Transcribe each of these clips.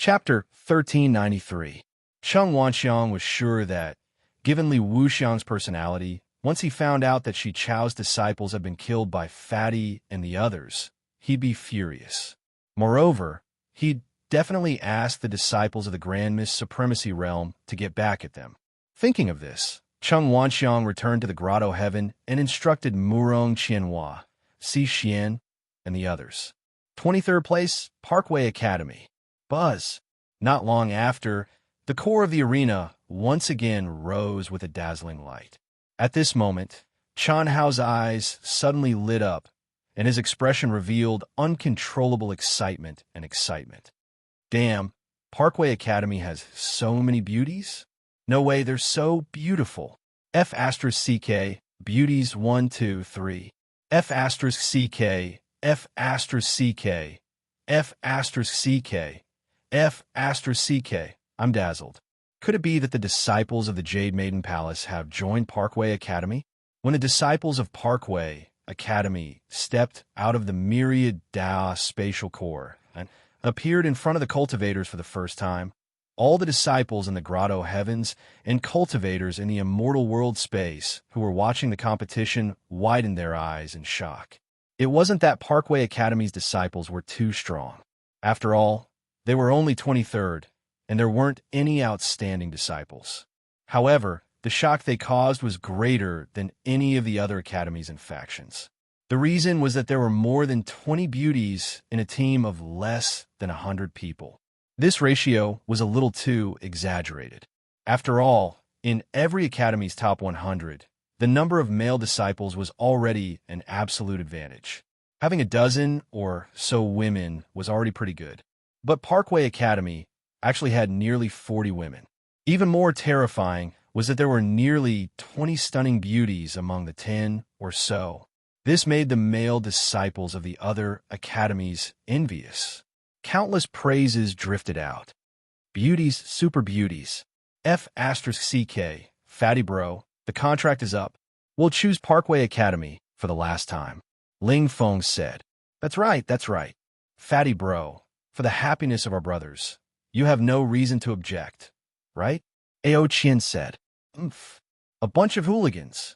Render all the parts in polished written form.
Chapter 1393. Cheng Wanxiang was sure that, given Li Wuxiang's personality, once he found out that Shi Chao's disciples had been killed by Fatty and the others, he'd be furious. Moreover, he'd definitely ask the disciples of the Grand Mist Supremacy Realm to get back at them. Thinking of this, Cheng Wanxiang returned to the Grotto Heaven and instructed Murong Qianhua, Si Xian, and the others. 23rd place, Parkway Academy. Buzz. Not long after, the core of the arena once again rose with a dazzling light. At this moment, Chan Hao's eyes suddenly lit up, and his expression revealed uncontrollable excitement. Damn, Parkway Academy has so many beauties? No way, they're so beautiful. F***CK, beauties 1, 2, 3. F***CK, F***CK, F***CK, F***CK. I'm dazzled. Could it be that the disciples of the Jade Maiden Palace have joined Parkway Academy? When the disciples of Parkway Academy stepped out of the myriad Dao spatial core and appeared in front of the cultivators for the first time, all the disciples in the Grotto Heavens and cultivators in the immortal world space who were watching the competition widened their eyes in shock. It wasn't that Parkway Academy's disciples were too strong. After all, they were only 23rd, and there weren't any outstanding disciples. However, the shock they caused was greater than any of the other academies and factions. The reason was that there were more than 20 beauties in a team of less than 100 people. This ratio was a little too exaggerated. After all, in every academy's top 100, the number of male disciples was already an absolute advantage. Having a dozen or so women was already pretty good. But Parkway Academy actually had nearly 40 women. Even more terrifying was that there were nearly 20 stunning beauties among the 10 or so. This made the male disciples of the other academies envious. Countless praises drifted out. Beauties, super beauties. F***CK, fatty bro, the contract is up. We'll choose Parkway Academy for the last time. Ling Feng said. That's right. Fatty bro, for the happiness of our brothers. You have no reason to object, right? Ao Qian said. Oomph. A bunch of hooligans.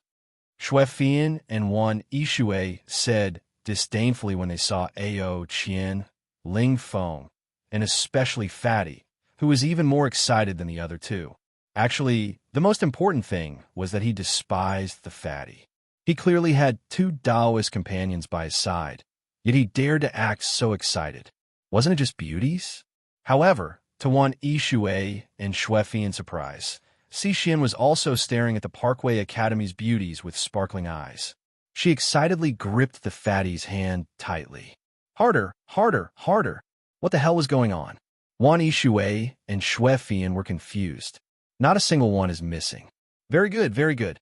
Shui Fian and Wan Yishui said disdainfully when they saw Ao Qian, Ling Feng, and especially Fatty, who was even more excited than the other two. Actually, the most important thing was that he despised the Fatty. He clearly had two Taoist companions by his side, yet he dared to act so excited. Wasn't it just beauties? However, to Wan Yishui and Shui Fian's surprise, Si Xian was also staring at the Parkway Academy's beauties with sparkling eyes. She excitedly gripped the Fatty's hand tightly. Harder. What the hell was going on? Wan Yishui and Shui Fian were confused. Not a single one is missing. Very good.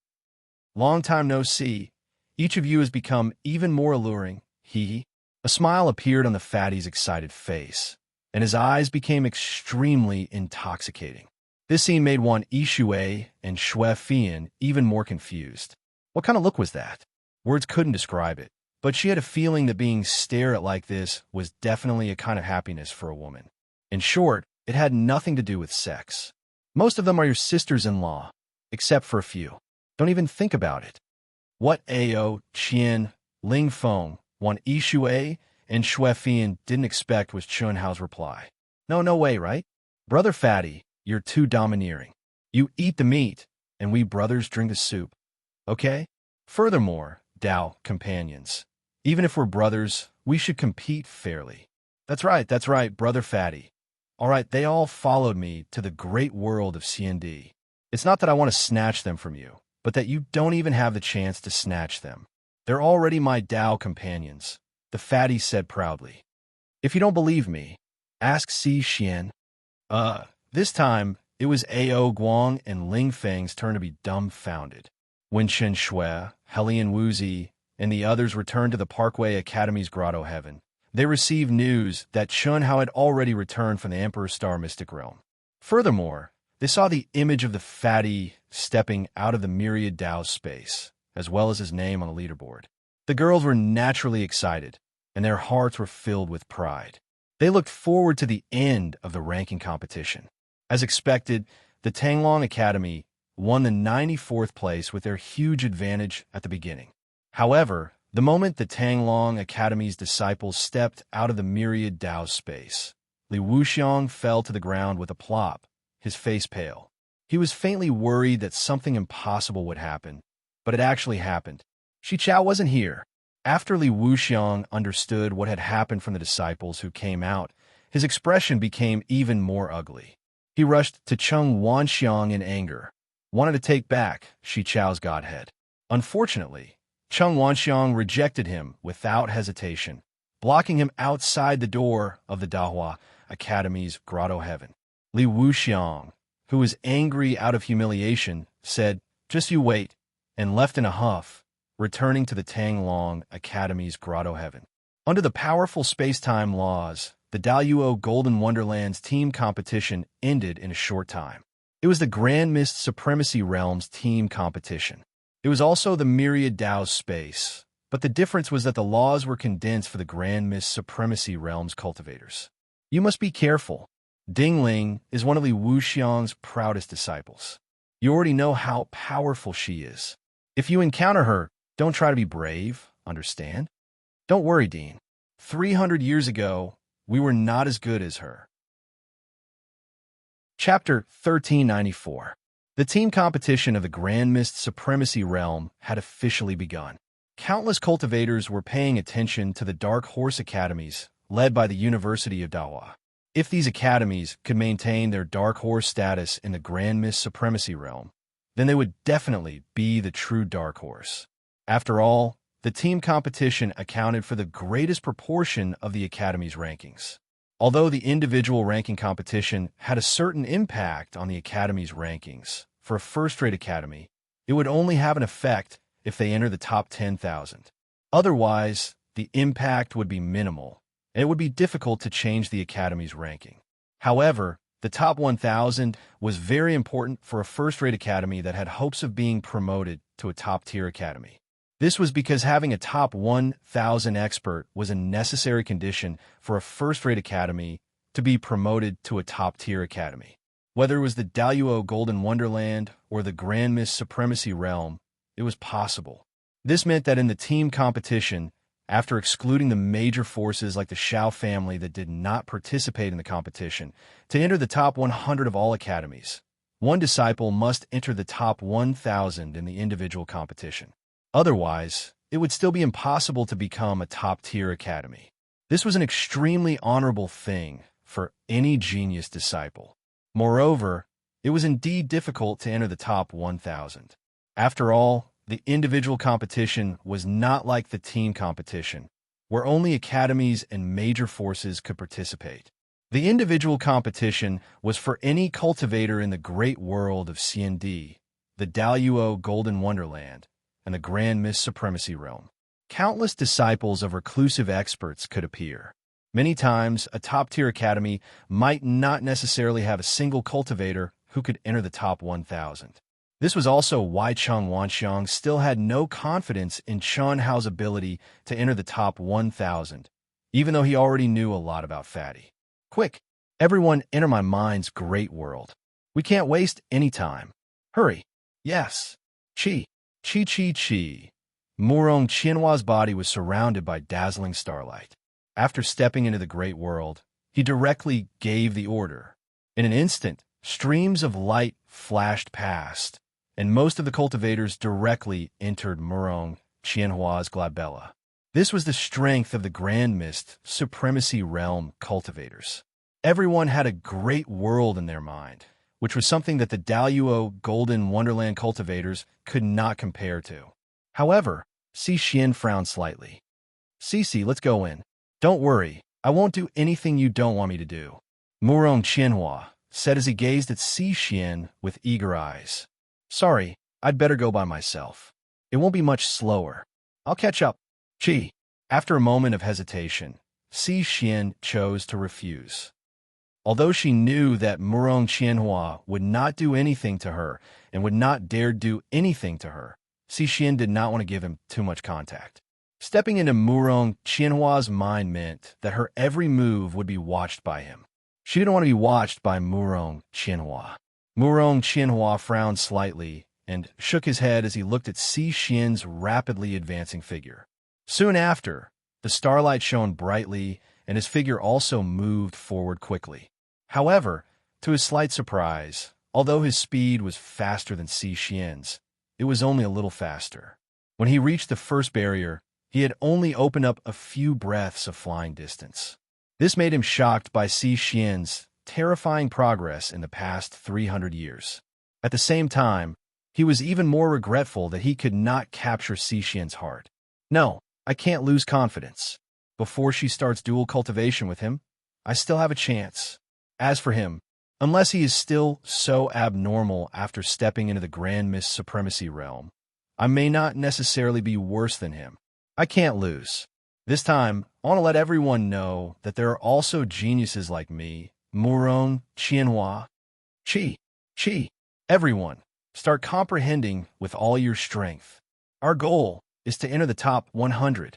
Long time no see. Each of you has become even more alluring. Hee. A smile appeared on the Fatty's excited face, and his eyes became extremely intoxicating. This scene made Wan Yishui and Shui Fian even more confused. What kind of look was that? Words couldn't describe it, but she had a feeling that being stared at like this was definitely a kind of happiness for a woman. In short, it had nothing to do with sex. Most of them are your sisters-in-law, except for a few. Don't even think about it. What Ao Qian, Ling Feng, Wan Yishui, and Shui Fian didn't expect was Chun Hao's reply. No way, right? Brother Fatty, you're too domineering. You eat the meat, and we brothers drink the soup. Okay? Furthermore, Dao companions, even if we're brothers, we should compete fairly. That's right, Brother Fatty. All right, they all followed me to the great world of C&D. It's not that I want to snatch them from you, but that you don't even have the chance to snatch them. They're already my Dao companions, the Fatty said proudly. If you don't believe me, ask Si Xian. This time, it was Ao Guang and Ling Feng's turn to be dumbfounded. When Chen Shui, Helian Wuzi, and the others returned to the Parkway Academy's Grotto Heaven, they received news that Chun Hao had already returned from the Emperor's Star Mystic Realm. Furthermore, they saw the image of the Fatty stepping out of the myriad Dao space, as well as his name on the leaderboard. The girls were naturally excited, and their hearts were filled with pride. They looked forward to the end of the ranking competition. As expected, the Tanglong Academy won the 94th place with their huge advantage at the beginning. However, the moment the Tanglong Academy's disciples stepped out of the myriad Dao's space, Li Wuxiang fell to the ground with a plop, his face pale. He was faintly worried that something impossible would happen, but it actually happened. Shi Chao wasn't here. After Li Wuxiang understood what had happened from the disciples who came out, his expression became even more ugly. He rushed to Cheng Wanxiang in anger, wanted to take back Shi Chao's godhead. Unfortunately, Cheng Wanxiang rejected him without hesitation, blocking him outside the door of the Dahua Academy's grotto heaven. Li Wuxiang, who was angry out of humiliation, said, "Just you wait," and left in a huff, returning to the Tanglong Academy's grotto heaven. Under the powerful space-time laws, the Daluo Golden Wonderland's team competition ended in a short time. It was the Grand Mist Supremacy Realm's team competition. It was also the Myriad Dao's space, but the difference was that the laws were condensed for the Grand Mist Supremacy Realm's cultivators. You must be careful. Ding Ling is one of Li Wuxiang's proudest disciples. You already know how powerful she is. If you encounter her, don't try to be brave, understand? Don't worry, Dean. 300 years ago, we were not as good as her. Chapter 1394. The team competition of the Grand Mist Supremacy Realm had officially begun. Countless cultivators were paying attention to the Dark Horse Academies, led by the University of Dahua. If these academies could maintain their Dark Horse status in the Grand Mist Supremacy Realm, then they would definitely be the true Dark Horse. After all, the team competition accounted for the greatest proportion of the Academy's rankings. Although the individual ranking competition had a certain impact on the Academy's rankings, for a first-rate Academy, it would only have an effect if they enter the top 10,000. Otherwise, the impact would be minimal, and it would be difficult to change the Academy's ranking. However, the top 1,000 was very important for a first-rate Academy that had hopes of being promoted to a top-tier Academy. This was because having a top 1,000 expert was a necessary condition for a first-rate Academy to be promoted to a top-tier Academy. Whether it was the Daluo Golden Wonderland or the Grand Mist Supremacy Realm, it was possible. This meant that in the team competition, after excluding the major forces like the Shao family that did not participate in the competition, to enter the top 100 of all academies, one disciple must enter the top 1,000 in the individual competition. Otherwise, it would still be impossible to become a top-tier academy. This was an extremely honorable thing for any genius disciple. Moreover, it was indeed difficult to enter the top 1,000. After all, the individual competition was not like the team competition, where only academies and major forces could participate. The individual competition was for any cultivator in the great world of CND, the Daluo Golden Wonderland, and the Grand Mist Supremacy Realm. Countless disciples of reclusive experts could appear. Many times, a top-tier academy might not necessarily have a single cultivator who could enter the top 1,000. This was also why Cheng Wanxiang still had no confidence in Chen Hao's ability to enter the top 1,000, even though he already knew a lot about Fatty. Quick, everyone enter my mind's great world. We can't waste any time. Hurry. Yes. Chi. Chi chi chi. Murong Qianhua's body was surrounded by dazzling starlight. After stepping into the great world, he directly gave the order. In an instant, streams of light flashed past, and most of the cultivators directly entered Murong Qianhua's glabella. This was the strength of the Grand Mist Supremacy Realm cultivators. Everyone had a great world in their mind, which was something that the Daluo Golden Wonderland cultivators could not compare to. However, Si Xian frowned slightly. Cici, let's go in. Don't worry, I won't do anything you don't want me to do. Murong Qianhua said as he gazed at Si Xian with eager eyes. Sorry, I'd better go by myself. It won't be much slower. I'll catch up. Chi. After a moment of hesitation, Si Xian chose to refuse. Although she knew that Murong Qianhua would not do anything to her and would not dare do anything to her, Si Xian did not want to give him too much contact. Stepping into Murong Qianhua's mind meant that her every move would be watched by him. She didn't want to be watched by Murong Qianhua. Murong Qianhua frowned slightly and shook his head as he looked at Si Xian's rapidly advancing figure. Soon after, the starlight shone brightly and his figure also moved forward quickly. However, to his slight surprise, although his speed was faster than Si Xian's, it was only a little faster. When he reached the first barrier, he had only opened up a few breaths of flying distance. This made him shocked by Si Xian's terrifying progress in the past 300 years. At the same time, he was even more regretful that he could not capture Si Xian's heart. No, I can't lose confidence. Before she starts dual cultivation with him, I still have a chance. As for him, unless he is still so abnormal after stepping into the Grand Mist Supremacy realm, I may not necessarily be worse than him. I can't lose. This time, I want to let everyone know that there are also geniuses like me, Murong Qianhua. Chi. Everyone, start comprehending with all your strength. Our goal is to enter the top 100.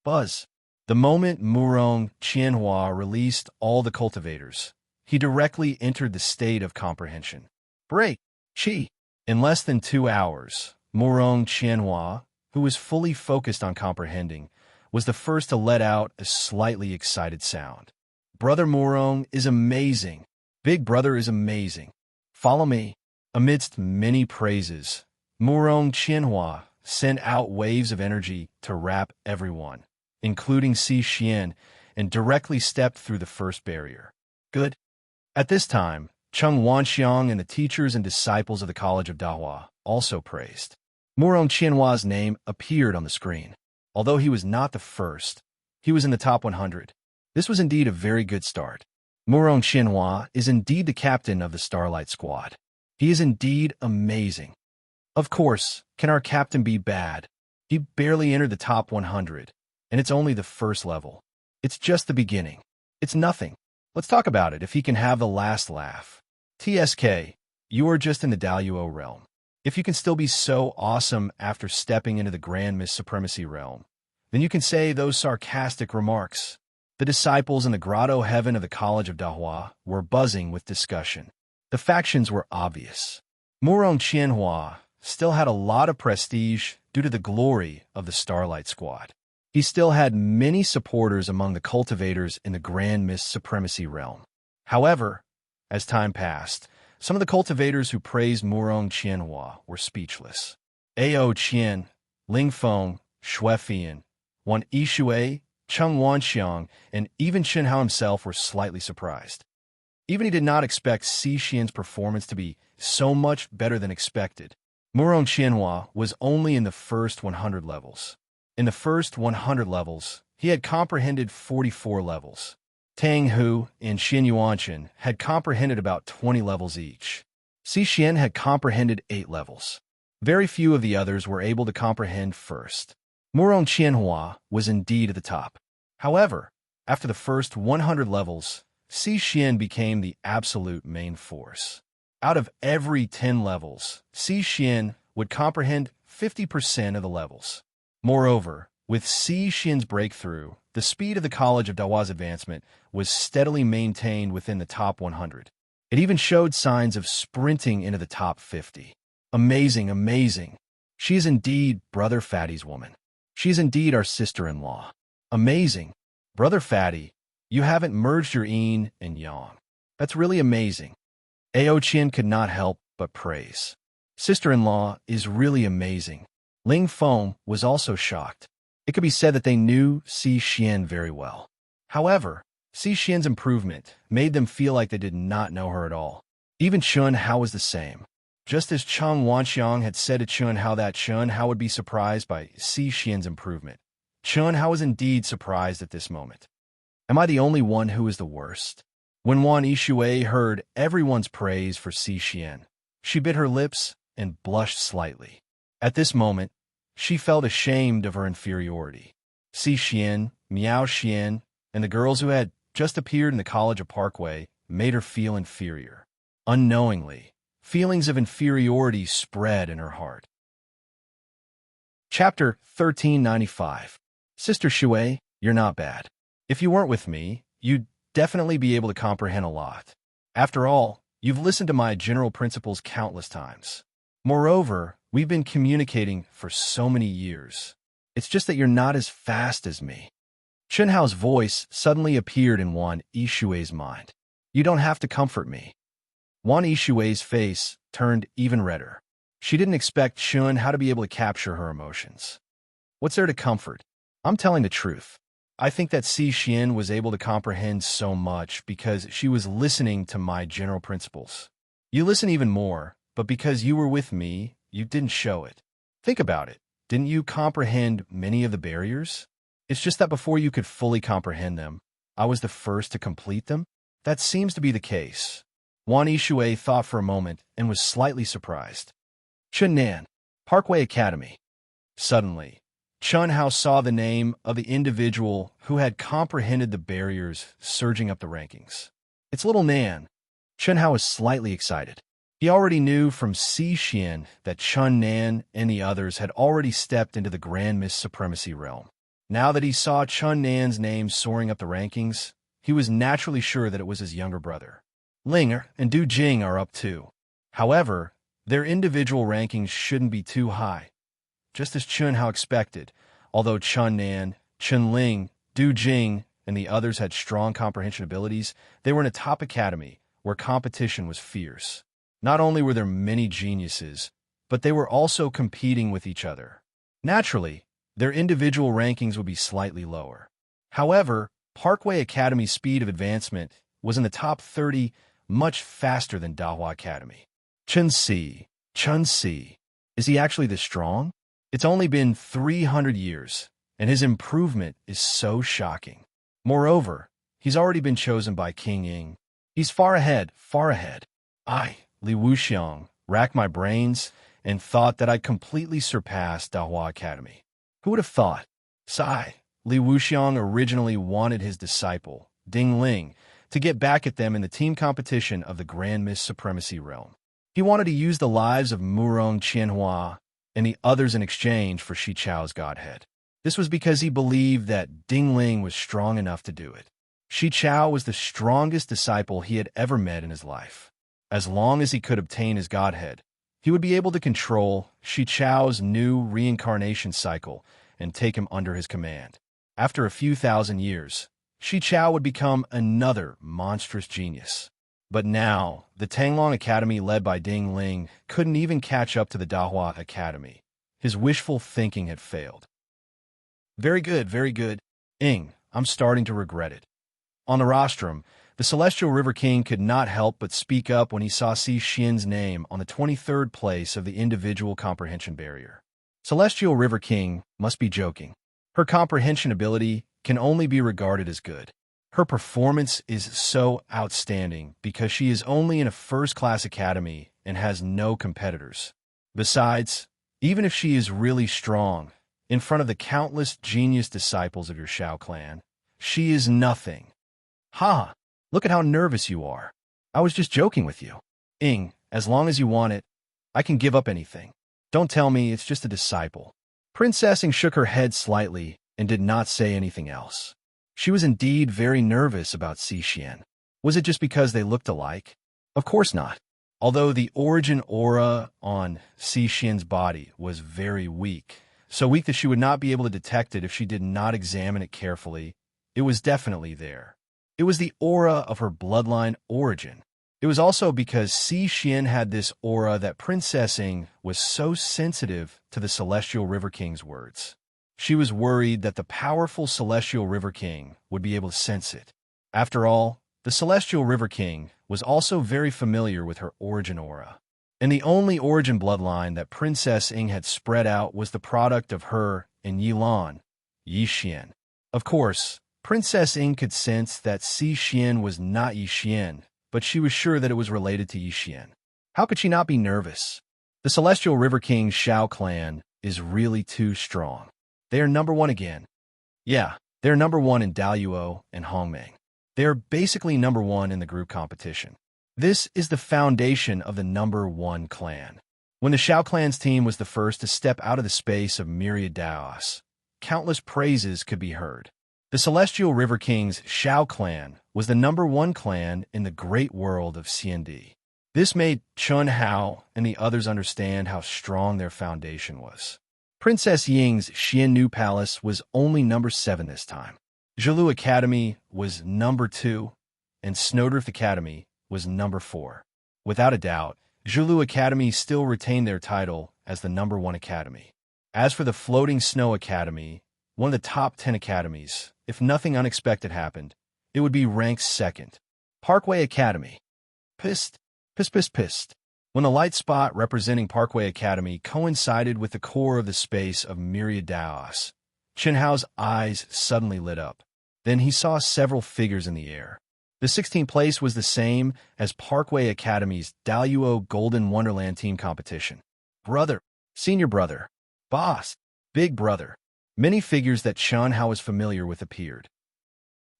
Buzz. The moment Murong Qianhua released all the cultivators, he directly entered the state of comprehension. Break. Chi. In less than 2 hours, Murong Qianhua, who was fully focused on comprehending, was the first to let out a slightly excited sound. Brother Murong is amazing. Big brother is amazing. Follow me. Amidst many praises, Murong Qianhua sent out waves of energy to wrap everyone, including Si Xian, and directly stepped through the first barrier. Good. At this time, Cheng Wanxiang and the teachers and disciples of the College of Dahua also praised. Murong Qianhua's name appeared on the screen. Although he was not the first, he was in the top 100. This was indeed a very good start. Murong Qianhua is indeed the captain of the Starlight Squad. He is indeed amazing. Of course, can our captain be bad? He barely entered the top 100, and it's only the first level. It's just the beginning. It's nothing. Let's talk about it if he can have the last laugh. TSK, you are just in the Daluo realm. If you can still be so awesome after stepping into the Grand Mist Supremacy realm, then you can say those sarcastic remarks. The disciples in the grotto heaven of the College of Dahua were buzzing with discussion. The factions were obvious. Murong Qianhua still had a lot of prestige due to the glory of the Starlight Squad. He still had many supporters among the cultivators in the Grand Mist Supremacy realm. However, as time passed, some of the cultivators who praised Murong Qianhua were speechless. Ao Qian, Ling Feng, Xuefian, Wan Yishui, Cheng Wanxiang, and even Chen Hao himself were slightly surprised. Even he did not expect Si Xian's performance to be so much better than expected. Murong Qianhua was only in the first 100 levels. In the first 100 levels, he had comprehended 44 levels. Tang Hu and Xin Yuanchen had comprehended about 20 levels each. Si Xian had comprehended 8 levels. Very few of the others were able to comprehend first. Murong Qianhua was indeed at the top. However, after the first 100 levels, Si Xian became the absolute main force. Out of every 10 levels, Si Xian would comprehend 50% of the levels. Moreover, with Si Xian's breakthrough, the speed of the College of Dahua's advancement was steadily maintained within the top 100. It even showed signs of sprinting into the top 50. Amazing, amazing. She is indeed Brother Fatty's woman. She is indeed our sister-in-law. Amazing. Brother Fatty, you haven't merged your yin and yang. That's really amazing. Ao Qian could not help but praise. Sister-in-law is really amazing. Ling Feng was also shocked. It could be said that they knew Si Xian very well. However, Si Xian's improvement made them feel like they did not know her at all. Even Chun Hao was the same. Just as Cheng Wanxiang had said to Chun Hao that Chun Hao would be surprised by Si Xian's improvement, Chun Hao was indeed surprised at this moment. Am I the only one who is the worst? When Wan Yishui heard everyone's praise for Si Xian, she bit her lips and blushed slightly. At this moment, she felt ashamed of her inferiority. Si Xian, Miao Xian, and the girls who had just appeared in the College of Parkway made her feel inferior. Unknowingly, feelings of inferiority spread in her heart. Chapter 1395. Sister Shui, you're not bad. If you weren't with me, you'd definitely be able to comprehend a lot. After all, you've listened to my general principles countless times. Moreover, we've been communicating for so many years. It's just that you're not as fast as me. Chunhao's voice suddenly appeared in Wan Yishui's mind. You don't have to comfort me. Wan Yishui's face turned even redder. She didn't expect Chunhao to be able to capture her emotions. What's there to comfort? I'm telling the truth. I think that Xian was able to comprehend so much because she was listening to my general principles. You listen even more, but because you were with me, you didn't show it. Think about it. Didn't you comprehend many of the barriers? It's just that before you could fully comprehend them, I was the first to complete them? That seems to be the case. Wan Yishui thought for a moment and was slightly surprised. Chunnan, Parkway Academy. Suddenly, Chunhao saw the name of the individual who had comprehended the barriers surging up the rankings. It's little Nan. Chunhao was slightly excited. He already knew from Xian that Chunnan and the others had already stepped into the Grand Mist Supremacy realm. Now that he saw Chunnan's name soaring up the rankings, he was naturally sure that it was his younger brother. Ling and Du Jing are up too. However, their individual rankings shouldn't be too high. Just as Chunhao expected, although Chunnan, Chunling, Du Jing, and the others had strong comprehension abilities, they were in a top academy where competition was fierce. Not only were there many geniuses, but they were also competing with each other. Naturally, their individual rankings would be slightly lower. However, Parkway Academy's speed of advancement was in the top 30, much faster than Dahua Academy. Chunsi, is he actually this strong? It's only been 300 years, and his improvement is so shocking. Moreover, he's already been chosen by King Ying. He's far ahead, far ahead. I, Li Wuxiang, racked my brains and thought that I'd completely surpassed Dahua Academy. Who would have thought? Li Wuxiang originally wanted his disciple, Ding Ling, to get back at them in the team competition of the Grand Mist Supremacy realm. He wanted to use the lives of Murong Qianhua and the others in exchange for Shi Chao's godhead. This was because he believed that Ding Ling was strong enough to do it. Shi Chao was the strongest disciple he had ever met in his life. As long as he could obtain his godhead, he would be able to control Shi Chao's new reincarnation cycle and take him under his command. After a few thousand years, Shi Chao would become another monstrous genius. But now, the Tanglong Academy led by Ding Ling couldn't even catch up to the Dahua Academy. His wishful thinking had failed. Very good, very good. Ing, I'm starting to regret it. On the rostrum, the Celestial River King could not help but speak up when he saw Xian's name on the 23rd place of the individual comprehension barrier. Celestial River King must be joking. Her comprehension ability can only be regarded as good. Her performance is so outstanding because she is only in a first-class academy and has no competitors. Besides, even if she is really strong, in front of the countless genius disciples of your Shao clan, she is nothing. Ha! Look at how nervous you are. I was just joking with you. Ing, as long as you want it, I can give up anything. Don't tell me it's just a disciple. Princess Ing shook her head slightly and did not say anything else. She was indeed very nervous about Xian. Was it just because they looked alike? Of course not. Although the origin aura on Xian's body was very weak, so weak that she would not be able to detect it if she did not examine it carefully, it was definitely there. It was the aura of her bloodline origin. It was also because Xian had this aura that Princess Ing was so sensitive to the Celestial River King's words. She was worried that the powerful Celestial River King would be able to sense it. After all, the Celestial River King was also very familiar with her origin aura. And the only origin bloodline that Princess Ing had spread out was the product of her and Yilan, Yixian. Of course, Princess Ing could sense that Xian was not Yixian, but she was sure that it was related to Yixian. How could she not be nervous? The Celestial River King's Shao clan is really too strong. They are number one again. Yeah, they're number one in Daluo and Hongmeng. They are basically number one in the group competition. This is the foundation of the number one clan. When the Shao clan's team was the first to step out of the space of myriad Daos, countless praises could be heard. The Celestial River King's Shao clan was the #1 clan in the great world of CND. This made Chun Hao and the others understand how strong their foundation was. Princess Ying's Xiannu Palace was only #7 this time. Zhilu Academy was #2, and Snowdrift Academy was #4. Without a doubt, Zhilu Academy still retained their title as the #1 academy. As for the Floating Snow Academy, one of the top 10 academies, if nothing unexpected happened, it would be ranked second. Parkway Academy. Pissed. When the light spot representing Parkway Academy coincided with the core of the space of Myriad Daos, Chen Hao's eyes suddenly lit up. Then he saw several figures in the air. The 16th place was the same as Parkway Academy's Daluo Golden Wonderland team competition. Brother, senior brother, boss, big brother. Many figures that Chun Hao was familiar with appeared.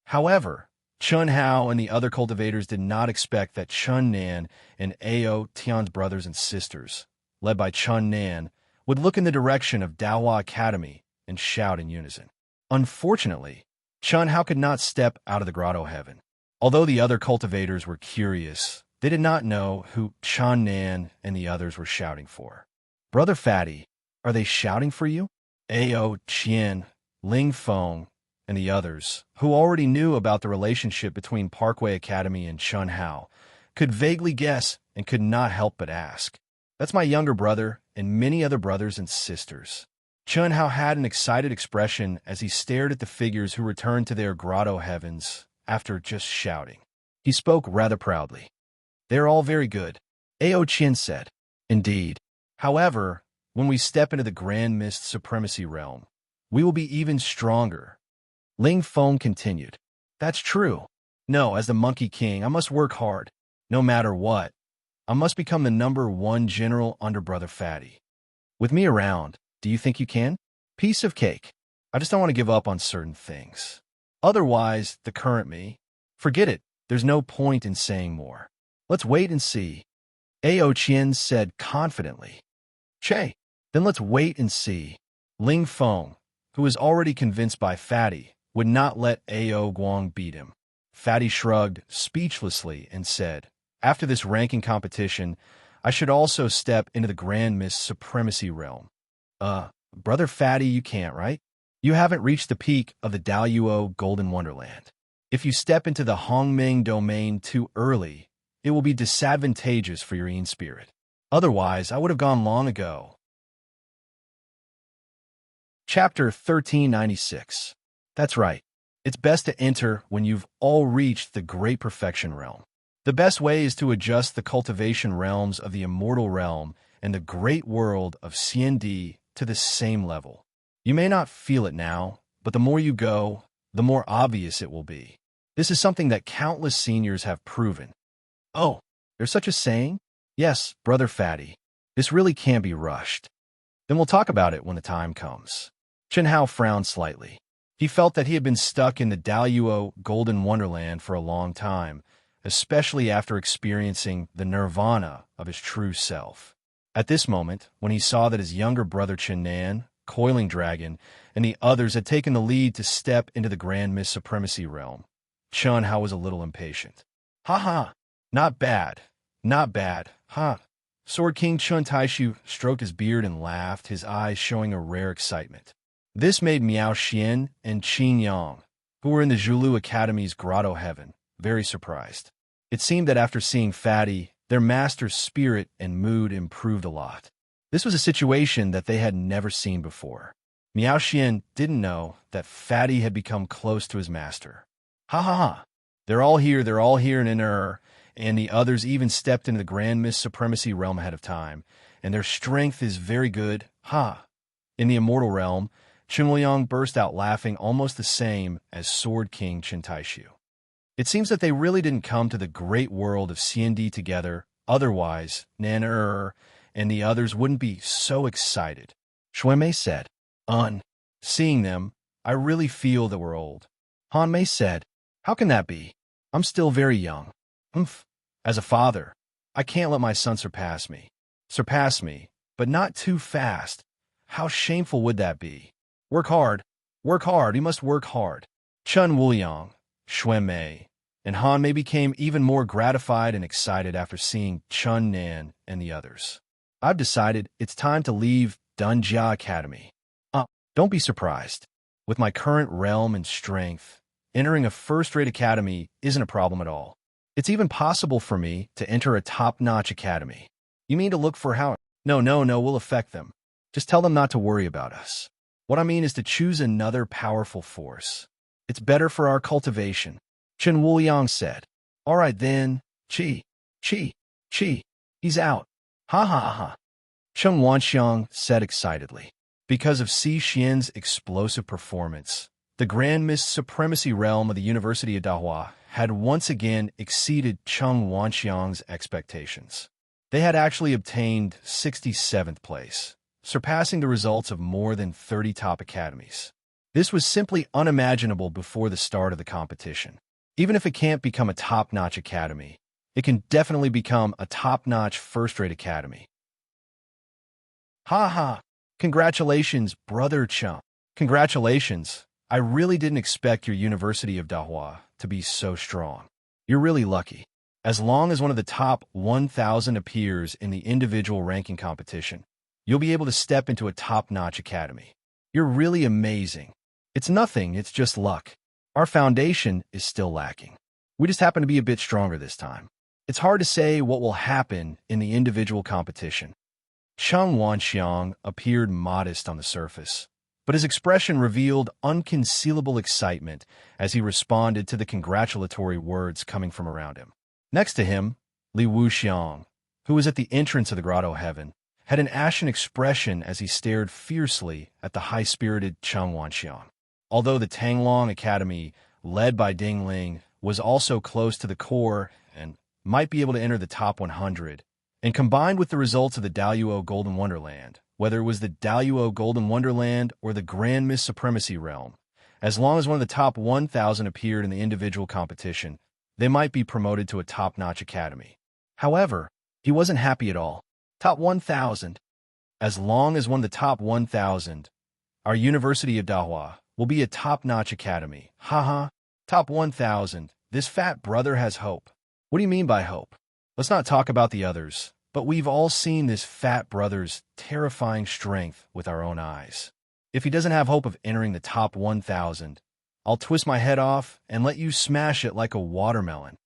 However, Chun Hao and the other cultivators did not expect that Chun Nan and Ao Tian's brothers and sisters, led by Chun Nan, would look in the direction of Dahua Academy and shout in unison. Unfortunately, Chun Hao could not step out of the grotto heaven. Although the other cultivators were curious, they did not know who Chun Nan and the others were shouting for. Brother Fatty, are they shouting for you? Ao Qian, Ling Feng, and the others, who already knew about the relationship between Parkway Academy and Chun Hao, could vaguely guess and could not help but ask. That's my younger brother and many other brothers and sisters. Chun Hao had an excited expression as he stared at the figures who returned to their grotto heavens after just shouting. He spoke rather proudly. They're all very good, Ao Qian said. Indeed. However, when we step into the Grand Mist Supremacy realm, we will be even stronger. Ling Feng continued. That's true. No, as the Monkey King, I must work hard. No matter what, I must become the #1 general under Brother Fatty. With me around, do you think you can? Piece of cake. I just don't want to give up on certain things. Otherwise, the current me, forget it. There's no point in saying more. Let's wait and see. Ao Qian said confidently. Che, then let's wait and see. Ling Feng, who was already convinced by Fatty, would not let Ao Guang beat him. Fatty shrugged speechlessly and said, after this ranking competition, I should also step into the Grand Mist Supremacy realm. Brother Fatty, you can't, right? You haven't reached the peak of the Daluo Golden Wonderland. If you step into the Hongming domain too early, it will be disadvantageous for your Yin spirit. Otherwise, I would have gone long ago. Chapter 1396. That's right. It's best to enter when you've all reached the Great Perfection Realm. The best way is to adjust the cultivation realms of the Immortal Realm and the Great World of CND to the same level. You may not feel it now, but the more you go, the more obvious it will be. This is something that countless seniors have proven. Oh, there's such a saying? Yes, Brother Fatty. This really can't be rushed. Then we'll talk about it when the time comes. Chen Hao frowned slightly. He felt that he had been stuck in the Daluo Golden Wonderland for a long time, especially after experiencing the nirvana of his true self. At this moment, when he saw that his younger brother Chen Nan, Coiling Dragon, and the others had taken the lead to step into the Grand Mist Supremacy realm, Chun Hao was a little impatient. Ha! Not bad. Ha! Sword King Chun Taishu stroked his beard and laughed, his eyes showing a rare excitement. This made Miao Xian and Qin Yang, who were in the Zhulu Academy's grotto heaven, very surprised. It seemed that after seeing Fatty, their master's spirit and mood improved a lot. This was a situation that they had never seen before. Miao Xian didn't know that Fatty had become close to his master. Ha! They're all here, and the others even stepped into the Grand Mist Supremacy realm ahead of time, and their strength is very good. Ha! In the Immortal Realm, Chen Wuliang burst out laughing almost the same as Sword King Chen Taishu. It seems that they really didn't come to the great world of CND together, otherwise Nan and the others wouldn't be so excited. Shui Mei said, Seeing them, I really feel that we're old. Han Mei said, how can that be? I'm still very young. As a father, I can't let my son surpass me. But not too fast. How shameful would that be? Work hard, Work hard, you must work hard. Chun Wuliang, Xuan Mei, and Han Mei became even more gratified and excited after seeing Chun Nan and the others. I've decided it's time to leave Dunjia Academy. Don't be surprised. With my current realm and strength, entering a first-rate academy isn't a problem at all. It's even possible for me to enter a top-notch academy. You mean to look for how? No, we'll affect them. Just tell them not to worry about us. What I mean is to choose another powerful force. It's better for our cultivation. Chen Wuliang said. All right then, Chi. He's out. Ha ha ha. Chen Wanxiang said excitedly. Because of Si Xian's explosive performance, the Grand Mist Supremacy Realm of the University of Dahua had once again exceeded Cheng Wanxiang's expectations. They had actually obtained 67th place, surpassing the results of more than 30 top academies. This was simply unimaginable before the start of the competition. Even if it can't become a top-notch academy, it can definitely become a top-notch first-rate academy. Ha ha! Congratulations, Brother Cheng. Congratulations. I really didn't expect your University of Dahua to be so strong. You're really lucky. As long as one of the top 1,000 appears in the individual ranking competition, you'll be able to step into a top-notch academy. You're really amazing. It's nothing, it's just luck. Our foundation is still lacking. We just happen to be a bit stronger this time. It's hard to say what will happen in the individual competition. Cheng Wanxiang appeared modest on the surface, but his expression revealed unconcealable excitement as he responded to the congratulatory words coming from around him. Next to him, Li Wuxiang, who was at the entrance of the Grotto Heaven, had an ashen expression as he stared fiercely at the high-spirited Cheng Wanxiang. Although the Tanglong Academy, led by Ding Ling, was also close to the core and might be able to enter the top 100, and combined with the results of the Daluo Golden Wonderland, whether it was the Daluo Golden Wonderland or the Grand Mist Supremacy Realm, as long as one of the top 1,000 appeared in the individual competition, they might be promoted to a top-notch academy. However, he wasn't happy at all. Top 1,000. As long as one of the top 1,000, our University of Dahua will be a top-notch academy. Haha, top 1,000. This fat brother has hope. What do you mean by hope? Let's not talk about the others, but we've all seen this fat brother's terrifying strength with our own eyes. If he doesn't have hope of entering the top 1,000, I'll twist my head off and let you smash it like a watermelon.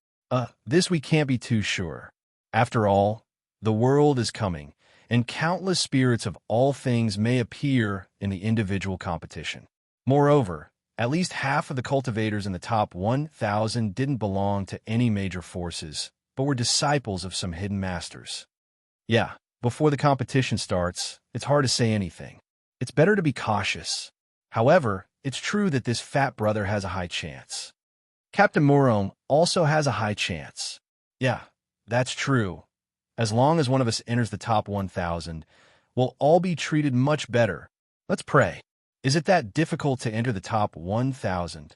This we can't be too sure. After all, the world is coming, and countless spirits of all things may appear in the individual competition. Moreover, at least half of the cultivators in the top 1,000 didn't belong to any major forces, but were disciples of some hidden masters. Yeah, before the competition starts, it's hard to say anything. It's better to be cautious. However, it's true that this fat brother has a high chance. Captain Murong also has a high chance. Yeah, that's true. As long as one of us enters the top 1,000, we'll all be treated much better. Let's pray. Is it that difficult to enter the top 1,000?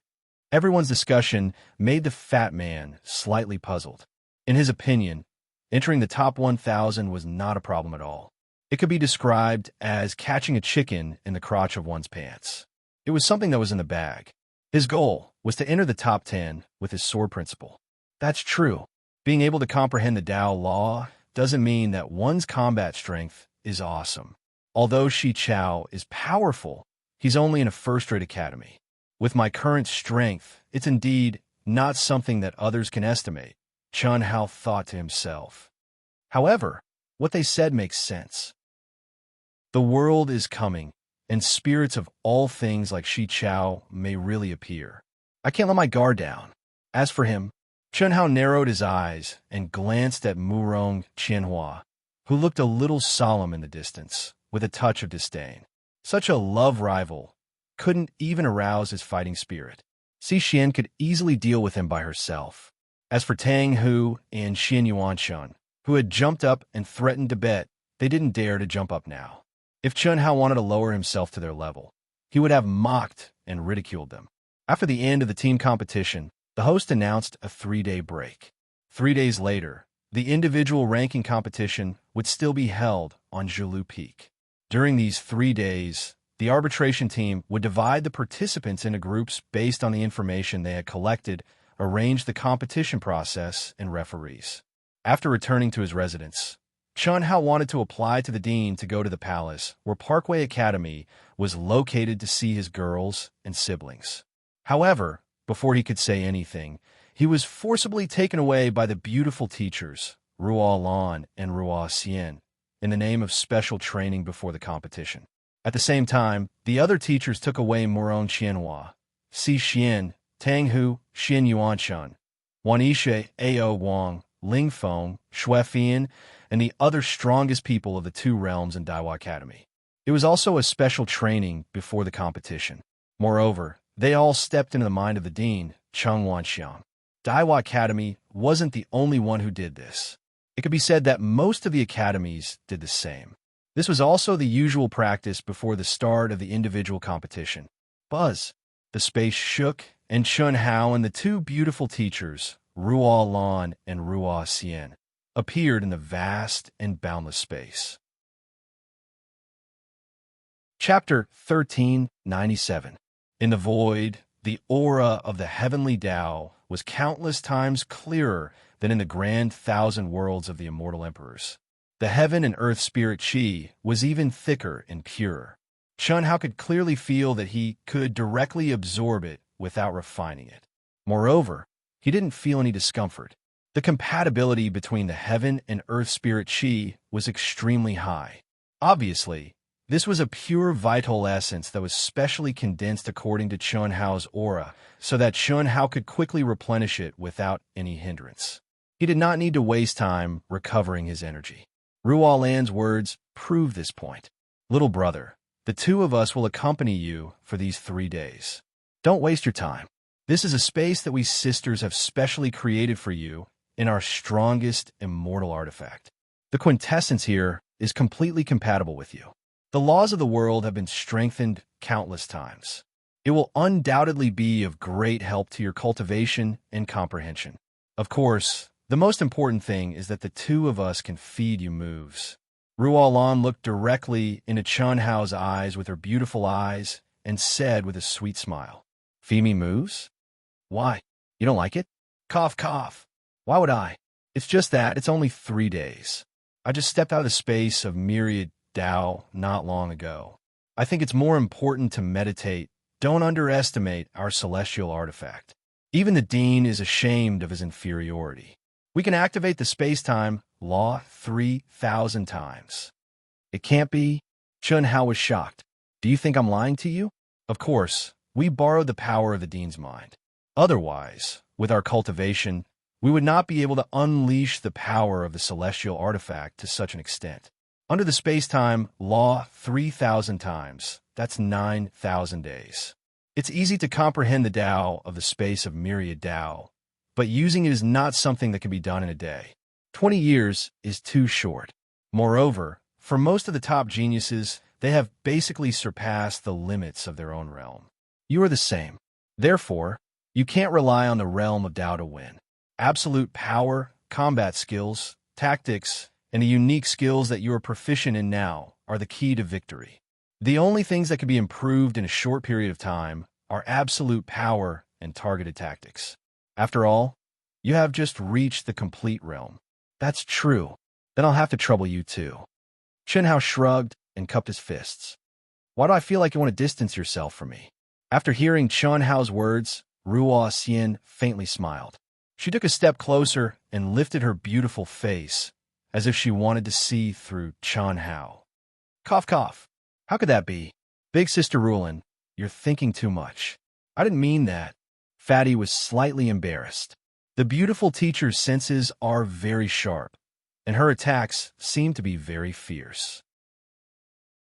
Everyone's discussion made the fat man slightly puzzled. In his opinion, entering the top 1,000 was not a problem at all. It could be described as catching a chicken in the crotch of one's pants. It was something that was in the bag. His goal was to enter the top 10 with his sword principle. That's true. Being able to comprehend the Tao law doesn't mean that one's combat strength is awesome. Although Shi Chao is powerful, he's only in a first-rate academy. With my current strength, it's indeed not something that others can estimate, Chun Hao thought to himself. However, what they said makes sense. The world is coming, and spirits of all things like Shi Chao may really appear. I can't let my guard down. As for him, Chun Hao narrowed his eyes and glanced at Murong Qianhua, who looked a little solemn in the distance, with a touch of disdain. Such a love rival couldn't even arouse his fighting spirit. Si Xian could easily deal with him by herself. As for Tang Hu and Xin Yuanshan, who had jumped up and threatened to bet, they didn't dare to jump up now. If Chun Hao wanted to lower himself to their level, he would have mocked and ridiculed them. After the end of the team competition, the host announced a 3-day break. 3 days later, the individual ranking competition would still be held on Zhilu Peak. During these 3 days, the arbitration team would divide the participants into groups based on the information they had collected, arrange the competition process, and referees. After returning to his residence, Chun Hao wanted to apply to the dean to go to the palace, where Parkway Academy was located, to see his girls and siblings. However, before he could say anything, he was forcibly taken away by the beautiful teachers, Ruo Lan and Ruo Xian, in the name of special training before the competition. At the same time, the other teachers took away Moron Qianhua, Si Xian, Tang Hu, Xin Yuanshan, Wan Yishe, Ao Wang, Ling Feng, Shui Fian, and the other strongest people of the two realms in Daiwa Academy. It was also a special training before the competition. Moreover, they all stepped into the mind of the dean, Cheng Wanxiang. Daiwa Academy wasn't the only one who did this. It could be said that most of the academies did the same. This was also the usual practice before the start of the individual competition. Buzz. The space shook, and Chun Hao and the two beautiful teachers, Ruo Lan and Ruo Xian, appeared in the vast and boundless space. Chapter 1397. In the void, the aura of the heavenly Tao was countless times clearer than in the grand thousand worlds of the immortal emperors. The heaven and earth spirit Qi was even thicker and purer. Chun Hao could clearly feel that he could directly absorb it without refining it. Moreover, he didn't feel any discomfort. The compatibility between the heaven and earth spirit Qi was extremely high. Obviously, this was a pure vital essence that was specially condensed according to Chun Hao's aura, so that Chun Hao could quickly replenish it without any hindrance. He did not need to waste time recovering his energy. Ruo Lan's words prove this point. Little brother, the two of us will accompany you for these 3 days. Don't waste your time. This is a space that we sisters have specially created for you in our strongest immortal artifact. The quintessence here is completely compatible with you. The laws of the world have been strengthened countless times. It will undoubtedly be of great help to your cultivation and comprehension. Of course, the most important thing is that the two of us can feed you moves. Ruo Lan looked directly into Chun Hao's eyes with her beautiful eyes and said with a sweet smile, "Feed me moves? Why? You don't like it?" Cough, cough. Why would I? It's just that it's only 3 days. I just stepped out of the space of myriad Tao not long ago. I think it's more important to meditate. Don't underestimate our celestial artifact. Even the dean is ashamed of his inferiority. We can activate the space-time law 3,000 times. It can't be. Chun Hao was shocked. Do you think I'm lying to you? Of course, we borrowed the power of the dean's mind. Otherwise, with our cultivation, we would not be able to unleash the power of the celestial artifact to such an extent. Under the space-time law 3,000 times, that's 9,000 days. It's easy to comprehend the Tao of the space of myriad Tao, but using it is not something that can be done in a day. 20 years is too short. Moreover, for most of the top geniuses, they have basically surpassed the limits of their own realm. You are the same. Therefore, you can't rely on the realm of Tao to win. Absolute power, combat skills, tactics, and the unique skills that you are proficient in now are the key to victory. The only things that can be improved in a short period of time are absolute power and targeted tactics. After all, you have just reached the complete realm. That's true. Then I'll have to trouble you too. Chun Hao shrugged and cupped his fists. Why do I feel like you want to distance yourself from me? After hearing Chun Hao's words, Ruo Xian faintly smiled. She took a step closer and lifted her beautiful face, as if she wanted to see through Chun Hao. Cough, cough. How could that be? Big Sister Rulin, you're thinking too much. I didn't mean that. Fatty was slightly embarrassed. The beautiful teacher's senses are very sharp, and her attacks seem to be very fierce.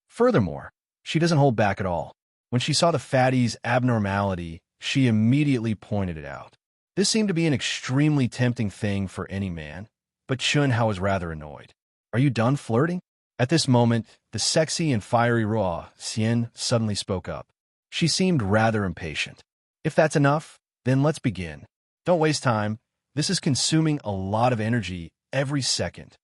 Furthermore, she doesn't hold back at all. When she saw the fatty's abnormality, she immediately pointed it out. This seemed to be an extremely tempting thing for any man, but Chun Hao was rather annoyed. Are you done flirting? At this moment, the sexy and fiery Ruo Xian suddenly spoke up. She seemed rather impatient. If that's enough, then let's begin. Don't waste time. This is consuming a lot of energy every second.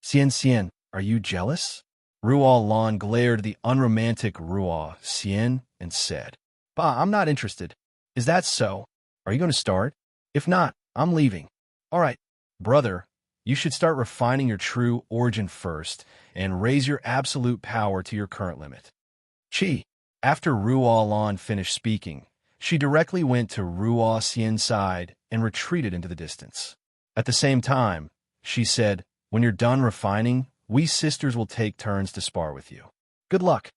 Xian, are you jealous? Ruo Lan glared at the unromantic Ruo Xian and said, "Bah, I'm not interested. Is that so? Are you going to start? If not, I'm leaving." "All right, brother, you should start refining your true origin first and raise your absolute power to your current limit." Chi. After Ruo Lan finished speaking, she directly went to Ruo Xian's side and retreated into the distance. At the same time, she said, "When you're done refining, we sisters will take turns to spar with you. Good luck."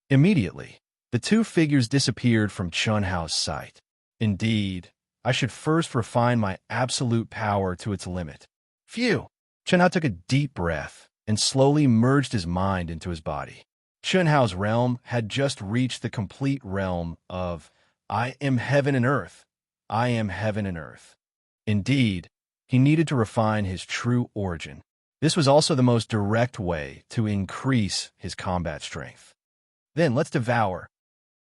Immediately, the two figures disappeared from Chunhao's sight. Indeed, I should first refine my absolute power to its limit. Phew! Chunhao took a deep breath and slowly merged his mind into his body. Chunhao's realm had just reached the complete realm of I am heaven and earth. I am heaven and earth. Indeed, he needed to refine his true origin. This was also the most direct way to increase his combat strength. Then let's devour.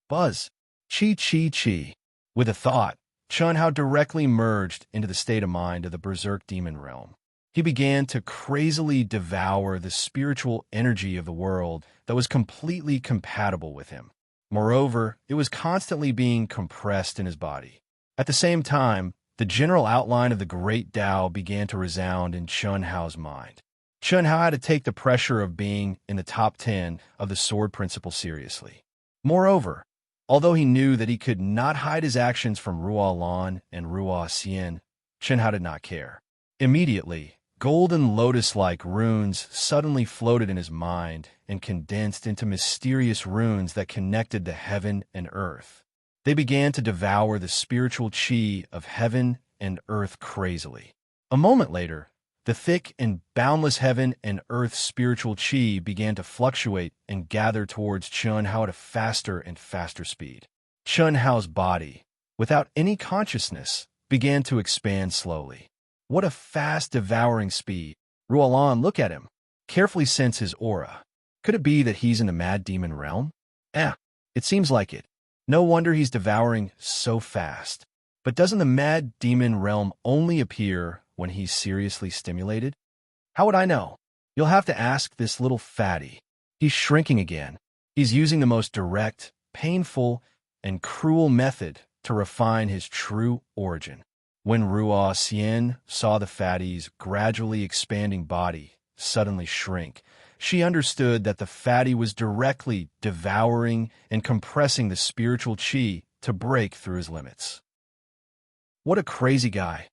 Buzz. Chi chi chi. With a thought, Chunhao directly merged into the state of mind of the berserk demon realm. He began to crazily devour the spiritual energy of the world that was completely compatible with him. Moreover, it was constantly being compressed in his body. At the same time, the general outline of the great Tao began to resound in Chunhao's mind. Chunhao had to take the pressure of being in the top 10 of the sword principle seriously. Moreover, although he knew that he could not hide his actions from Ruo Lan and Ruo Xian, Chunhao did not care. Immediately, golden lotus-like runes suddenly floated in his mind and condensed into mysterious runes that connected the heaven and earth. They began to devour the spiritual chi of heaven and earth crazily. A moment later, the thick and boundless heaven and earth spiritual chi began to fluctuate and gather towards Chunhao at a faster and faster speed. Chunhao's body, without any consciousness, began to expand slowly. What a fast, devouring speed. Ruo Lan, look at him. Carefully sense his aura. Could it be that he's in the mad demon realm? It seems like it. No wonder he's devouring so fast. But doesn't the mad demon realm only appear when he's seriously stimulated? How would I know? You'll have to ask this little fatty. He's shrinking again. He's using the most direct, painful, and cruel method to refine his true origin. When Ruo Xian saw the fatty's gradually expanding body suddenly shrink, she understood that the fatty was directly devouring and compressing the spiritual chi to break through his limits. What a crazy guy.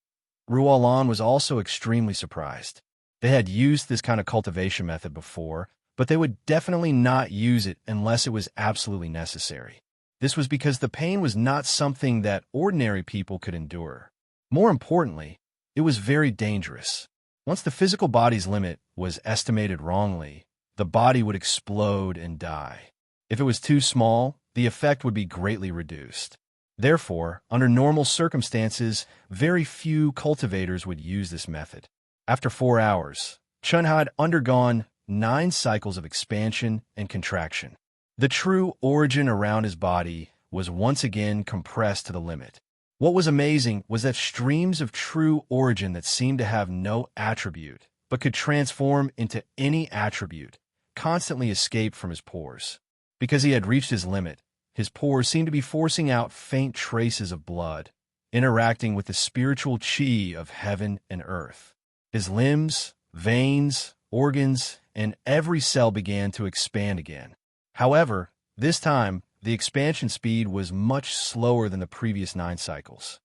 Ruo Lan was also extremely surprised. They had used this kind of cultivation method before, but they would definitely not use it unless it was absolutely necessary. This was because the pain was not something that ordinary people could endure. More importantly, it was very dangerous. Once the physical body's limit was estimated wrongly, the body would explode and die. If it was too small, the effect would be greatly reduced. Therefore, under normal circumstances, very few cultivators would use this method. After 4 hours, Chunhao had undergone 9 cycles of expansion and contraction. The true origin around his body was once again compressed to the limit. What was amazing was that streams of true origin that seemed to have no attribute, but could transform into any attribute, constantly escaped from his pores. Because he had reached his limit, his pores seemed to be forcing out faint traces of blood, interacting with the spiritual chi of heaven and earth. His limbs, veins, organs, and every cell began to expand again. However, this time, the expansion speed was much slower than the previous 9 cycles.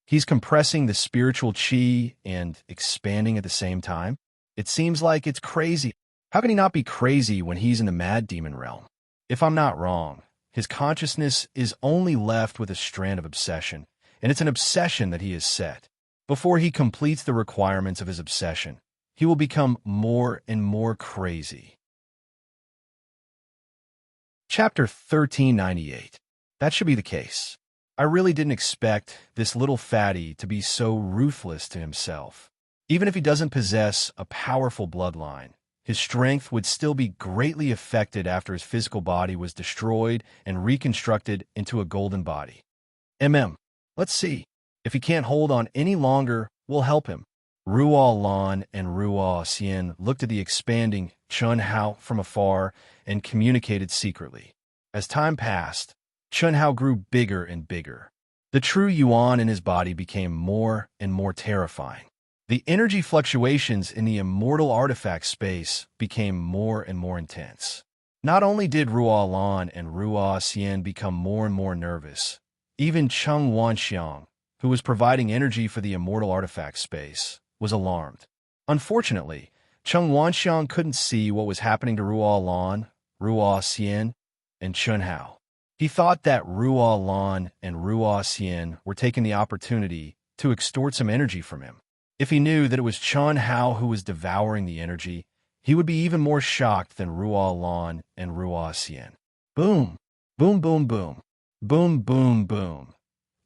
He's compressing the spiritual chi and expanding at the same time. It seems like it's crazy. How can he not be crazy when he's in the mad demon realm? If I'm not wrong, his consciousness is only left with a strand of obsession, and it's an obsession that he has set. Before he completes the requirements of his obsession, he will become more and more crazy. Chapter 1398. That should be the case. I really didn't expect this little fatty to be so ruthless to himself. Even if he doesn't possess a powerful bloodline, his strength would still be greatly affected after his physical body was destroyed and reconstructed into a golden body. Let's see. If he can't hold on any longer, we'll help him. Ruo Lan and Ruo Xian looked at the expanding Chun Hao from afar and communicated secretly. As time passed, Chun Hao grew bigger and bigger. The true Yuan in his body became more and more terrifying. The energy fluctuations in the immortal artifact space became more and more intense. Not only did Ruo Lan and Ruo Xian become more and more nervous, even Cheng Wanxiang, who was providing energy for the immortal artifact space, was alarmed. Unfortunately, Cheng Wanxiang couldn't see what was happening to Ruo Lan, Ruo Xian, and Chun Hao. He thought that Ruo Lan and Ruo Xian were taking the opportunity to extort some energy from him. If he knew that it was Chun Hao who was devouring the energy, he would be even more shocked than Ruo Lan and Ruo Xian. Boom! Boom, boom, boom. Boom, boom, boom.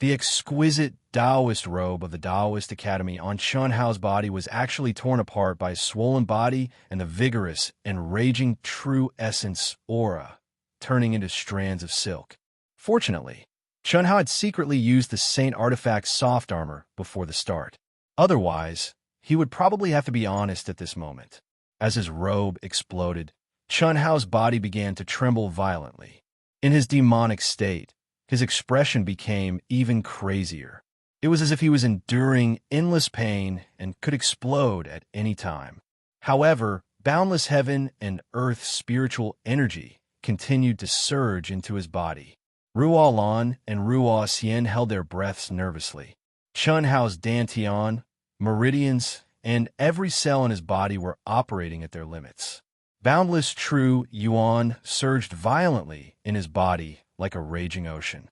The exquisite Taoist robe of the Taoist Academy on Chun Hao's body was actually torn apart by his swollen body and the vigorous and raging true essence aura, turning into strands of silk. Fortunately, Chun Hao had secretly used the Saint Artifact's soft armor before the start. Otherwise, he would probably have to be honest at this moment. As his robe exploded, Chun Hao's body began to tremble violently. In his demonic state, his expression became even crazier. It was as if he was enduring endless pain and could explode at any time. However, boundless heaven and earth's spiritual energy continued to surge into his body. Ruo Lan and Ruo Xian held their breaths nervously. Chun Hao's dantian, meridians, and every cell in his body were operating at their limits. Boundless true Yuan surged violently in his body like a raging ocean.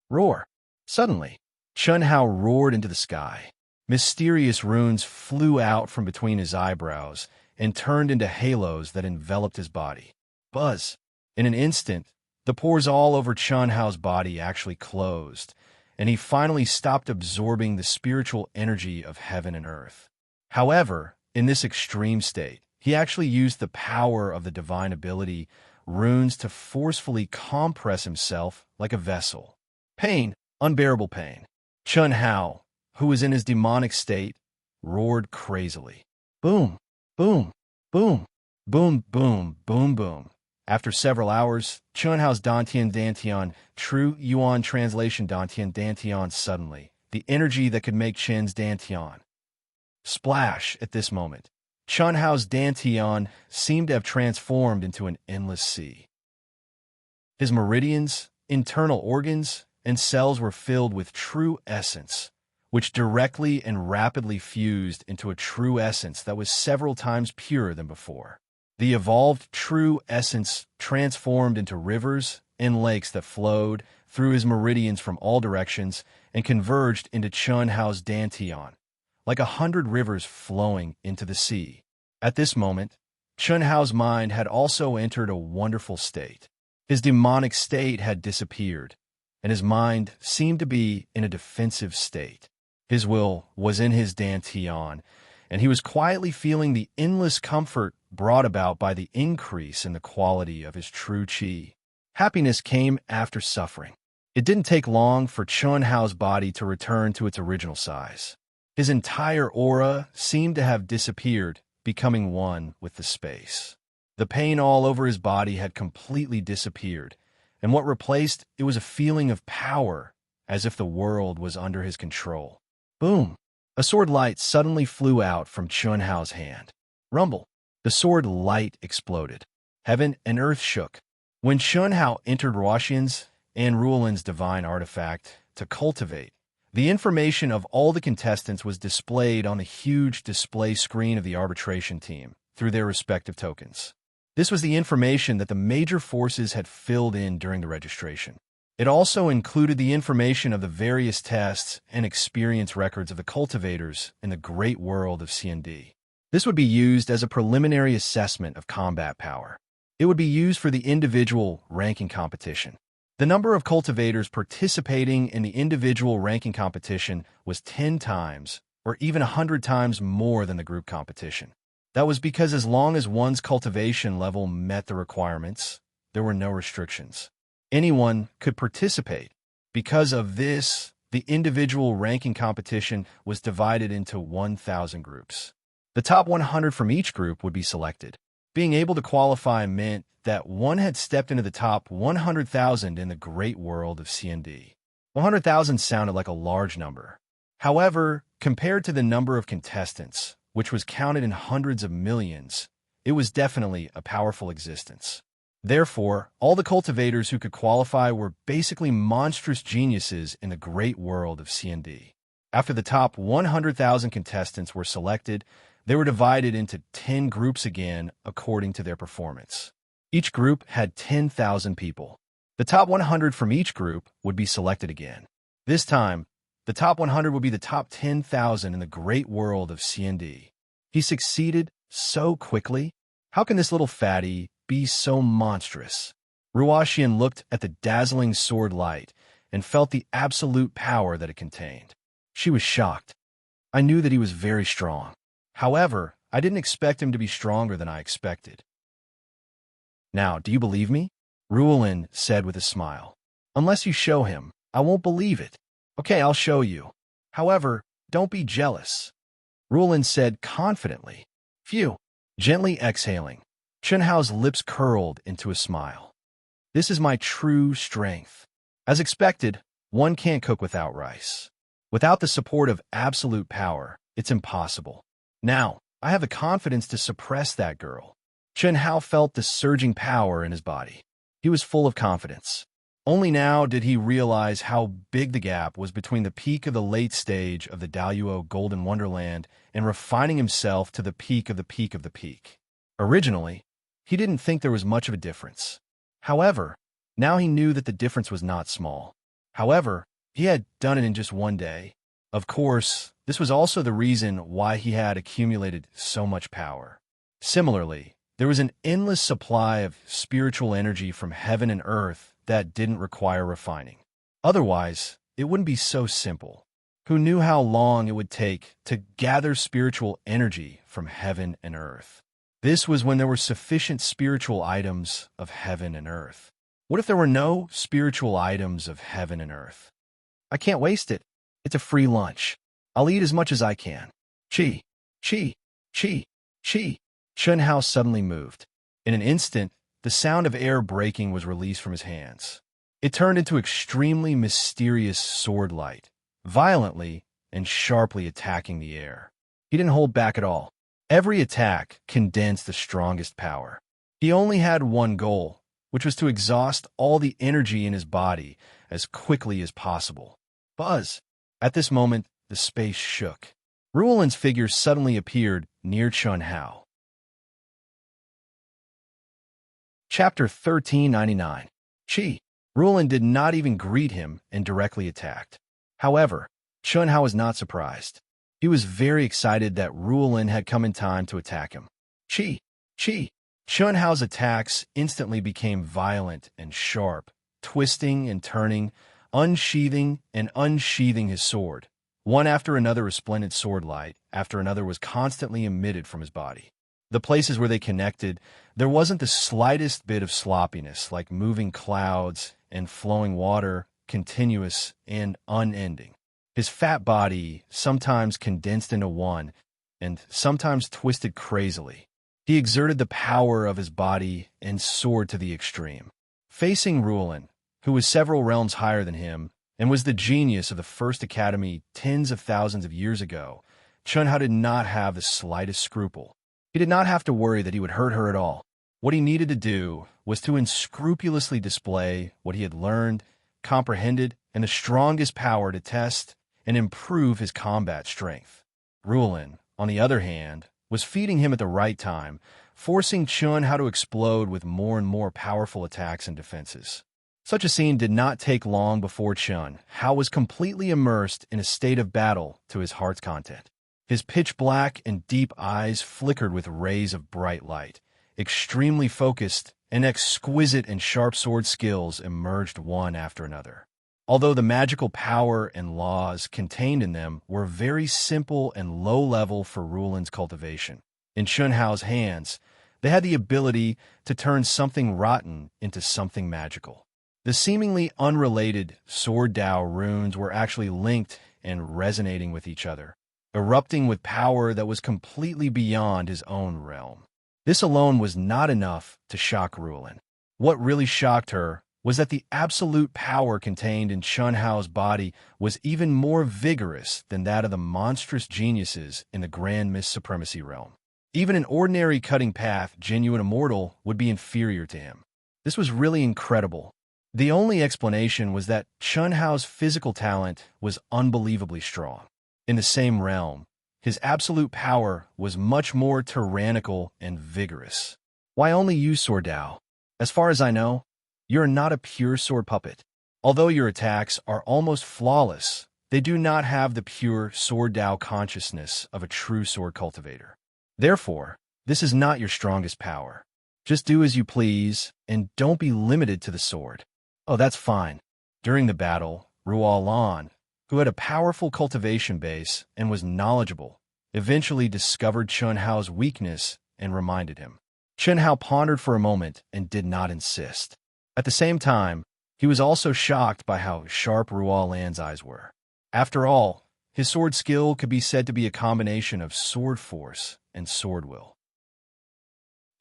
Roar! Suddenly, Chun Hao roared into the sky. Mysterious runes flew out from between his eyebrows and turned into halos that enveloped his body. Buzz! In an instant, the pores all over Chun Hao's body actually closed, and he finally stopped absorbing the spiritual energy of heaven and earth. However, in this extreme state, he actually used the power of the divine ability, runes, to forcefully compress himself like a vessel. Pain, unbearable pain. Chun Hao, who was in his demonic state, roared crazily. Boom, boom, boom, boom, boom, boom, boom. After several hours, Chun Hao's dantian, true Yuan translation dantian, suddenly, the energy that could make Chen's dantian splash at this moment. Chun Hao's dantian seemed to have transformed into an endless sea. His meridians, internal organs, and cells were filled with true essence, which directly and rapidly fused into a true essence that was several times purer than before. The evolved true essence transformed into rivers and lakes that flowed through his meridians from all directions and converged into Chun Hao's dantian, like 100 rivers flowing into the sea. At this moment, Chun Hao's mind had also entered a wonderful state. His demonic state had disappeared, and his mind seemed to be in a defensive state. His will was in his dantian, and he was quietly feeling the endless comfort brought about by the increase in the quality of his true qi. Happiness came after suffering. It didn't take long for Chun Hao's body to return to its original size. His entire aura seemed to have disappeared, becoming one with the space. The pain all over his body had completely disappeared, and what replaced it was a feeling of power, as if the world was under his control. Boom! A sword light suddenly flew out from Chun Hao's hand. Rumble! The sword light exploded. Heaven and earth shook. When Chun Hao entered Ruoxian's and Ruolin's divine artifact to cultivate, the information of all the contestants was displayed on the huge display screen of the arbitration team through their respective tokens. This was the information that the major forces had filled in during the registration. It also included the information of the various tests and experience records of the cultivators in the great world of C&D. This would be used as a preliminary assessment of combat power. It would be used for the individual ranking competition. The number of cultivators participating in the individual ranking competition was 10 times, or even 100 times more than the group competition. That was because as long as one's cultivation level met the requirements, there were no restrictions. Anyone could participate. Because of this, the individual ranking competition was divided into 1,000 groups. The top 100 from each group would be selected. Being able to qualify meant that one had stepped into the top 100,000 in the great world of C&D. 100,000 sounded like a large number. However, compared to the number of contestants, which was counted in hundreds of millions, it was definitely a powerful existence. Therefore, all the cultivators who could qualify were basically monstrous geniuses in the great world of C&D. After the top 100,000 contestants were selected, they were divided into 10 groups again according to their performance. Each group had 10,000 people. The top 100 from each group would be selected again. This time, the top 100 would be the top 10,000 in the great world of C&D. He succeeded so quickly. How can this little fatty be so monstrous? Ruoxian looked at the dazzling sword light and felt the absolute power that it contained. She was shocked. I knew that he was very strong. However, I didn't expect him to be stronger than I expected. Now, do you believe me? Ruolin said with a smile. Unless you show him, I won't believe it. Okay, I'll show you. However, don't be jealous. Ruolin said confidently. Phew. Gently exhaling, Chunhao's lips curled into a smile. This is my true strength. As expected, one can't cook without rice. Without the support of absolute power, it's impossible. Now, I have the confidence to suppress that girl. Chunhao felt the surging power in his body. He was full of confidence. Only now did he realize how big the gap was between the peak of the late stage of the Daluo Golden Wonderland and refining himself to the peak of the peak of the peak. Originally, he didn't think there was much of a difference. However, now he knew that the difference was not small. However, he had done it in just one day. Of course, this was also the reason why he had accumulated so much power. Similarly, there was an endless supply of spiritual energy from heaven and earth that didn't require refining. Otherwise, it wouldn't be so simple. Who knew how long it would take to gather spiritual energy from heaven and earth? This was when there were sufficient spiritual items of heaven and earth. What if there were no spiritual items of heaven and earth? I can't waste it. It's a free lunch. I'll eat as much as I can. Chi, chi, chi, chi. Chunhao suddenly moved. In an instant, the sound of air breaking was released from his hands. It turned into extremely mysterious sword light, violently and sharply attacking the air. He didn't hold back at all. Every attack condensed the strongest power. He only had one goal, which was to exhaust all the energy in his body as quickly as possible. Buzz! At this moment, the space shook. Ruolin's figure suddenly appeared near Chunhao. Chapter 1399. Chi. Ruolin did not even greet him and directly attacked. However, Chunhao was not surprised. He was very excited that Ruolin had come in time to attack him. Chi. Chi. Chunhao's attacks instantly became violent and sharp, twisting and turning, unsheathing and unsheathing his sword. One after another resplendent sword light after another was constantly emitted from his body. The places where they connected, there wasn't the slightest bit of sloppiness, like moving clouds and flowing water, continuous and unending. His fat body sometimes condensed into one and sometimes twisted crazily. He exerted the power of his body and soared to the extreme. Facing Ruolin, who was several realms higher than him and was the genius of the first academy tens of thousands of years ago, Chunhao did not have the slightest scruple. He did not have to worry that he would hurt her at all. What he needed to do was to unscrupulously display what he had learned, comprehended, and the strongest power to test and improve his combat strength. Ruolin, on the other hand, was feeding him at the right time, forcing Chunhao to explode with more and more powerful attacks and defenses. Such a scene did not take long before Chunhao was completely immersed in a state of battle to his heart's content. His pitch-black and deep eyes flickered with rays of bright light. Extremely focused and exquisite and sharp sword skills emerged one after another. Although the magical power and laws contained in them were very simple and low-level for Ruolin's cultivation, in Chunhao's hands, they had the ability to turn something rotten into something magical. The seemingly unrelated sword Dao runes were actually linked and resonating with each other, erupting with power that was completely beyond his own realm. This alone was not enough to shock Ruolin. What really shocked her was that the absolute power contained in Chun Hao's body was even more vigorous than that of the monstrous geniuses in the Grand Mist Supremacy realm. Even an ordinary cutting path, genuine immortal, would be inferior to him. This was really incredible. The only explanation was that Chun Hao's physical talent was unbelievably strong. In the same realm, his absolute power was much more tyrannical and vigorous. Why only use Sword Dao? As far as I know, you're not a pure sword puppet. Although your attacks are almost flawless, they do not have the pure Sword Dao consciousness of a true sword cultivator. Therefore, this is not your strongest power. Just do as you please, and don't be limited to the sword. Oh, that's fine. During the battle, Ruolan, who had a powerful cultivation base and was knowledgeable, eventually discovered Chun Hao's weakness and reminded him. Chun Hao pondered for a moment and did not insist. At the same time, he was also shocked by how sharp Ruolan's eyes were. After all, his sword skill could be said to be a combination of sword force and sword will.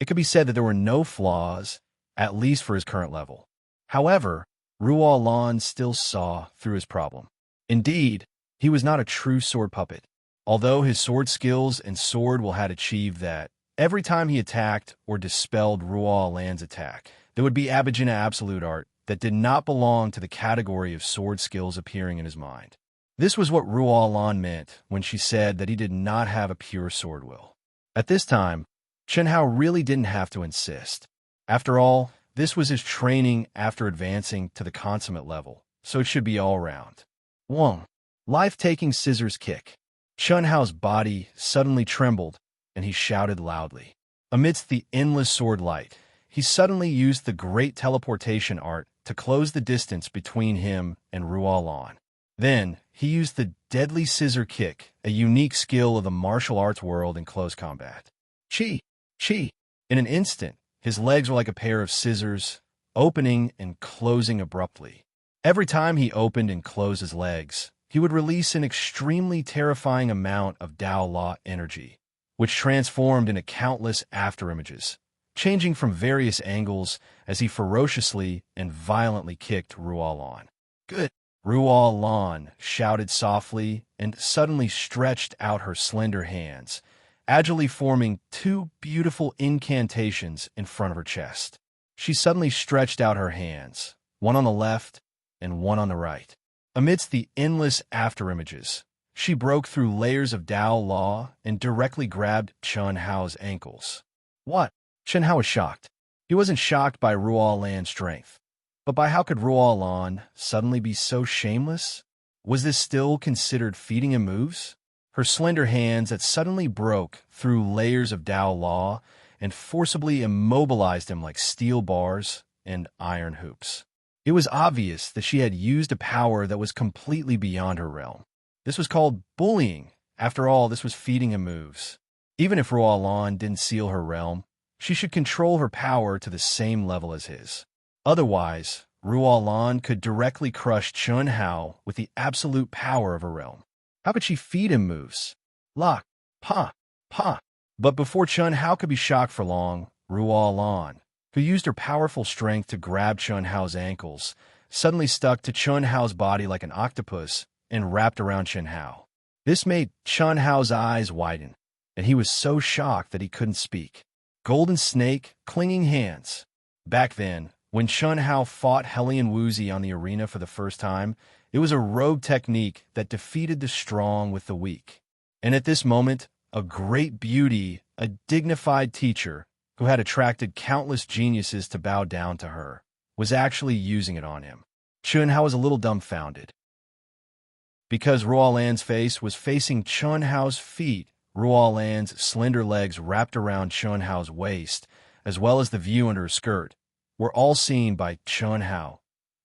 It could be said that there were no flaws, at least for his current level. However, Ruolan still saw through his problem. Indeed, he was not a true sword puppet. Although his sword skills and sword will had achieved that, every time he attacked or dispelled Ruolan's attack, there would be Abhijna absolute art that did not belong to the category of sword skills appearing in his mind. This was what Ruolan meant when she said that he did not have a pure sword will. At this time, Chun Hao really didn't have to insist. After all, this was his training after advancing to the consummate level, so it should be all round. 1. Life-taking scissors kick. Chun Hao's body suddenly trembled, and he shouted loudly. Amidst the endless sword light, he suddenly used the great teleportation art to close the distance between him and Ruolan. Then, he used the deadly scissor kick, a unique skill of the martial arts world in close combat. Chi! Chi! In an instant, his legs were like a pair of scissors, opening and closing abruptly. Every time he opened and closed his legs, he would release an extremely terrifying amount of Dao Law energy, which transformed into countless afterimages, changing from various angles as he ferociously and violently kicked Ruolan. Good! Ruolan shouted softly and suddenly stretched out her slender hands, agilely forming two beautiful incantations in front of her chest. She suddenly stretched out her hands, one on the left and one on the right. Amidst the endless afterimages, she broke through layers of Dao Law and directly grabbed Chun Hao's ankles. What? Chun Hao was shocked. He wasn't shocked by Ruolan's strength, but by how could Ruolan suddenly be so shameless? Was this still considered feeding him moves? Her slender hands that suddenly broke through layers of Dao Law and forcibly immobilized him like steel bars and iron hoops. It was obvious that she had used a power that was completely beyond her realm. This was called bullying. After all, this was feeding him moves. Even if Ruolan didn't seal her realm, she should control her power to the same level as his. Otherwise, Ruolan could directly crush Chun Hao with the absolute power of her realm. How could she feed him moves? Lock, pa, pa. But before Chun Hao could be shocked for long, Ruolan, who used her powerful strength to grab Chun Hao's ankles, suddenly stuck to Chun Hao's body like an octopus and wrapped around Chun Hao. This made Chun Hao's eyes widen, and he was so shocked that he couldn't speak. Golden snake, clinging hands. Back then, when Chun Hao fought Hellion Woozy on the arena for the first time, it was a rogue technique that defeated the strong with the weak. And at this moment, a great beauty, a dignified teacher, who had attracted countless geniuses to bow down to her, was actually using it on him. Chun Hao was a little dumbfounded. Because Ruolan's face was facing Chun Hao's feet, Ruolan's slender legs wrapped around Chun Hao's waist, as well as the view under her skirt, were all seen by Chun Hao.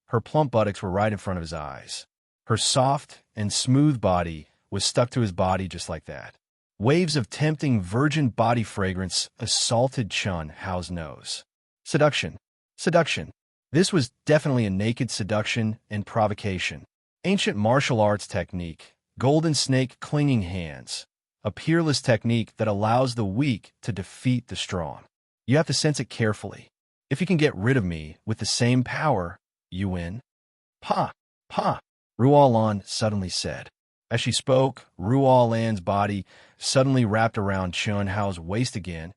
Her plump buttocks were right in front of his eyes. Her soft and smooth body was stuck to his body just like that. Waves of tempting virgin body fragrance assaulted Chun Hao's nose. Seduction. Seduction. This was definitely a naked seduction and provocation. Ancient martial arts technique, golden snake clinging hands, a peerless technique that allows the weak to defeat the strong. You have to sense it carefully. If you can get rid of me with the same power, you win. Pa, pa, Ruolan suddenly said. As she spoke, Ruolan's body suddenly wrapped around Chun Hao's waist again,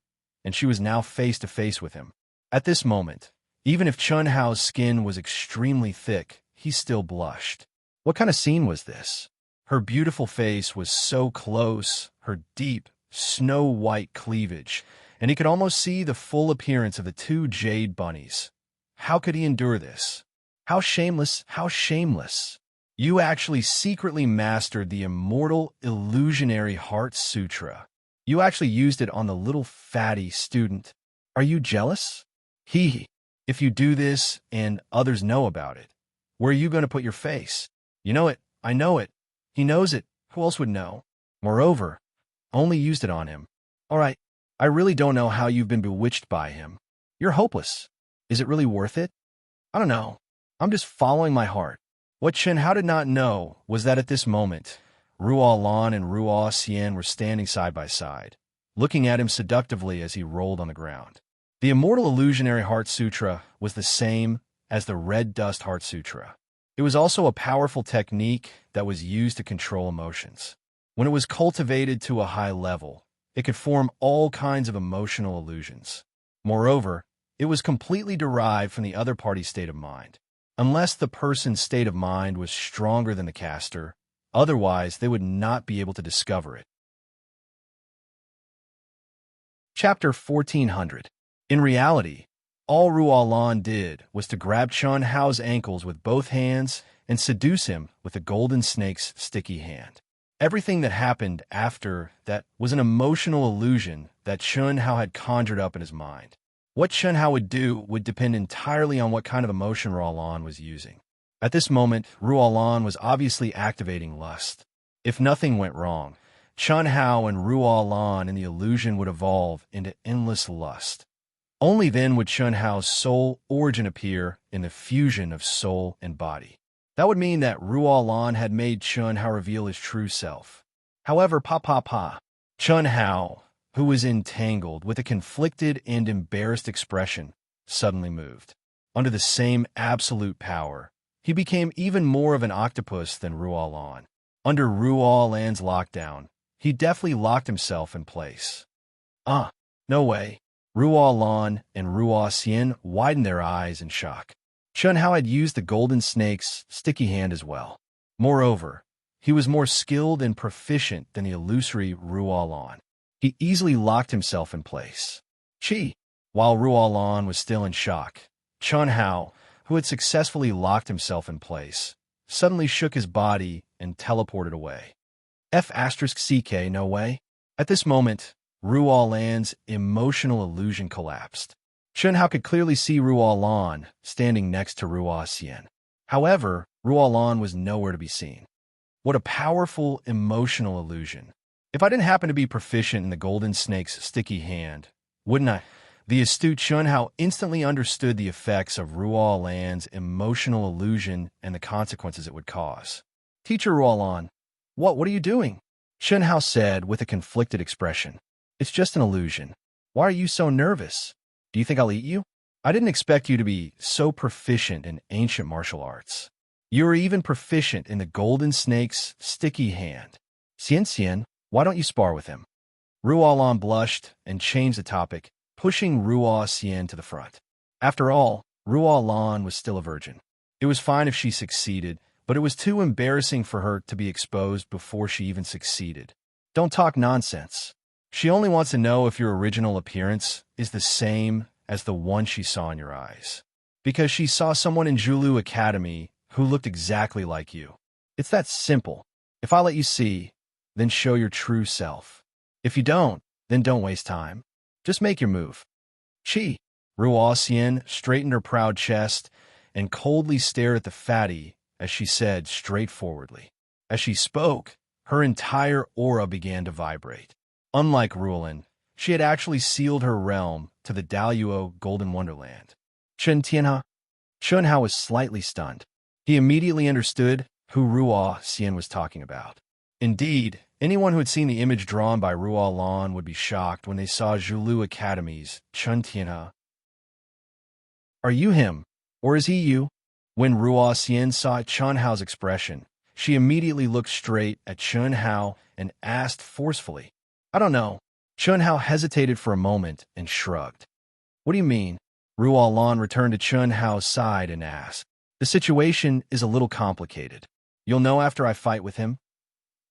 and she was now face to face with him. At this moment, even if Chun Hao's skin was extremely thick, he still blushed. What kind of scene was this? Her beautiful face was so close, her deep, snow-white cleavage, and he could almost see the full appearance of the two jade bunnies. How could he endure this? How shameless, how shameless. You actually secretly mastered the immortal illusionary Heart Sutra. You actually used it on the little fatty student. Are you jealous? If you do this and others know about it, where are you going to put your face? You know it, I know it. He knows it, who else would know? Moreover, only used it on him. All right, I really don't know how you've been bewitched by him. You're hopeless. Is it really worth it? I don't know. I'm just following my heart. What Chen Hao did not know was that at this moment, Ruo Lan and Ruo Xian were standing side by side, looking at him seductively as he rolled on the ground. The Immortal Illusionary Heart Sutra was the same as the Red Dust Heart Sutra. It was also a powerful technique that was used to control emotions. When it was cultivated to a high level, it could form all kinds of emotional illusions. Moreover, it was completely derived from the other party's state of mind. Unless the person's state of mind was stronger than the caster, otherwise they would not be able to discover it. Chapter 1400. In reality, all Ruo Lan did was to grab Chun Hao's ankles with both hands and seduce him with the golden snake's sticky hand. Everything that happened after that was an emotional illusion that Chun Hao had conjured up in his mind. What Chun Hao would do would depend entirely on what kind of emotion Ruo Lan was using. At this moment, Ruo Lan was obviously activating lust. If nothing went wrong, Chun Hao and Ruo Lan in the illusion would evolve into endless lust. Only then would Chun Hao's soul origin appear in the fusion of soul and body. That would mean that Ruo Lan had made Chun Hao reveal his true self. However, Chun Hao, who was entangled with a conflicted and embarrassed expression, suddenly moved. Under the same absolute power, he became even more of an octopus than Ruo Lan. Under Ruo Lan's lockdown, he deftly locked himself in place. No way. Ruo Lan and Ruo Xian widened their eyes in shock. Chun Hao had used the golden snake's sticky hand as well. Moreover, he was more skilled and proficient than the illusory Ruo Lan. He easily locked himself in place. While Ruo Lan was still in shock, Chun Hao, who had successfully locked himself in place, suddenly shook his body and teleported away. F*CK, no way. At this moment, Ruo Lan's emotional illusion collapsed. Chun Hao could clearly see Ruo Lan standing next to Ruo Xian. However, Ruo Lan was nowhere to be seen. What a powerful emotional illusion. If I didn't happen to be proficient in the golden snake's sticky hand, wouldn't I? The astute Chun Hao instantly understood the effects of Ruo Lan's emotional illusion and the consequences it would cause. Teacher Ruo Lan, what are you doing? Chun Hao said with a conflicted expression. It's just an illusion. Why are you so nervous? Do you think I'll eat you? I didn't expect you to be so proficient in ancient martial arts. You are even proficient in the golden snake's sticky hand. Xian, why don't you spar with him? Ruo Lan blushed and changed the topic, pushing Ruo Xian to the front. After all, Ruo Lan was still a virgin. It was fine if she succeeded, but it was too embarrassing for her to be exposed before she even succeeded. Don't talk nonsense. She only wants to know if your original appearance is the same as the one she saw in your eyes. Because she saw someone in Zhulu Academy who looked exactly like you. It's that simple. If I let you see, then show your true self. If you don't, then don't waste time. Just make your move. Ruo Xian straightened her proud chest and coldly stared at the fatty as she said straightforwardly. As she spoke, her entire aura began to vibrate. Unlike Ruolin, she had actually sealed her realm to the Daluo Golden Wonderland. Chen Tianha, Chun Hao was slightly stunned. He immediately understood who Ruo Xian was talking about. Indeed, anyone who had seen the image drawn by Ruo Lan would be shocked when they saw Zhulu Academy's Chun Tianhe. Are you him? Or is he you? When Ruo Xian saw Chun Hao's expression, she immediately looked straight at Chun Hao and asked forcefully, I don't know. Chun Hao hesitated for a moment and shrugged. What do you mean? Ruo Lan returned to Chun Hao's side and asked. The situation is a little complicated. You'll know after I fight with him?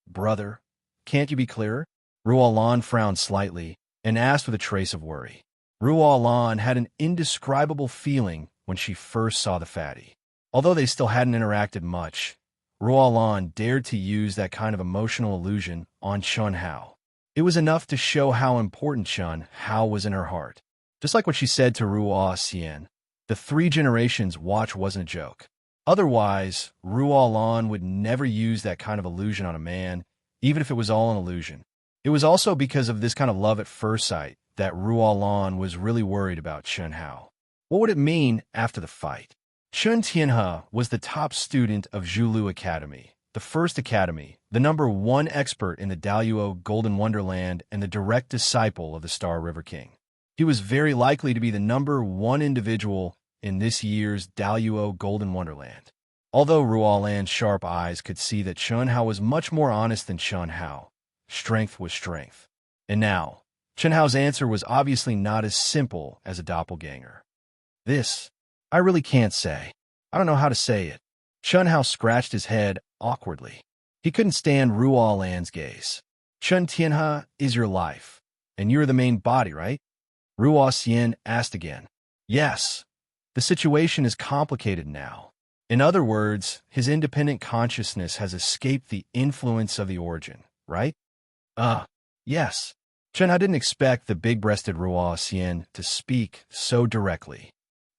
Brother, can't you be clearer? Ruo Lan frowned slightly and asked with a trace of worry. Ruo Lan had an indescribable feeling when she first saw the fatty. Although they still hadn't interacted much, Ruo Lan dared to use that kind of emotional illusion on Chun Hao. It was enough to show how important Chun Hao was in her heart. Just like what she said to Ruo Xian, the 3 generations watch wasn't a joke. Otherwise, Ruo Lan would never use that kind of illusion on a man, even if it was all an illusion. It was also because of this kind of love at first sight that Ruo Lan was really worried about Chun Hao. What would it mean after the fight? Chun Tianhe was the top student of Zhulu Academy, the first academy, the #1 expert in the Daluo Golden Wonderland and the direct disciple of the Star River King. He was very likely to be the #1 individual in this year's Daluo Golden Wonderland. Although Ruo Lan's sharp eyes could see that Chun Hao was much more honest than Chun Hao, strength was strength. And now, Chun Hao's answer was obviously not as simple as a doppelganger. This, I really can't say. I don't know how to say it. Chun Hao scratched his head awkwardly. He couldn't stand Ruo Lan's gaze. Chun Tianhe is your life, and you're the main body, right? Ruo Xian asked again. Yes. The situation is complicated now. In other words, his independent consciousness has escaped the influence of the origin, right? Yes. Chun Hao didn't expect the big-breasted Ruo Xian to speak so directly.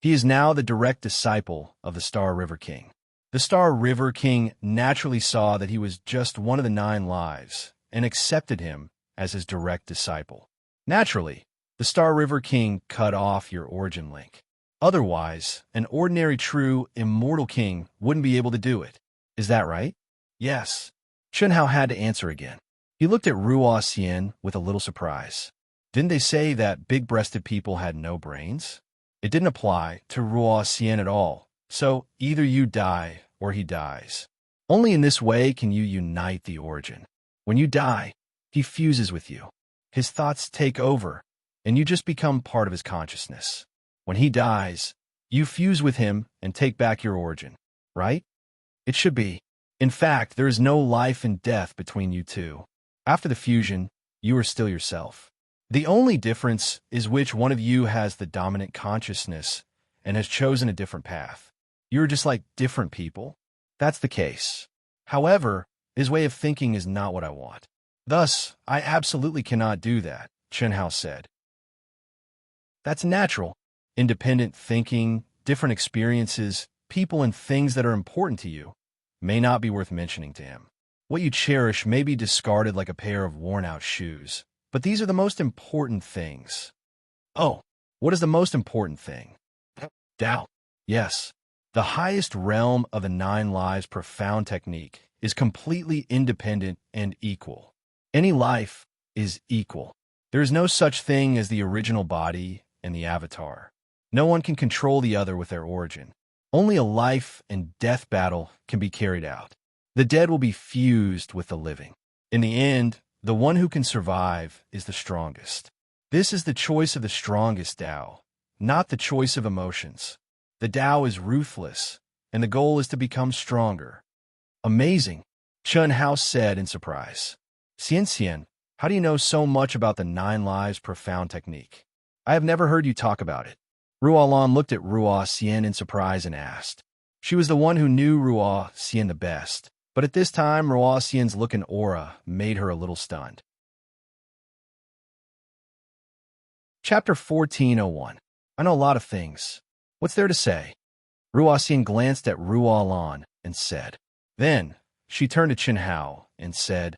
He is now the direct disciple of the Star River King. The Star River King naturally saw that he was just one of the 9 lives and accepted him as his direct disciple. Naturally, the Star River King cut off your origin link. Otherwise, an ordinary true immortal king wouldn't be able to do it. Is that right? Yes. Chun Hao had to answer again. He looked at Ruo Xian with a little surprise. Didn't they say that big-breasted people had no brains? It didn't apply to Ruo Xian at all, so either you die or he dies. Only in this way can you unite the origin. When you die, he fuses with you. His thoughts take over, and you just become part of his consciousness. When he dies, you fuse with him and take back your origin, right? It should be. In fact, there is no life and death between you two. After the fusion, you are still yourself. The only difference is which one of you has the dominant consciousness and has chosen a different path. You're just like different people. That's the case. However, his way of thinking is not what I want. Thus, I absolutely cannot do that, Chun Hao said. That's natural. Independent thinking, different experiences, people and things that are important to you may not be worth mentioning to him. What you cherish may be discarded like a pair of worn-out shoes, but these are the most important things. Oh, what is the most important thing? Doubt. Yes. The highest realm of the 9 lives profound technique is completely independent and equal. Any life is equal. There is no such thing as the original body and the avatar. No one can control the other with their origin. Only a life and death battle can be carried out. The dead will be fused with the living. In the end, the one who can survive is the strongest. This is the choice of the strongest Tao, not the choice of emotions. The Tao is ruthless, and the goal is to become stronger. Amazing, Chun Hao said in surprise. Xian, how do you know so much about the 9 lives profound technique? I have never heard you talk about it. Ruo Lan looked at Ruo Xian in surprise and asked. She was the one who knew Ruo Xian the best, but at this time Ruo Xian's look and aura made her a little stunned. Chapter 1401. I know a lot of things. What's there to say? Ruo Xian glanced at Ruo Lan and said. Then, she turned to Chun Hao and said,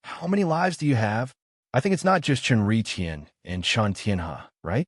How many lives do you have? I think it's not just Chun Tian and Chun Tianhe, right?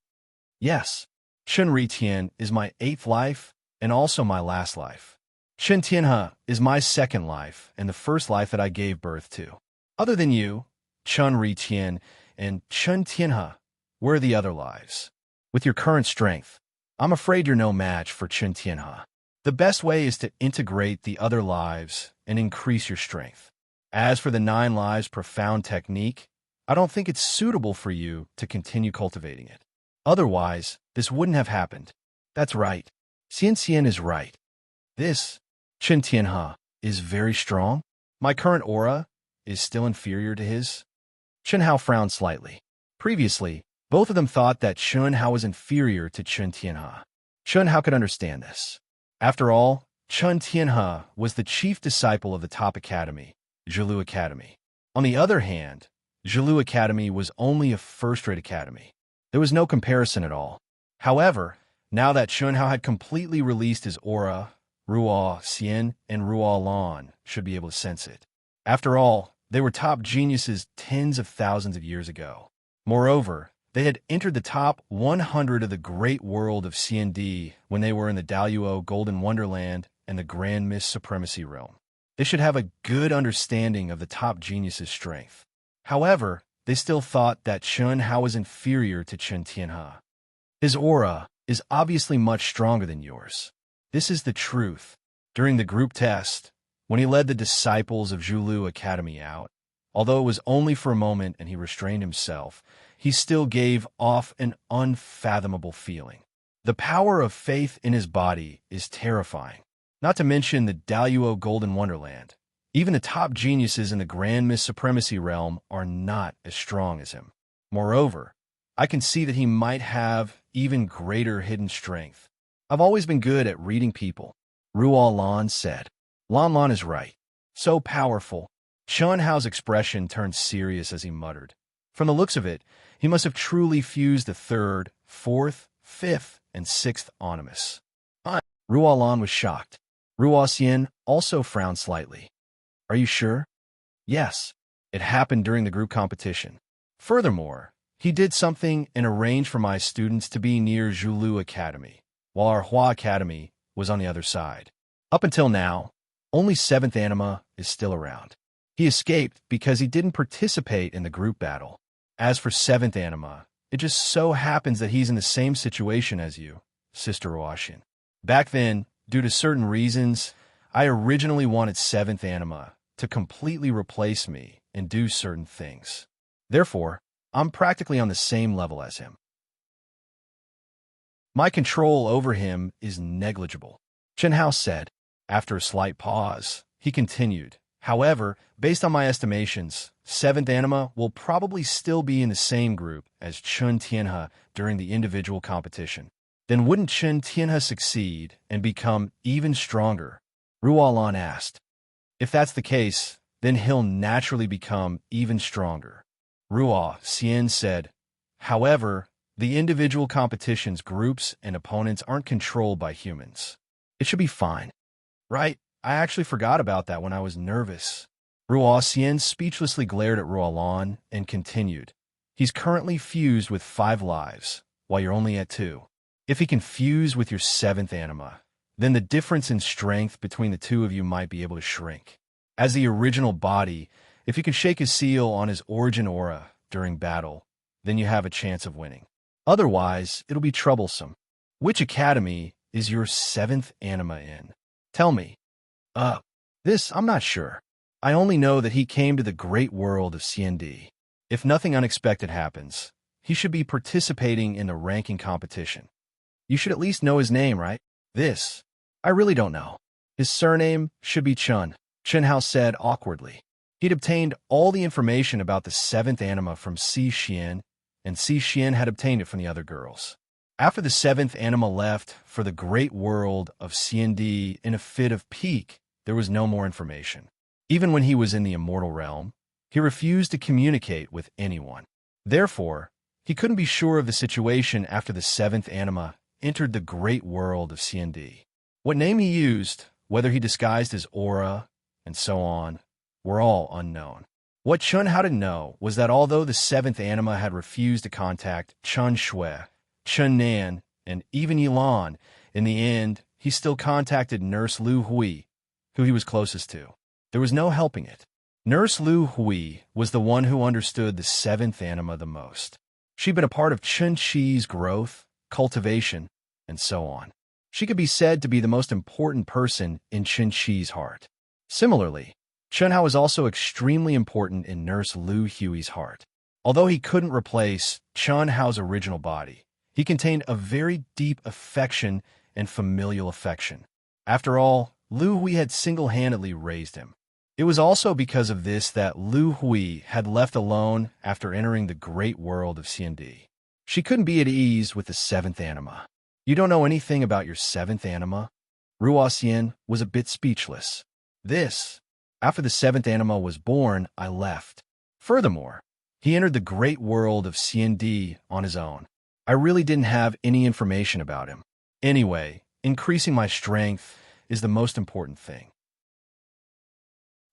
Yes. Chun Tian is my 8th life, and also my last life. Chen Tianhe is my second life and the first life that I gave birth to. Other than you, Chen Tian and Chen Tianhe, where are the other lives? With your current strength, I'm afraid you're no match for Chen Tianhe. The best way is to integrate the other lives and increase your strength. As for the 9 lives profound technique, I don't think it's suitable for you to continue cultivating it. Otherwise, this wouldn't have happened. That's right. Xian is right. This, Chen Tianhe, is very strong. My current aura is still inferior to his. Chen Hao frowned slightly. Previously, both of them thought that Chen Hao was inferior to Chen Tianhe. Chen Hao could understand this. After all, Chen Tianhe was the chief disciple of the top academy, Zhilu Academy. On the other hand, Zhilu Academy was only a first-rate academy. There was no comparison at all. However, now that Chen Hao had completely released his aura, Ruo Xian and Ruo Lan should be able to sense it. After all, they were top geniuses tens of thousands of years ago. Moreover, they had entered the top 100 of the great world of CND when they were in the Daluo Golden Wonderland and the Grand Mist Supremacy Realm. They should have a good understanding of the top genius's strength. However, they still thought that Chen Hao was inferior to Chen Tianhe. His aura is obviously much stronger than yours. This is the truth. During the group test, when he led the disciples of Zhilu Academy out, although it was only for a moment and he restrained himself, he still gave off an unfathomable feeling. The power of faith in his body is terrifying. Not to mention the Daluo Golden Wonderland. Even the top geniuses in the Grand Mist Supremacy Realm are not as strong as him. Moreover, I can see that he might have even greater hidden strength. I've always been good at reading people, Ruo Lan said. Lan is right. So powerful. Chen Hao's expression turned serious as he muttered. From the looks of it, he must have truly fused the 3rd, 4th, 5th, and 6th onimus. Ruo Lan was shocked. Ruo Xian also frowned slightly. Are you sure? Yes. It happened during the group competition. Furthermore, he did something and arranged for my students to be near Zhilu Academy, while our Hua Academy was on the other side. Up until now, only 7th Anima is still around. He escaped because he didn't participate in the group battle. As for 7th Anima, it just so happens that he's in the same situation as you, Sister Ruoxian. Back then, due to certain reasons, I originally wanted 7th Anima to completely replace me and do certain things. Therefore, I'm practically on the same level as him. My control over him is negligible, Chen Hao said. After a slight pause, he continued. However, based on my estimations, 7th Anima will probably still be in the same group as Chen Tianhe during the individual competition. Then wouldn't Chen Tianhe succeed and become even stronger? Ruo Lan asked. If that's the case, then he'll naturally become even stronger. Ruo Xian said. However, the individual competition's groups and opponents aren't controlled by humans. It should be fine. Right? I actually forgot about that when I was nervous. Ruo Xian speechlessly glared at Ruo Lan and continued. He's currently fused with 5 lives, while you're only at 2. If he can fuse with your 7th Anima, then the difference in strength between the two of you might be able to shrink. As the original body, if you can shake his seal on his origin aura during battle, then you have a chance of winning. Otherwise, it'll be troublesome. Which academy is your 7th Anima in? Tell me. I'm not sure. I only know that he came to the great world of CND. If nothing unexpected happens, he should be participating in the ranking competition. You should at least know his name, right? I really don't know. His surname should be Chen, Chen Hao said awkwardly. He'd obtained all the information about the 7th Anima from Si Xian, and Si Xian had obtained it from the other girls. After the 7th Anima left for the great world of CND in a fit of pique, there was no more information. Even when he was in the immortal realm, he refused to communicate with anyone. Therefore, he couldn't be sure of the situation after the 7th Anima entered the great world of CND. What name he used, whether he disguised his aura, and so on, were all unknown. What Chen Hao didn't know was that although the 7th Anima had refused to contact Chen Shui, Chen Nan, and even Yilan, in the end, he still contacted Nurse Lu Hui, who he was closest to. There was no helping it. Nurse Lu Hui was the one who understood the seventh anima the most. She'd been a part of Chun Chi's growth, cultivation, and so on. She could be said to be the most important person in Chun Chi's heart. Similarly, Chun Hao was also extremely important in Nurse Lu Hui's heart. Although he couldn't replace Chun Hao's original body, he contained a very deep affection and familial affection. After all, Lu Hui had single-handedly raised him. It was also because of this that Lu Hui had left alone after entering the great world of CND. She couldn't be at ease with the seventh anima. You don't know anything about your seventh anima? Ruo Xian was a bit speechless. After the seventh anima was born, I left. Furthermore, he entered the great world of CND on his own. I really didn't have any information about him. Anyway, increasing my strength is the most important thing.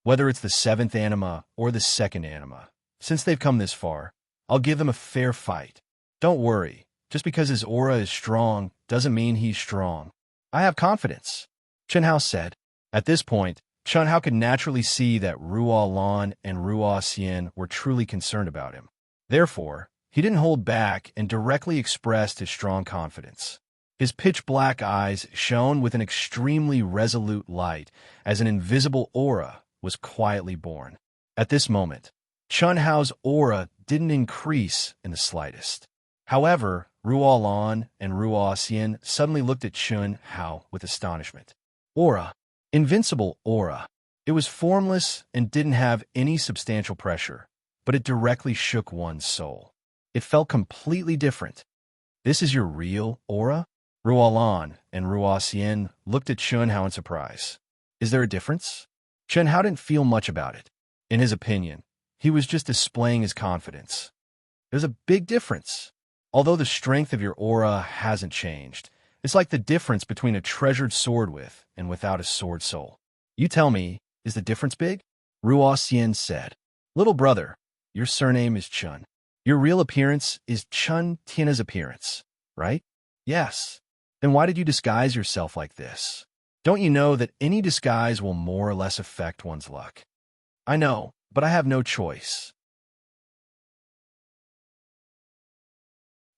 Whether it's the seventh anima or the second anima, since they've come this far, I'll give them a fair fight. Don't worry, just because his aura is strong doesn't mean he's strong. I have confidence, Chun Hao said. At this point, Chun Hao could naturally see that Ruo Lan and Ruo Xian were truly concerned about him. Therefore, he didn't hold back and directly expressed his strong confidence. His pitch-black eyes shone with an extremely resolute light as an invisible aura was quietly born. At this moment, Chun Hao's aura didn't increase in the slightest. However, Ruo Lan and Ruo Xian suddenly looked at Chun Hao with astonishment. Aura. Invincible aura. It was formless and didn't have any substantial pressure, but it directly shook one's soul. It felt completely different. This is your real aura? Ruo Lan and Ruo Xian looked at Chun Hao in surprise. Is there a difference? Chun Hao didn't feel much about it. In his opinion, he was just displaying his confidence. There's a big difference. Although the strength of your aura hasn't changed, it's like the difference between a treasured sword with and without a sword soul. You tell me, is the difference big? Ruo Xian said. Little brother, your surname is Chun. Your real appearance is Chun Tiana's appearance, right? Yes. Then why did you disguise yourself like this? Don't you know that any disguise will more or less affect one's luck? I know, but I have no choice.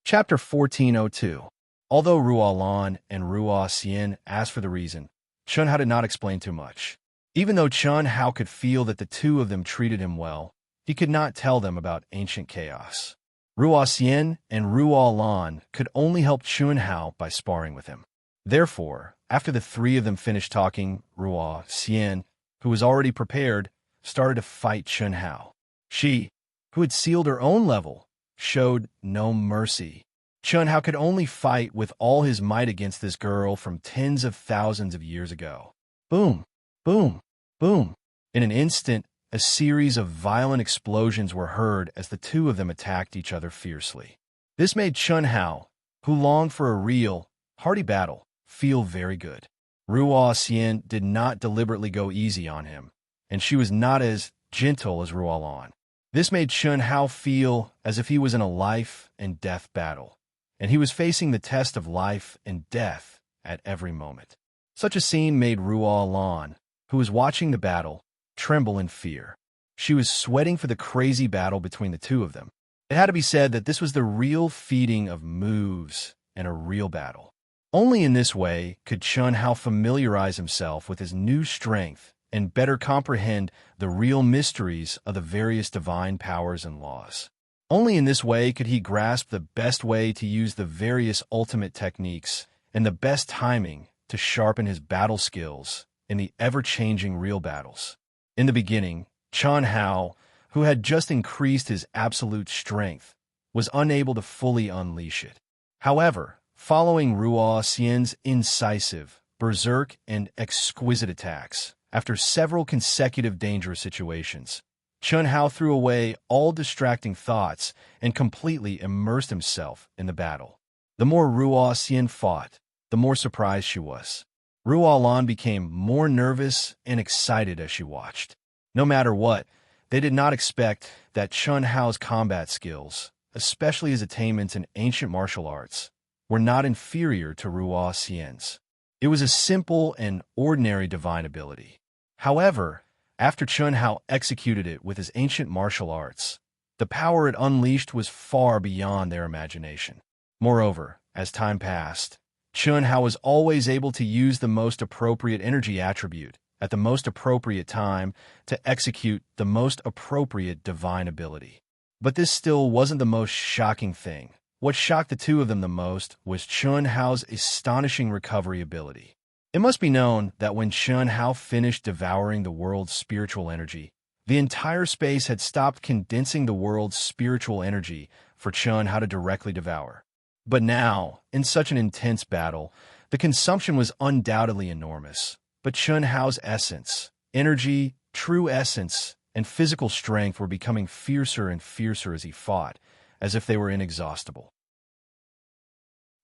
Chapter 1402. Although Ruo Lan and Ruo Xian asked for the reason, Chun Hao did not explain too much. Even though Chun Hao could feel that the two of them treated him well, he could not tell them about ancient chaos. Ruo Xian and Ruo Lan could only help Chun Hao by sparring with him. Therefore, after the three of them finished talking, Ruo Xian, who was already prepared, started to fight Chun Hao. She, who had sealed her own level, showed no mercy. Chun Hao could only fight with all his might against this girl from tens of thousands of years ago. Boom, boom, boom. In an instant, a series of violent explosions were heard as the two of them attacked each other fiercely. This made Chun Hao, who longed for a real, hearty battle, feel very good. Ruo Xian did not deliberately go easy on him, and she was not as gentle as Ruo Lan. This made Chun Hao feel as if he was in a life and death battle, and he was facing the test of life and death at every moment. Such a scene made Ruo Lan, who was watching the battle, tremble in fear. She was sweating for the crazy battle between the two of them. It had to be said that this was the real feeding of moves and a real battle. Only in this way could Chun Hao familiarize himself with his new strength and better comprehend the real mysteries of the various divine powers and laws. Only in this way could he grasp the best way to use the various ultimate techniques and the best timing to sharpen his battle skills in the ever-changing real battles. In the beginning, Chun Hao, who had just increased his absolute strength, was unable to fully unleash it. However, following Ruo Xian's incisive, berserk, and exquisite attacks, after several consecutive dangerous situations, Chun Hao threw away all distracting thoughts and completely immersed himself in the battle. The more Ruo Xian fought, the more surprised she was. Ruo Lan became more nervous and excited as she watched. No matter what, they did not expect that Chun Hao's combat skills, especially his attainments in ancient martial arts, were not inferior to Ruo Xian's. It was a simple and ordinary divine ability. However, after Chun Hao executed it with his ancient martial arts, the power it unleashed was far beyond their imagination. Moreover, as time passed, Chun Hao was always able to use the most appropriate energy attribute at the most appropriate time to execute the most appropriate divine ability. But this still wasn't the most shocking thing. What shocked the two of them the most was Chun Hao's astonishing recovery ability. It must be known that when Chun Hao finished devouring the world's spiritual energy, the entire space had stopped condensing the world's spiritual energy for Chun Hao to directly devour. But now, in such an intense battle, the consumption was undoubtedly enormous. But Chun Hao's essence, energy, true essence, and physical strength were becoming fiercer and fiercer as he fought, as if they were inexhaustible.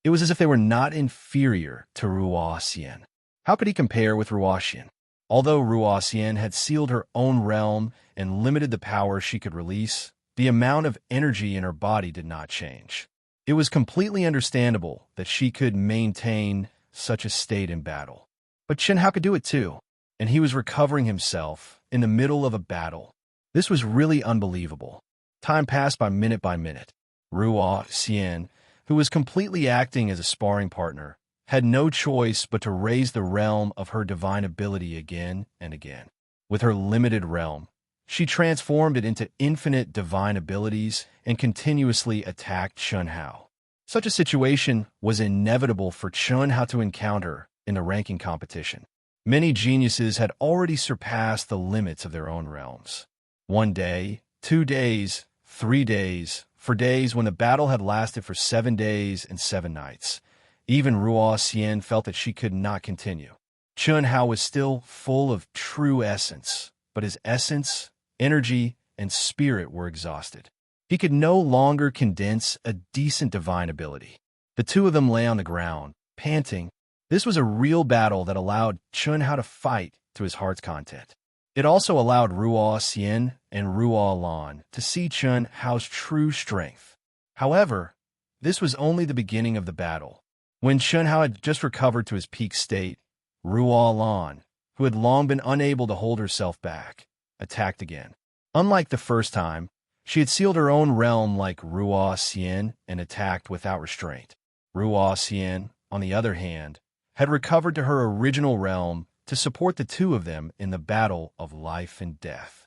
It was as if they were not inferior to Ruo Xian. How could he compare with Ruo Xian? Although Ruo Xian had sealed her own realm and limited the power she could release, the amount of energy in her body did not change. It was completely understandable that she could maintain such a state in battle. But Chun Hao could do it too, and he was recovering himself in the middle of a battle. This was really unbelievable. Time passed by minute. Ruo Xian, who was completely acting as a sparring partner, had no choice but to raise the realm of her divine ability again and again. With her limited realm, she transformed it into infinite divine abilities and continuously attacked Chun Hao. Such a situation was inevitable for Chun Hao to encounter in the ranking competition. Many geniuses had already surpassed the limits of their own realms. 1 day, 2 days, 3 days, for days when the battle had lasted for 7 days and 7 nights. Even Ruo Xian felt that she could not continue. Chun Hao was still full of true essence, but his essence, energy, and spirit were exhausted. He could no longer condense a decent divine ability. The two of them lay on the ground, panting. This was a real battle that allowed Chun Hao to fight to his heart's content. It also allowed Ruo Xian and Ruo Lan to see Chun Hao's true strength. However, this was only the beginning of the battle. When Chun Hao had just recovered to his peak state, Ruo Lan, who had long been unable to hold herself back, attacked again. Unlike the first time, she had sealed her own realm like Ruo Xian and attacked without restraint. Ruo Xian, on the other hand, had recovered to her original realm to support the two of them in the battle of life and death.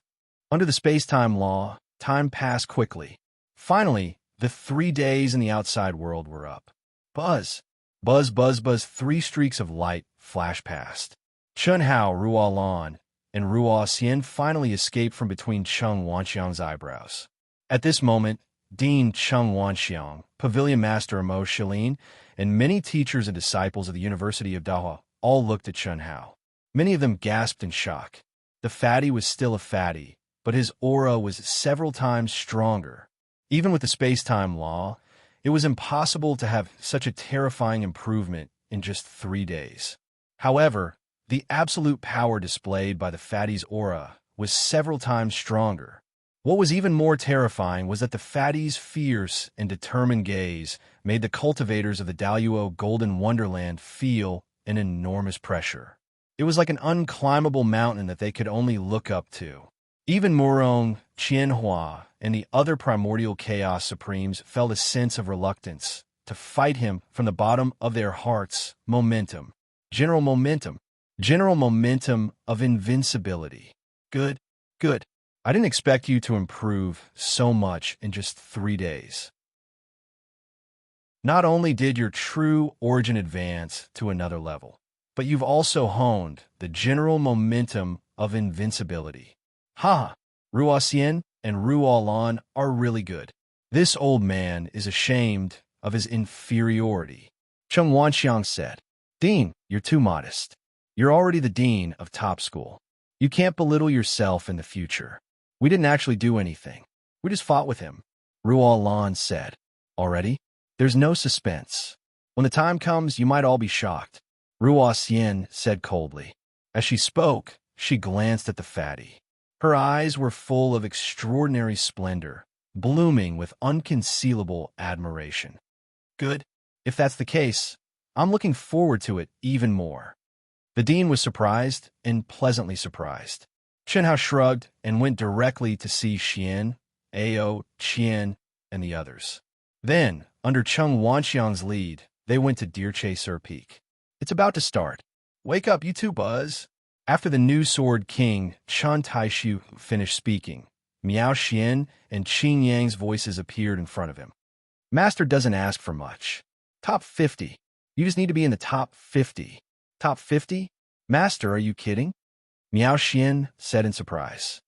Under the space-time law, time passed quickly. Finally, the 3 days in the outside world were up. Buzz, 3 streaks of light flashed past. Chun Hao, Ruo Lan, and Ruo Xian finally escaped from between Cheng Wanxiang's eyebrows. At this moment, Dean Cheng Wanxiang, Pavilion Master Mo Shilin, and many teachers and disciples of the University of Dahua all looked at Chun Hao. Many of them gasped in shock. The fatty was still a fatty, but his aura was several times stronger. Even with the space-time law, it was impossible to have such a terrifying improvement in just 3 days. However, the absolute power displayed by the fatty's aura was several times stronger. What was even more terrifying was that the fatty's fierce and determined gaze made the cultivators of the Daluo Golden Wonderland feel an enormous pressure. It was like an unclimbable mountain that they could only look up to. Even Murong, Qianhua, and the other primordial chaos supremes felt a sense of reluctance to fight him from the bottom of their hearts. General momentum of invincibility. Good. I didn't expect you to improve so much in just 3 days. Not only did your true origin advance to another level, but you've also honed the general momentum of invincibility. Ruo Xian and Ruo Lan are really good. This old man is ashamed of his inferiority. Cheng Wanxiang said, Dean, you're too modest. You're already the dean of top school. You can't belittle yourself in the future. We didn't actually do anything. We just fought with him. Ruo Lan said, Already? There's no suspense. When the time comes, you might all be shocked. Ruo Xian said coldly. As she spoke, she glanced at the fatty. Her eyes were full of extraordinary splendor, blooming with unconcealable admiration. Good. If that's the case, I'm looking forward to it even more." The dean was surprised and pleasantly surprised. Chenhao shrugged and went directly to see Xian, Ao, Qian, and the others. Then, under Cheng Wanxiang's lead, they went to Deer Chaser Peak. "It's about to start. Wake up, you two, Buzz." After the new Sword King, Chen Taishu, finished speaking, Miao Xian and Qing Yang's voices appeared in front of him. "Master doesn't ask for much. Top 50. You just need to be in the top 50. Top 50? Master, are you kidding?" Miao Xian said in surprise.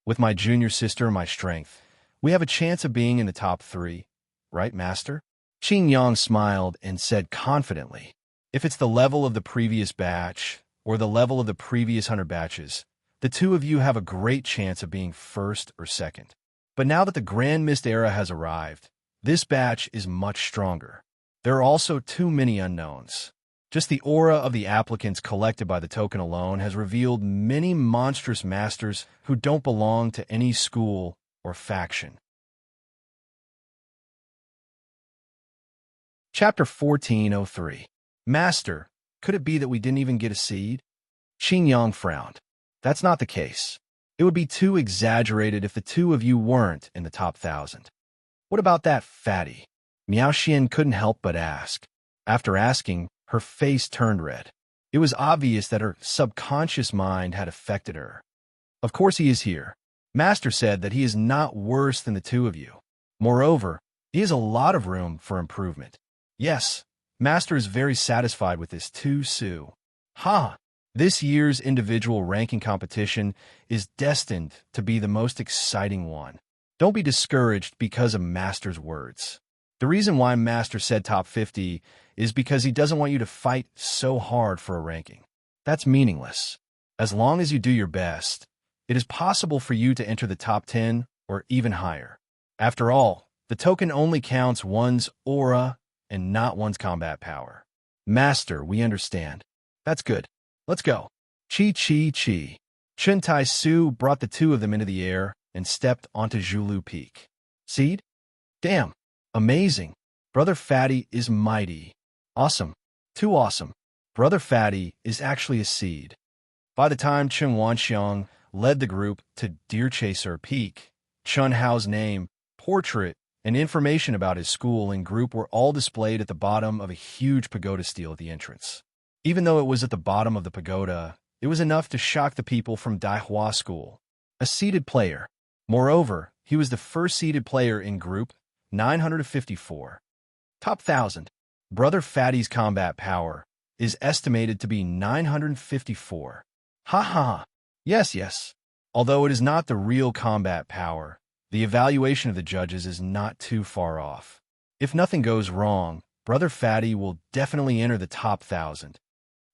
"With my junior sister and my strength, we have a chance of being in the top 3. Right, Master?" Qing Yang smiled and said confidently, "If it's the level of the previous batch, or the level of the previous 100 batches, the two of you have a great chance of being first or second. But now that the Grand Mist era has arrived, this batch is much stronger. There are also too many unknowns. Just the aura of the applicants collected by the token alone has revealed many monstrous masters who don't belong to any school or faction." Chapter 1403. Master, could it be that we didn't even get a seed? Qing Yang frowned. "That's not the case. It would be too exaggerated if the two of you weren't in the top 1,000. What about that fatty?" Miao Xian couldn't help but ask. After asking, her face turned red. It was obvious that her subconscious mind had affected her. "Of course he is here. Master said that he is not worse than the two of you. Moreover, he has a lot of room for improvement. Yes, Master is very satisfied with this too, Su. Ha! This year's individual ranking competition is destined to be the most exciting one. Don't be discouraged because of Master's words. The reason why Master said top 50 is because he doesn't want you to fight so hard for a ranking. That's meaningless. As long as you do your best, it is possible for you to enter the top 10 or even higher. After all, the token only counts one's aura and not one's combat power." "Master, we understand." "That's good. Let's go." Chi Chi Chi. Chen Tai Su brought the two of them into the air and stepped onto Zhulu Peak. "Seed? Damn. Amazing. Brother Fatty is mighty. Awesome. Too awesome. Brother Fatty is actually a seed." By the time Cheng Wanxiang led the group to Deer Chaser Peak, Chun Hao's name, portrait, and information about his school and group were all displayed at the bottom of a huge pagoda stele at the entrance. Even though it was at the bottom of the pagoda, it was enough to shock the people from Daihua School. A seeded player. Moreover, he was the first seeded player in Group 954. Top 1,000. Brother Fatty's combat power is estimated to be 954. Ha ha. Yes. Although it is not the real combat power, the evaluation of the judges is not too far off. If nothing goes wrong, Brother Fatty will definitely enter the top 1,000.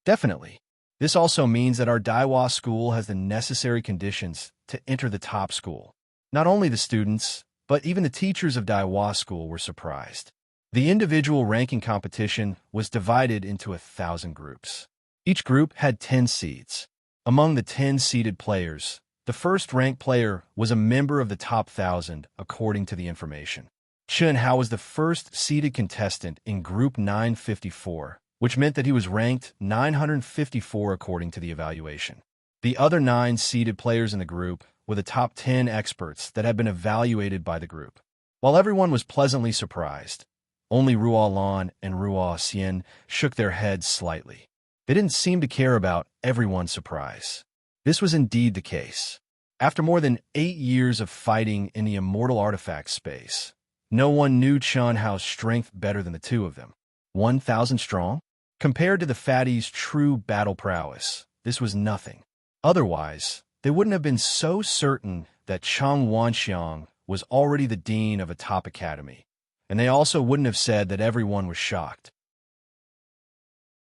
Definitely. This also means that our Daiwa school has the necessary conditions to enter the top school. Not only the students, but even the teachers of Daiwa school were surprised. The individual ranking competition was divided into 1,000 groups. Each group had 10 seeds. Among the 10 seeded players, the first ranked player was a member of the top 1,000, according to the information. Chen Hao was the first seeded contestant in Group 954, which meant that he was ranked 954 according to the evaluation. The other 9 seeded players in the group were the top 10 experts that had been evaluated by the group. While everyone was pleasantly surprised, only Ruo Lan and Ruo Xian shook their heads slightly. They didn't seem to care about everyone's surprise. This was indeed the case. After more than 8 years of fighting in the immortal artifact space, no one knew Chun Hao's strength better than the two of them. 1,000 strong? Compared to the fatty's true battle prowess, this was nothing. Otherwise, they wouldn't have been so certain that Cheng Wanxiang was already the dean of a top academy, and they also wouldn't have said that everyone was shocked.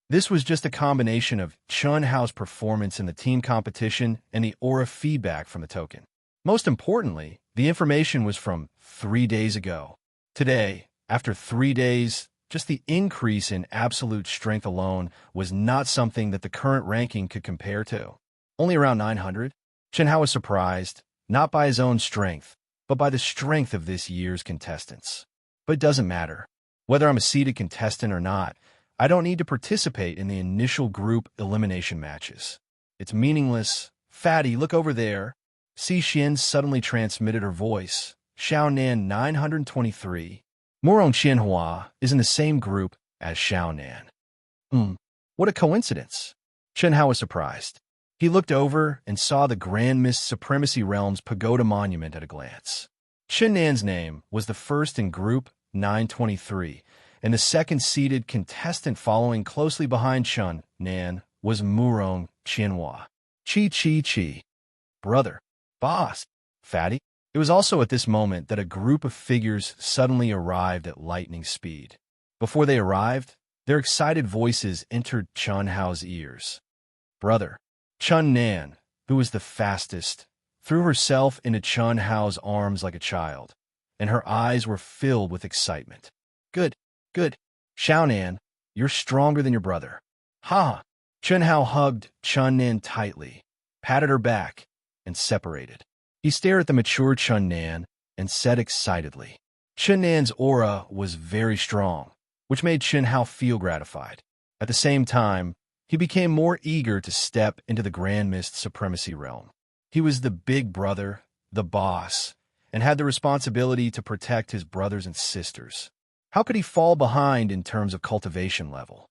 This was just a combination of Chun Hao's performance in the team competition and the aura feedback from the token. Most importantly, the information was from 3 days ago. Today, after 3 days, just the increase in absolute strength alone was not something that the current ranking could compare to. Only around 900? Chen Hao was surprised, not by his own strength, but by the strength of this year's contestants. But it doesn't matter. Whether I'm a seeded contestant or not, I don't need to participate in the initial group elimination matches. It's meaningless. Fatty, look over there. Si Xian suddenly transmitted her voice. Xiaonan 923. Murong Qianhua is in the same group as Xiaonan. What a coincidence. Chen Hao was surprised. He looked over and saw the Grand Mist Supremacy Realm's pagoda monument at a glance. Chen Nan's name was the first in Group 923, and the second seeded contestant following closely behind Chen Nan was Murong Qianhua. Chi. Brother. Boss. Fatty. It was also at this moment that a group of figures suddenly arrived at lightning speed. Before they arrived, their excited voices entered Chen Hao's ears. Brother. Chen Nan, who was the fastest, threw herself into Chen Hao's arms like a child, and her eyes were filled with excitement. Good. Xiaonan, you're stronger than your brother. Ha! Chen Hao hugged Chen Nan tightly, patted her back, and separated. He stared at the mature Chen Nan and said excitedly. Chen Nan's aura was very strong, which made Chen Hao feel gratified. At the same time, he became more eager to step into the Grand Mist Supremacy Realm. He was the big brother, the boss, and had the responsibility to protect his brothers and sisters. How could he fall behind in terms of cultivation level?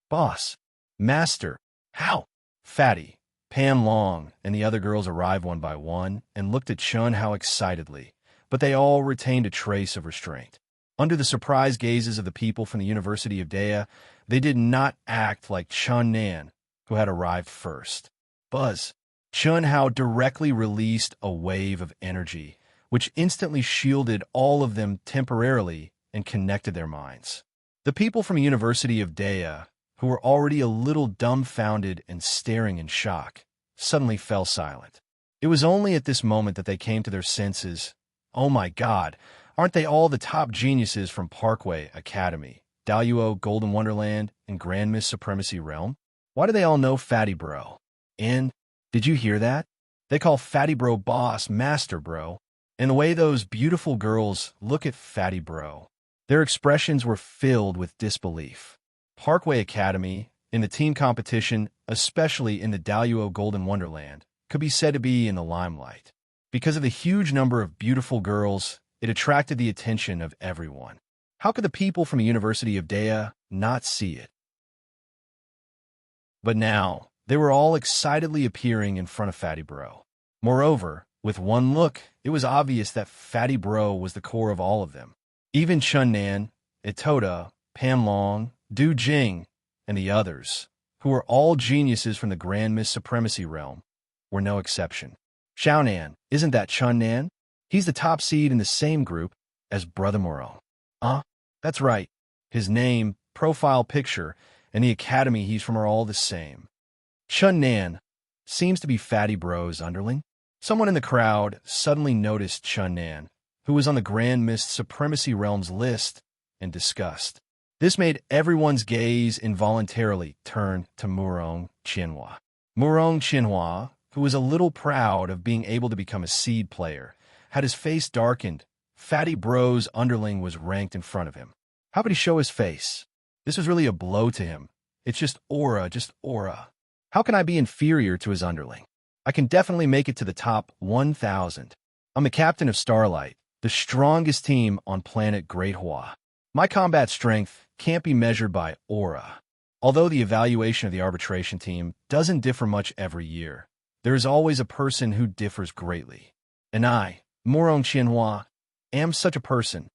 Boss. Master. How? Fatty, Pan Long, and the other girls arrived one by one and looked at Chen Hao excitedly, but they all retained a trace of restraint. Under the surprised gazes of the people from the University of Dea, they did not act like Chen Nan, who had arrived first. Buzz. Chen Hao directly released a wave of energy, which instantly shielded all of them temporarily and connected their minds. The people from the University of Dea, who were already a little dumbfounded and staring in shock, suddenly fell silent. It was only at this moment that they came to their senses. Oh my God, aren't they all the top geniuses from Parkway Academy, Daluo Golden Wonderland, and Grand Mist Supremacy Realm? Why do they all know Fatty Bro? And, did you hear that? They call Fatty Bro Boss Master Bro. And the way those beautiful girls look at Fatty Bro, their expressions were filled with disbelief. Parkway Academy, in the team competition, especially in the Daluo Golden Wonderland, could be said to be in the limelight. Because of the huge number of beautiful girls, it attracted the attention of everyone. How could the people from the University of Dea not see it? But now, they were all excitedly appearing in front of Fatty Bro. Moreover, with one look, it was obvious that Fatty Bro was the core of all of them. Even Chen Nan, Itoda, Pan Long, Du Jing, and the others, who were all geniuses from the Grand Mist Supremacy Realm, were no exception. Xiaonan, isn't that Chen Nan? He's the top seed in the same group as Brother Moro. That's right. His name, profile picture, and the academy he's from are all the same. Chen Nan seems to be Fatty Bro's underling. Someone in the crowd suddenly noticed Chen Nan, who was on the Grand Mist Supremacy Realm's list, and disgust. This made everyone's gaze involuntarily turn to Murong Qianhua. Murong Qianhua, who was a little proud of being able to become a seed player, had his face darkened. Fatty Bro's underling was ranked in front of him. How could he show his face? This was really a blow to him. It's just aura. How can I be inferior to his underling? I can definitely make it to the top 1,000. I'm the captain of Starlight, the strongest team on planet Great Hua. My combat strength can't be measured by aura. Although the evaluation of the arbitration team doesn't differ much every year, there is always a person who differs greatly. And I, Murong Qianhua, am such a person.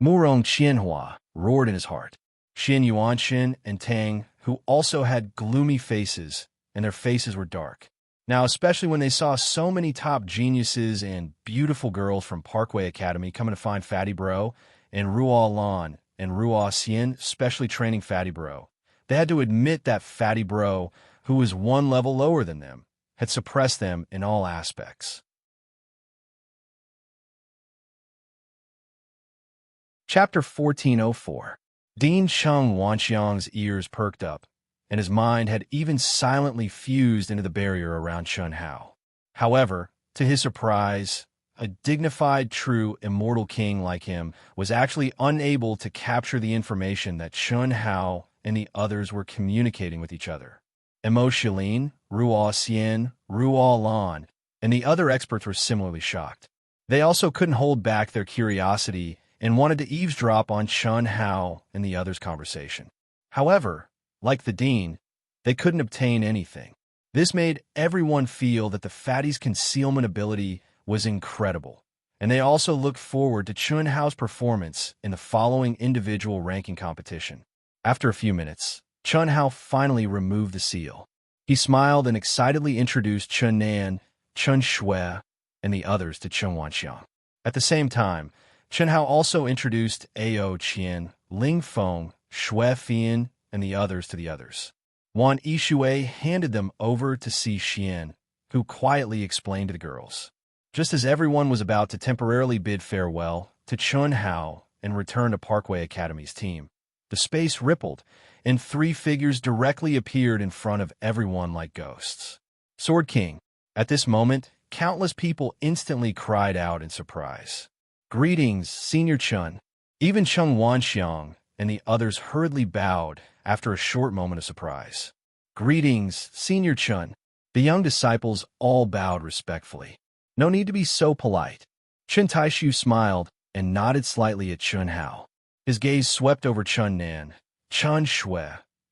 Murong Qianhua roared in his heart. Xin Yuanshin and Tang, who also had gloomy faces, and their faces were dark. Now, especially when they saw so many top geniuses and beautiful girls from Parkway Academy coming to find Fatty Bro, and Ruo Lan and Ruo Xian specially training Fatty Bro, they had to admit that Fatty Bro, who was one level lower than them, had suppressed them in all aspects. Chapter 1404. Dean Cheng Wanxiang's ears perked up, and his mind had even silently fused into the barrier around Chen Hao. However, to his surprise, a dignified, true, immortal king like him was actually unable to capture the information that Chen Hao and the others were communicating with each other. Mo Shilin, Ruo Xian, Ruo Lan, and the other experts were similarly shocked. They also couldn't hold back their curiosity and wanted to eavesdrop on Chun Hao and the others' conversation. However, like the dean, they couldn't obtain anything. This made everyone feel that the fatty's concealment ability was incredible, and they also looked forward to Chun Hao's performance in the following individual ranking competition. After a few minutes, Chun Hao finally removed the seal. He smiled and excitedly introduced Chun Nan, Chun Shui, and the others to Chun Wanxiang. At the same time, Chun Hao also introduced Ao Qian, Ling Feng, Shui Fian, and the others to the others. Wan Yishui handed them over to Si Xian, who quietly explained to the girls. Just as everyone was about to temporarily bid farewell to Chun Hao and return to Parkway Academy's team, the space rippled, and 3 figures directly appeared in front of everyone like ghosts. Sword King. At this moment, countless people instantly cried out in surprise. Greetings, Senior Chun. Even Chun Wanxiang and the others hurriedly bowed after a short moment of surprise. Greetings, Senior Chun. The young disciples all bowed respectfully. No need to be so polite. Chun Taishu smiled and nodded slightly at Chun Hao. His gaze swept over Chun Nan, Chun Shui,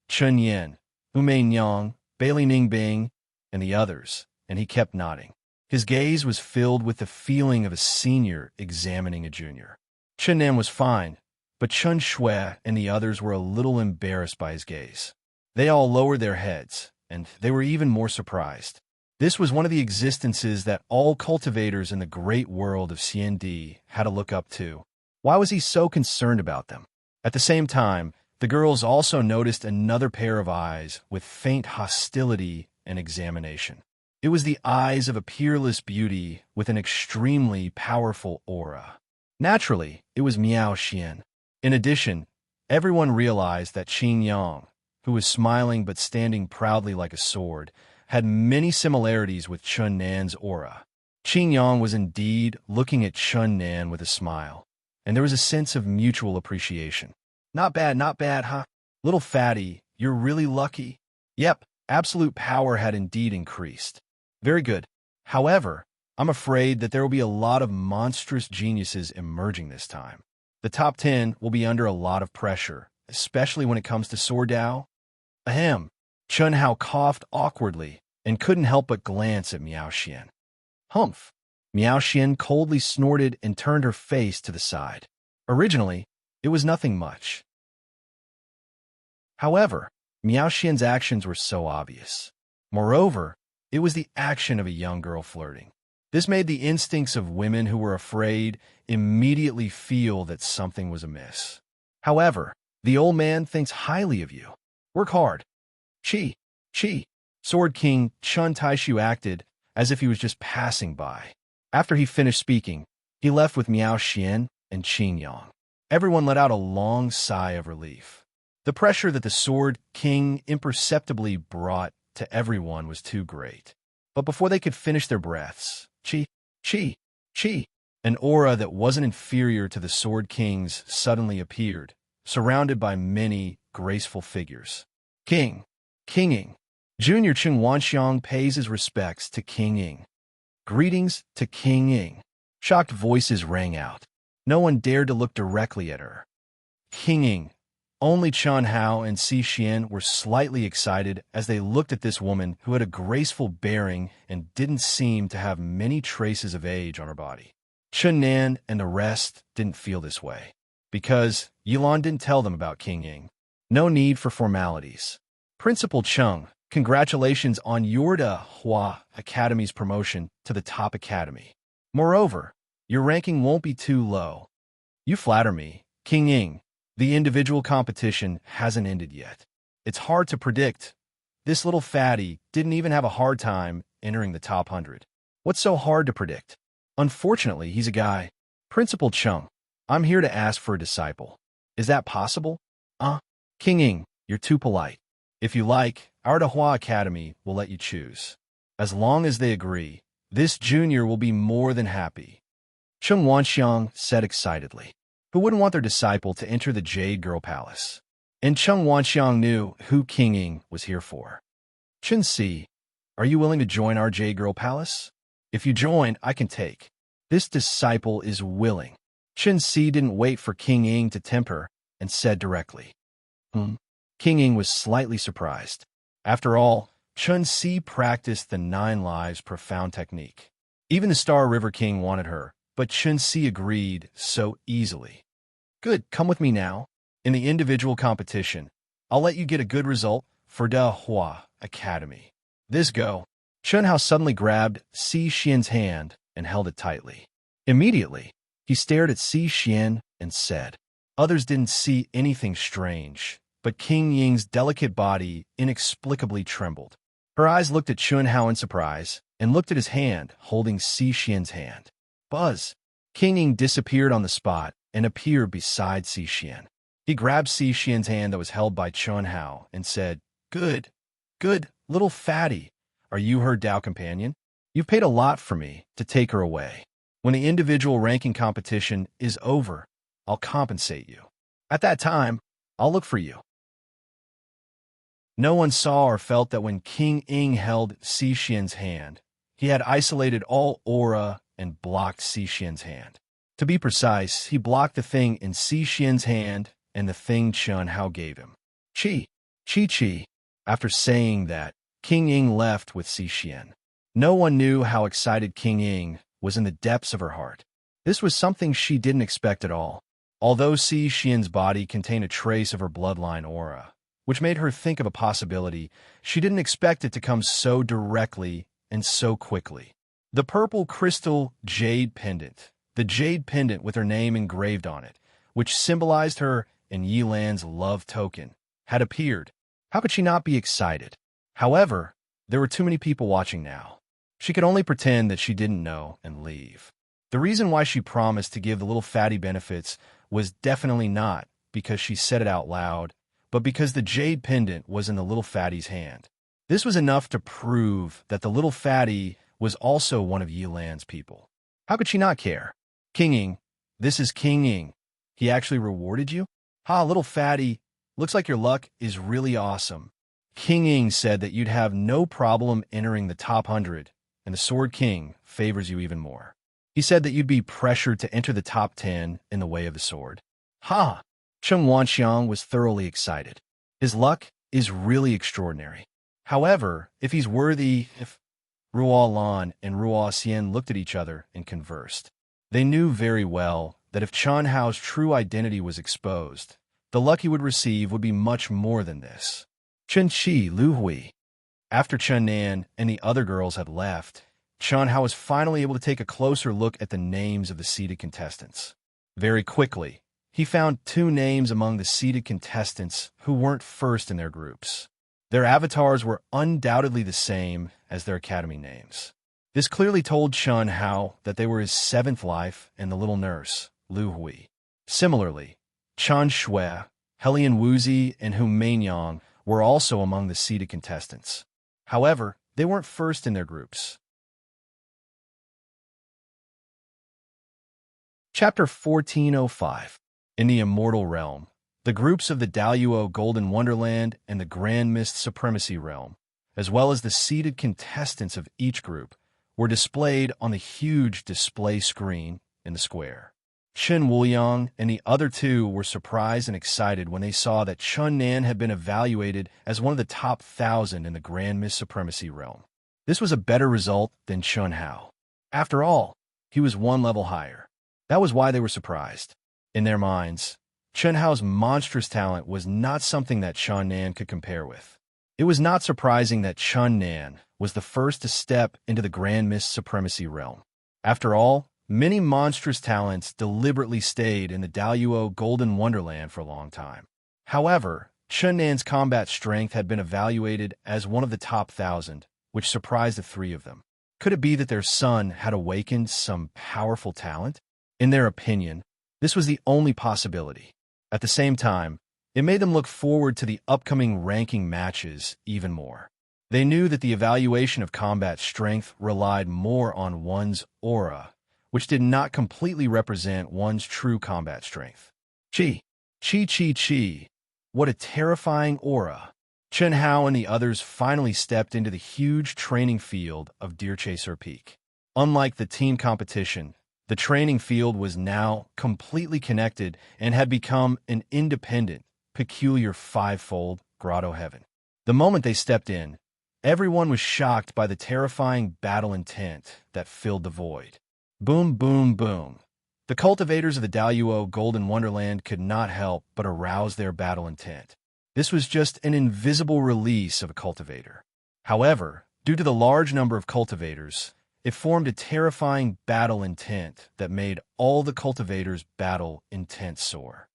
Chun Yen, Umei Nyang, Bailey Ningbing, and the others, and he kept nodding. His gaze was filled with the feeling of a senior examining a junior. Chun Nan was fine, but Chun Shui and the others were a little embarrassed by his gaze. They all lowered their heads, and they were even more surprised. This was one of the existences that all cultivators in the great world of CND had to look up to. Why was he so concerned about them? At the same time, the girls also noticed another pair of eyes with faint hostility and examination. It was the eyes of a peerless beauty with an extremely powerful aura. Naturally, it was Miao Xian. In addition, everyone realized that Qin Yang, who was smiling but standing proudly like a sword, had many similarities with Chun Nan's aura. Qin Yang was indeed looking at Chun Nan with a smile, and there was a sense of mutual appreciation. Not bad, huh? Little fatty, you're really lucky. Yep, absolute power had indeed increased. Very good. However, I'm afraid that there will be a lot of monstrous geniuses emerging this time. The top 10 will be under a lot of pressure, especially when it comes to Sword Dao. Ahem. Chun Hao coughed awkwardly and couldn't help but glance at Miao Xian. Humph. Miao Xian coldly snorted and turned her face to the side. Originally, it was nothing much. However, Miao Xian's actions were so obvious. Moreover, it was the action of a young girl flirting. This made the instincts of women who were afraid immediately feel that something was amiss. However, the old man thinks highly of you. Work hard. Chi. Sword King Chun Taishu acted as if he was just passing by. After he finished speaking, he left with Miao Xian and Qin Yang. Everyone let out a long sigh of relief. The pressure that the Sword King imperceptibly brought to everyone was too great. But before they could finish their breaths, Chi, an aura that wasn't inferior to the Sword King's suddenly appeared, surrounded by many graceful figures. Kinging. Junior Chun Wanxiang pays his respects to King Ying. Greetings to King Ying. Shocked voices rang out. No one dared to look directly at her. King Ying. Only Chun Hao and Si Xian were slightly excited as they looked at this woman who had a graceful bearing and didn't seem to have many traces of age on her body. Chun Nan and the rest didn't feel this way, because Yilan didn't tell them about King Ying. No need for formalities. Principal Chung, congratulations on your Hua Academy's promotion to the top academy. Moreover, your ranking won't be too low. You flatter me, King Ying. The individual competition hasn't ended yet. It's hard to predict. This little fatty didn't even have a hard time entering the top 100. What's so hard to predict? Unfortunately, he's a guy. Principal Chung, I'm here to ask for a disciple. Is that possible? King Ying, you're too polite. If you like, our Hua Academy will let you choose. As long as they agree, this junior will be more than happy. Chun Wanxiang said excitedly. Who wouldn't want their disciple to enter the Jade Girl Palace? and Cheng Wanxiang knew who King Ying was here for. Chen Si, are you willing to join our Jade Girl Palace? If you join, I can take. This disciple is willing. Chen Si didn't wait for King Ying to tempt her and said directly. King Ying was slightly surprised. After all, Chen Si practiced the 9 lives profound technique. Even the Star River King wanted her, but Chen Si agreed so easily. Good, come with me now. In the individual competition, I'll let you get a good result for De Hua Academy. This go. Chen Hao suddenly grabbed Si Xian's hand and held it tightly. Immediately, he stared at Si Xian and said, others didn't see anything strange, but King Ying's delicate body inexplicably trembled. Her eyes looked at Chun Hao in surprise and looked at his hand holding Si Xian's hand. Buzz! King Ying disappeared on the spot and appeared beside Si Xian. He grabbed Si Xian's hand that was held by Chun Hao and said, Good, little fatty. Are you her Dao companion? You've paid a lot for me to take her away. When the individual ranking competition is over, I'll compensate you. At that time, I'll look for you. No one saw or felt that when King Ying held Si Xian's hand, he had isolated all aura and blocked Si Xian's hand. To be precise, he blocked the thing in Si Xian's hand and the thing Chun Hao gave him. Chi. After saying that, King Ying left with Si Xian. No one knew how excited King Ying was in the depths of her heart. This was something she didn't expect at all. Although Si Xian's body contained a trace of her bloodline aura, which made her think of a possibility, she didn't expect it to come so directly and so quickly. The purple crystal jade pendant, the jade pendant with her name engraved on it, which symbolized her and Yilan's love token, had appeared. How could she not be excited? However, there were too many people watching now. She could only pretend that she didn't know and leave. The reason why she promised to give the little fatty benefits was definitely not because she said it out loud, but because the jade pendant was in the little fatty's hand. This was enough to prove that the little fatty was also one of Yilan's people. How could she not care? King Ying, this is King Ying. He actually rewarded you? Ha, little fatty, looks like your luck is really awesome. King Ying said that you'd have no problem entering the top 100, and the Sword King favors you even more. He said that you'd be pressured to enter the top 10 in the way of the sword. Ha! Cheng Wanxiang was thoroughly excited. His luck is really extraordinary. However, if he's worthy, Ruo Lan and Ruo Xian looked at each other and conversed. They knew very well that if Chun Hao's true identity was exposed, the luck he would receive would be much more than this. Chen Qi Lu Hui. After Chun Nan and the other girls had left, Chun Hao was finally able to take a closer look at the names of the seated contestants. Very quickly, he found 2 names among the seated contestants who weren't first in their groups. Their avatars were undoubtedly the same as their academy names. This clearly told Chun Hao that they were his 7th life and the little nurse, Lu Hui. Similarly, Chan Shui, Helian Wuzi, and Hu Mainyang were also among the seated contestants. However, they weren't first in their groups. Chapter 1405. In the Immortal Realm, the groups of the Daluo Golden Wonderland and the Grand Mist Supremacy Realm, as well as the seated contestants of each group, were displayed on the huge display screen in the square. Chen Wuyang and the other 2 were surprised and excited when they saw that Chun Nan had been evaluated as one of the top 1,000 in the Grand Mist Supremacy Realm. This was a better result than Chun Hao. After all, he was 1 level higher. That was why they were surprised. In their minds, Chun Hao's monstrous talent was not something that Chun Nan could compare with. It was not surprising that Chun Nan was the first to step into the Grand Mist Supremacy Realm. After all, many monstrous talents deliberately stayed in the Daluo Golden Wonderland for a long time. However, Chun Nan's combat strength had been evaluated as one of the top 1,000, which surprised the 3 of them. Could it be that their son had awakened some powerful talent? In their opinion, this was the only possibility. At the same time, it made them look forward to the upcoming ranking matches even more. They knew that the evaluation of combat strength relied more on one's aura, which did not completely represent one's true combat strength. Chi. What a terrifying aura. Chen Hao and the others finally stepped into the huge training field of Deer Chaser Peak. Unlike the team competition, the training field was now completely connected and had become an independent, peculiar five-fold grotto heaven. The moment they stepped in, everyone was shocked by the terrifying battle intent that filled the void. Boom, boom, boom. The cultivators of the Daluo Golden Wonderland could not help but arouse their battle intent. This was just an invisible release of a cultivator. However, due to the large number of cultivators, it formed a terrifying battle intent that made all the cultivators' battle intent soar.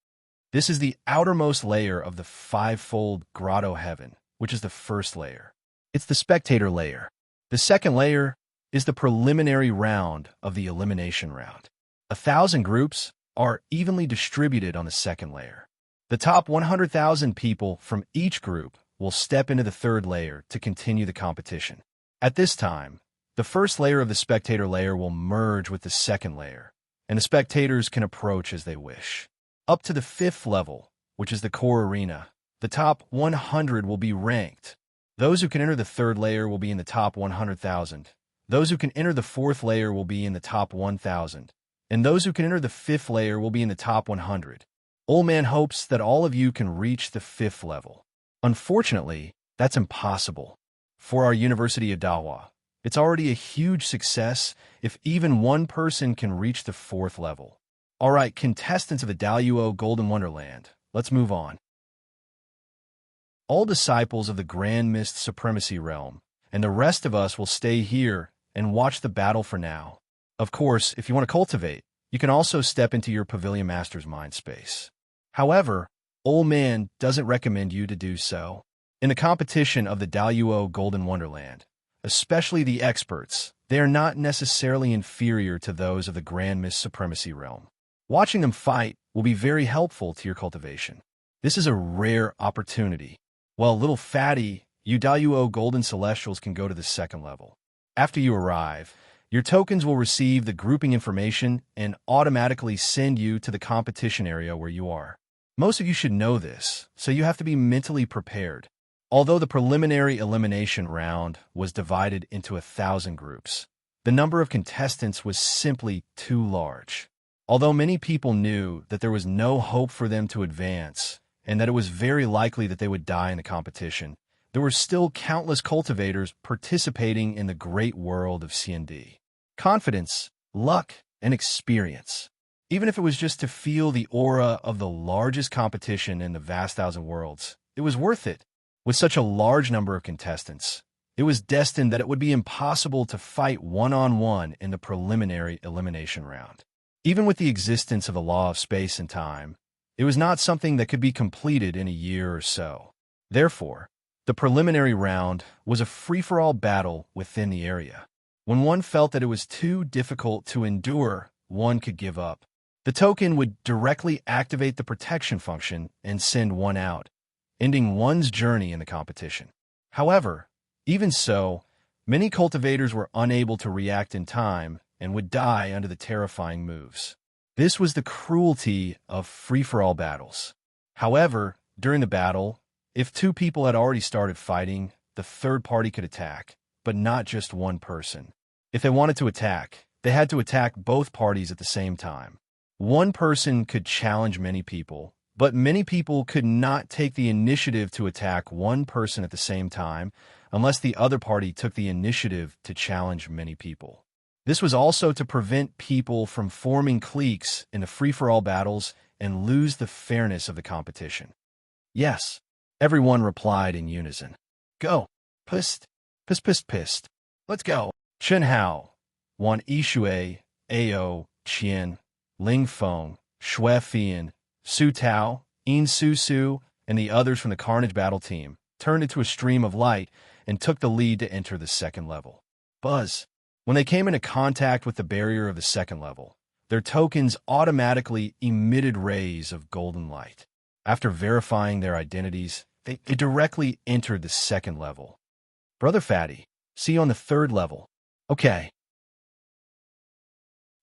This is the outermost layer of the five-fold grotto heaven, which is the first layer. It's the spectator layer. The second layer is the preliminary round of the elimination round. 1,000 groups are evenly distributed on the second layer. The top 100,000 people from each group will step into the third layer to continue the competition. At this time, the first layer of the spectator layer will merge with the second layer, and the spectators can approach as they wish. Up to the fifth level, which is the core arena, the top 100 will be ranked. Those who can enter the third layer will be in the top 100,000. Those who can enter the fourth layer will be in the top 1,000. And those who can enter the fifth layer will be in the top 100. Old Man hopes that all of you can reach the fifth level. Unfortunately, that's impossible. For our University of Dahua, it's already a huge success if even one person can reach the fourth level. All right, contestants of the Daluo Golden Wonderland, let's move on. All disciples of the Grand Mist Supremacy Realm, and the rest of us will stay here and watch the battle for now. Of course, if you want to cultivate, you can also step into your Pavilion Master's mind space. However, Old Man doesn't recommend you to do so. In the competition of the Daluo Golden Wonderland, especially the experts, they are not necessarily inferior to those of the Grand Mist Supremacy Realm. Watching them fight will be very helpful to your cultivation. This is a rare opportunity. While little fatty, you Daluo Golden Celestials can go to the second level. After you arrive, your tokens will receive the grouping information and automatically send you to the competition area where you are. Most of you should know this, so you have to be mentally prepared. Although the preliminary elimination round was divided into 1,000 groups, the number of contestants was simply too large. Although many people knew that there was no hope for them to advance and that it was very likely that they would die in the competition, there were still countless cultivators participating in the great world of C&D. Confidence, luck, and experience. Even if it was just to feel the aura of the largest competition in the vast thousand worlds, it was worth it. With such a large number of contestants, it was destined that it would be impossible to fight one-on-one in the preliminary elimination round. Even with the existence of the law of space and time, it was not something that could be completed in a year or so. Therefore, the preliminary round was a free-for-all battle within the area. When one felt that it was too difficult to endure, one could give up. The token would directly activate the protection function and send one out, ending one's journey in the competition. However, even so, many cultivators were unable to react in time and would die under the terrifying moves. This was the cruelty of free-for-all battles. However, during the battle, if two people had already started fighting, the third party could attack, but not just one person. If they wanted to attack, they had to attack both parties at the same time. One person could challenge many people, but many people could not take the initiative to attack one person at the same time unless the other party took the initiative to challenge many people. This was also to prevent people from forming cliques in the free-for-all battles and lose the fairness of the competition. Yes, everyone replied in unison. Go. Pissed. Pissed, pissed, pissed. Let's go. Chen Hao, Wan Yishui, Ao, Qian, Ling Feng, Xue Fian, Su Tao, Yin Su Su, and the others from the Carnage Battle team turned into a stream of light and took the lead to enter the second level. Buzz. When they came into contact with the barrier of the second level, their tokens automatically emitted rays of golden light. After verifying their identities, they directly entered the second level. Brother Fatty, see you on the third level. Okay.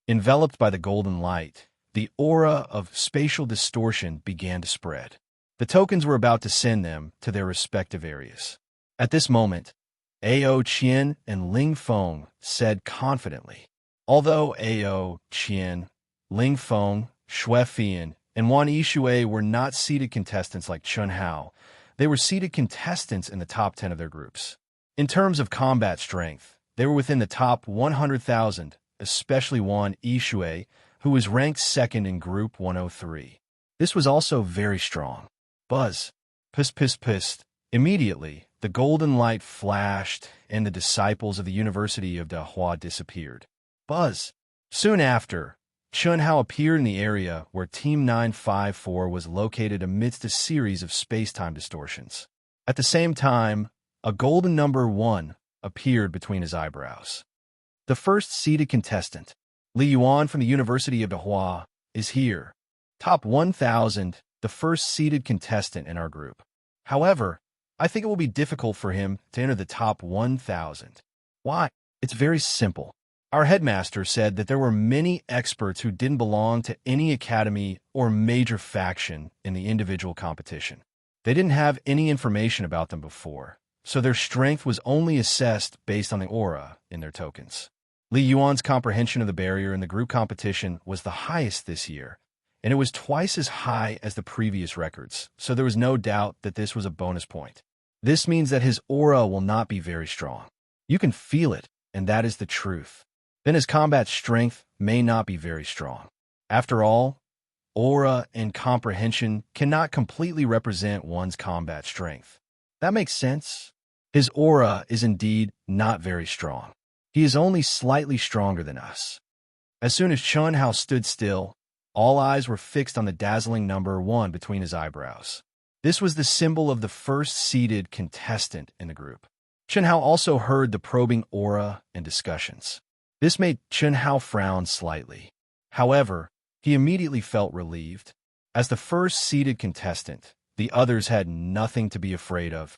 Enveloped by the golden light, the aura of spatial distortion began to spread. The tokens were about to send them to their respective areas. At this moment, Ao Qian and Ling Feng said confidently. Although Ao Qian, Ling Feng, Xue Fian, and Wan Yishui were not seeded contestants like Chun Hao, they were seeded contestants in the top 10 of their groups. In terms of combat strength, they were within the top 100,000, especially Wan Yishui, who was ranked second in Group 103. This was also very strong. Buzz. Pist, pist, pist. Immediately, the golden light flashed, and the disciples of the University of Dahua disappeared. Buzz. Soon after, Chun Hao appeared in the area where Team 954 was located amidst a series of space-time distortions. At the same time, a golden number 1 appeared between his eyebrows. The first seeded contestant, Li Yuan from the University of Dahua, is here. Top 1,000, the first seeded contestant in our group. However, I think it will be difficult for him to enter the top 1,000. Why? It's very simple. Our headmaster said that there were many experts who didn't belong to any academy or major faction in the individual competition. They didn't have any information about them before, so their strength was only assessed based on the aura in their tokens. Li Yuan's comprehension of the barrier in the group competition was the highest this year, and it was twice as high as the previous records, so there was no doubt that this was a bonus point. This means that his aura will not be very strong. You can feel it, and that is the truth. Then his combat strength may not be very strong. After all, aura and comprehension cannot completely represent one's combat strength. That makes sense. His aura is indeed not very strong. He is only slightly stronger than us. As soon as Chun Hao stood still, all eyes were fixed on the dazzling number 1 between his eyebrows. This was the symbol of the first seeded contestant in the group. Chun Hao also heard the probing aura and discussions. This made Chun Hao frown slightly. However, he immediately felt relieved. As the first seeded contestant, the others had nothing to be afraid of.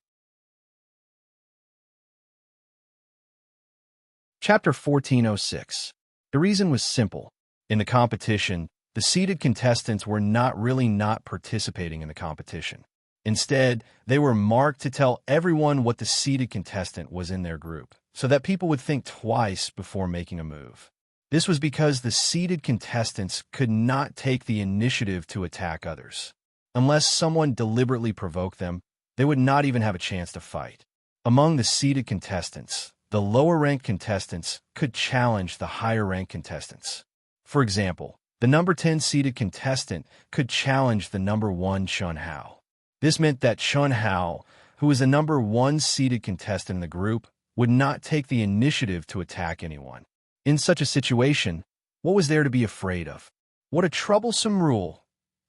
Chapter 1406. The reason was simple. In the competition, the seeded contestants were not participating in the competition. Instead, they were marked to tell everyone what the seeded contestant was in their group, so that people would think twice before making a move. This was because the seeded contestants could not take the initiative to attack others. Unless someone deliberately provoked them, they would not even have a chance to fight. Among the seeded contestants, the lower-ranked contestants could challenge the higher-ranked contestants. For example, the number 10 seeded contestant could challenge the number 1 Chun Hao. This meant that Chun Hao, who was the number 1 seeded contestant in the group, would not take the initiative to attack anyone. In such a situation, what was there to be afraid of? What a troublesome rule!